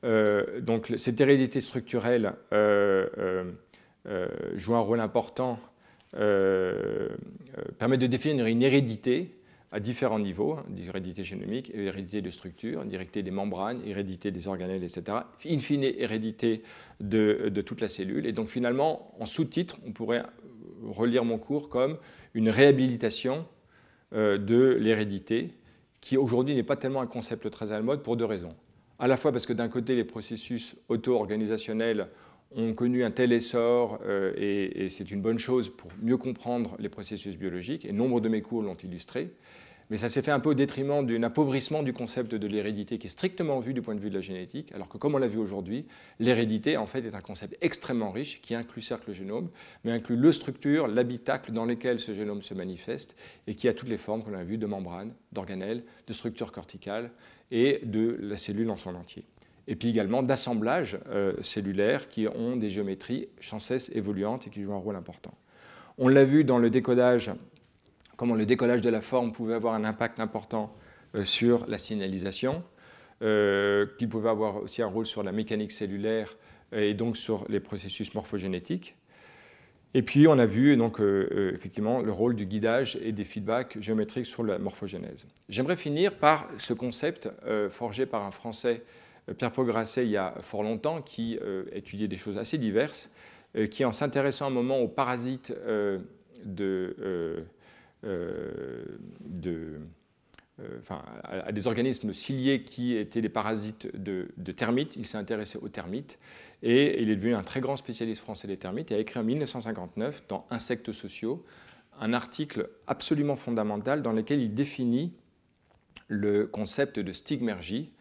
Donc cette hérédité structurelle joue un rôle important, permet de définir une hérédité à différents niveaux, hérédité génomique, hérédité de structure, hérédité des membranes, hérédité des organelles, etc. In fine, hérédité de toute la cellule. Et donc finalement, en sous-titre, on pourrait relire mon cours comme une réhabilitation de l'hérédité, qui aujourd'hui n'est pas tellement un concept très à la mode pour deux raisons. À la fois parce que d'un côté, les processus auto-organisationnels ont connu un tel essor et c'est une bonne chose pour mieux comprendre les processus biologiques, et nombre de mes cours l'ont illustré, mais ça s'est fait un peu au détriment d'un appauvrissement du concept de l'hérédité qui est strictement vu du point de vue de la génétique, alors que comme on l'a vu aujourd'hui, l'hérédité en fait est un concept extrêmement riche qui inclut certes le génome, mais inclut le structure, l'habitacle dans lequel ce génome se manifeste et qui a toutes les formes qu'on a vues de membranes, d'organelles, de structures corticales et de la cellule en son entier. Et puis également d'assemblages cellulaires qui ont des géométries sans cesse évoluantes et qui jouent un rôle important. On l'a vu dans le décodage, comment le décollage de la forme pouvait avoir un impact important sur la signalisation, qu'il pouvait avoir aussi un rôle sur la mécanique cellulaire et donc sur les processus morphogénétiques. Et puis on a vu donc, effectivement le rôle du guidage et des feedbacks géométriques sur la morphogénèse. J'aimerais finir par ce concept forgé par un Français, Pierre-Paul Grasset, il y a fort longtemps, qui étudiait des choses assez diverses, qui en s'intéressant un moment aux parasites à des organismes ciliés qui étaient des parasites de termites. Il s'est intéressé aux termites et il est devenu un très grand spécialiste français des termites et a écrit en 1959 dans Insectes sociaux un article absolument fondamental dans lequel il définit le concept de stigmergie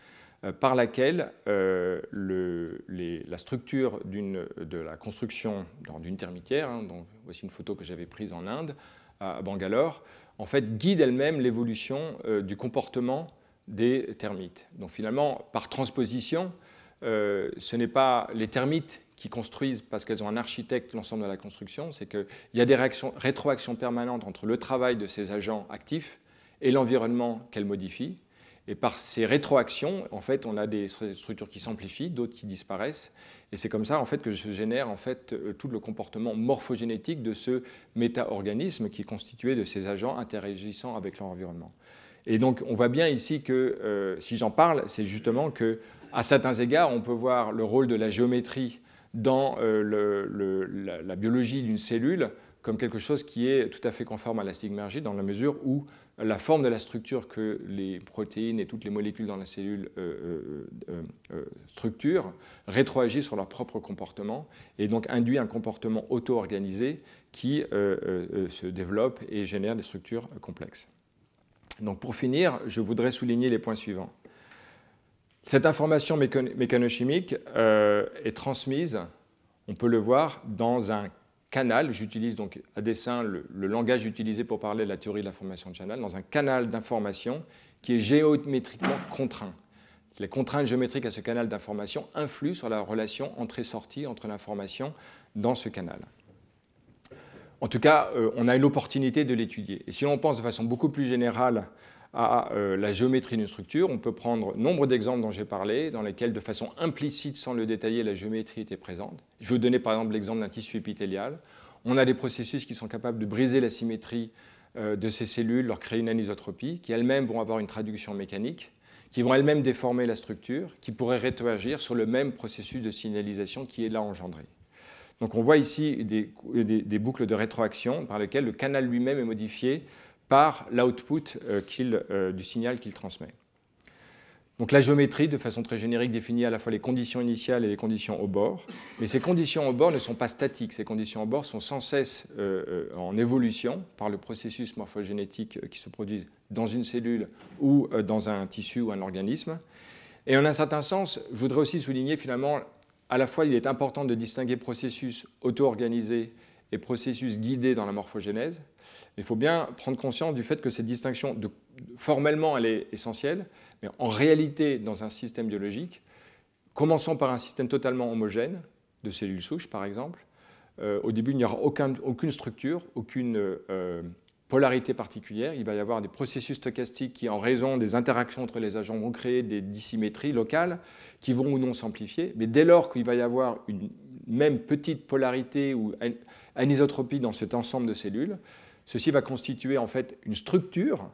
par laquelle la structure de la construction d'une termitière, donc voici une photo que j'avais prise en Inde, à Bangalore, en fait, guide elle-même l'évolution du comportement des termites. Donc finalement, par transposition, ce n'est pas les termites qui construisent, parce qu'elles ont un architecte, l'ensemble de la construction, c'est qu'il y a des rétroactions permanentes entre le travail de ces agents actifs et l'environnement qu'elles modifient. Et par ces rétroactions, en fait, on a des structures qui s'amplifient, d'autres qui disparaissent. Et c'est comme ça, en fait, que se génère en fait, tout le comportement morphogénétique de ce méta-organisme qui est constitué de ces agents interagissant avec leur environnement. Et donc, on voit bien ici que, si j'en parle, c'est justement qu'à certains égards, on peut voir le rôle de la géométrie dans la biologie d'une cellule comme quelque chose qui est tout à fait conforme à la sigmergie, dans la mesure où la forme de la structure que les protéines et toutes les molécules dans la cellule structurent rétroagit sur leur propre comportement et donc induit un comportement auto-organisé qui se développe et génère des structures complexes. Donc pour finir, je voudrais souligner les points suivants. Cette information mécanochimique est transmise, on peut le voir, dans un canal, j'utilise donc à dessein le langage utilisé pour parler de la théorie de l'information de Shannon, dans un canal d'information qui est géométriquement contraint. Les contraintes géométriques à ce canal d'information influent sur la relation entrée-sortie entre l'information dans ce canal. En tout cas, on a eu l'opportunité de l'étudier. Et si l'on pense de façon beaucoup plus générale à la géométrie d'une structure, on peut prendre nombre d'exemples dont j'ai parlé, dans lesquels, de façon implicite, sans le détailler, la géométrie était présente. Je vais vous donner par exemple l'exemple d'un tissu épithélial. On a des processus qui sont capables de briser la symétrie de ces cellules, leur créer une anisotropie, qui elles-mêmes vont avoir une traduction mécanique, qui vont elles-mêmes déformer la structure, qui pourraient rétroagir sur le même processus de signalisation qui est là engendré. Donc on voit ici des boucles de rétroaction par lesquelles le canal lui-même est modifié par l'output du signal qu'il transmet. Donc la géométrie, de façon très générique, définit à la fois les conditions initiales et les conditions au bord. Mais ces conditions au bord ne sont pas statiques. Ces conditions au bord sont sans cesse en évolution par le processus morphogénétique qui se produit dans une cellule ou dans un tissu ou un organisme. Et en un certain sens, je voudrais aussi souligner finalement, à la fois il est important de distinguer processus auto-organisés et processus guidés dans la morphogénèse. Il faut bien prendre conscience du fait que cette distinction, formellement, elle est essentielle, mais en réalité, dans un système biologique, commençons par un système totalement homogène, de cellules souches par exemple. Au début, il n'y aura aucune structure, aucune polarité particulière. Il va y avoir des processus stochastiques qui, en raison des interactions entre les agents, vont créer des dissymétries locales qui vont ou non s'amplifier. Mais dès lors qu'il va y avoir une même petite polarité ou anisotropie dans cet ensemble de cellules, ceci va constituer en fait une structure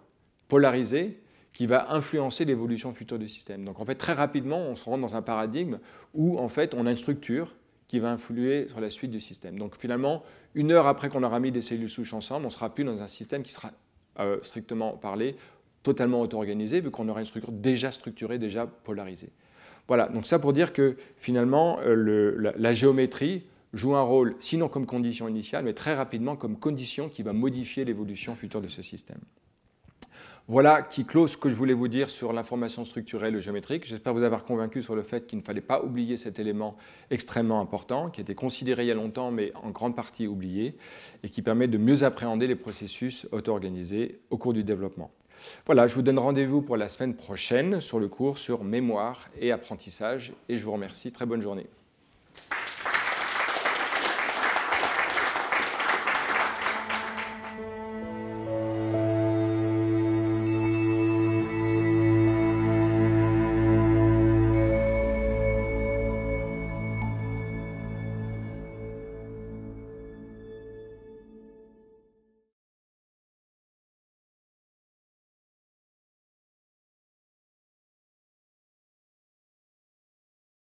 polarisée qui va influencer l'évolution future du système. Donc en fait, très rapidement, on se rend dans un paradigme où en fait, on a une structure qui va influer sur la suite du système. Donc finalement, 1 heure après qu'on aura mis des cellules souches ensemble, on ne sera plus dans un système qui sera strictement parlé totalement auto-organisé, vu qu'on aura une structure déjà structurée, déjà polarisée. Voilà, donc ça pour dire que finalement, la géométrie joue un rôle, sinon comme condition initiale, mais très rapidement comme condition qui va modifier l'évolution future de ce système. Voilà qui clôt ce que je voulais vous dire sur l'information structurelle et géométrique. J'espère vous avoir convaincu sur le fait qu'il ne fallait pas oublier cet élément extrêmement important, qui était considéré il y a longtemps, mais en grande partie oublié, et qui permet de mieux appréhender les processus auto-organisés au cours du développement. Voilà, je vous donne rendez-vous pour la semaine prochaine sur le cours sur mémoire et apprentissage, et je vous remercie. Très bonne journée.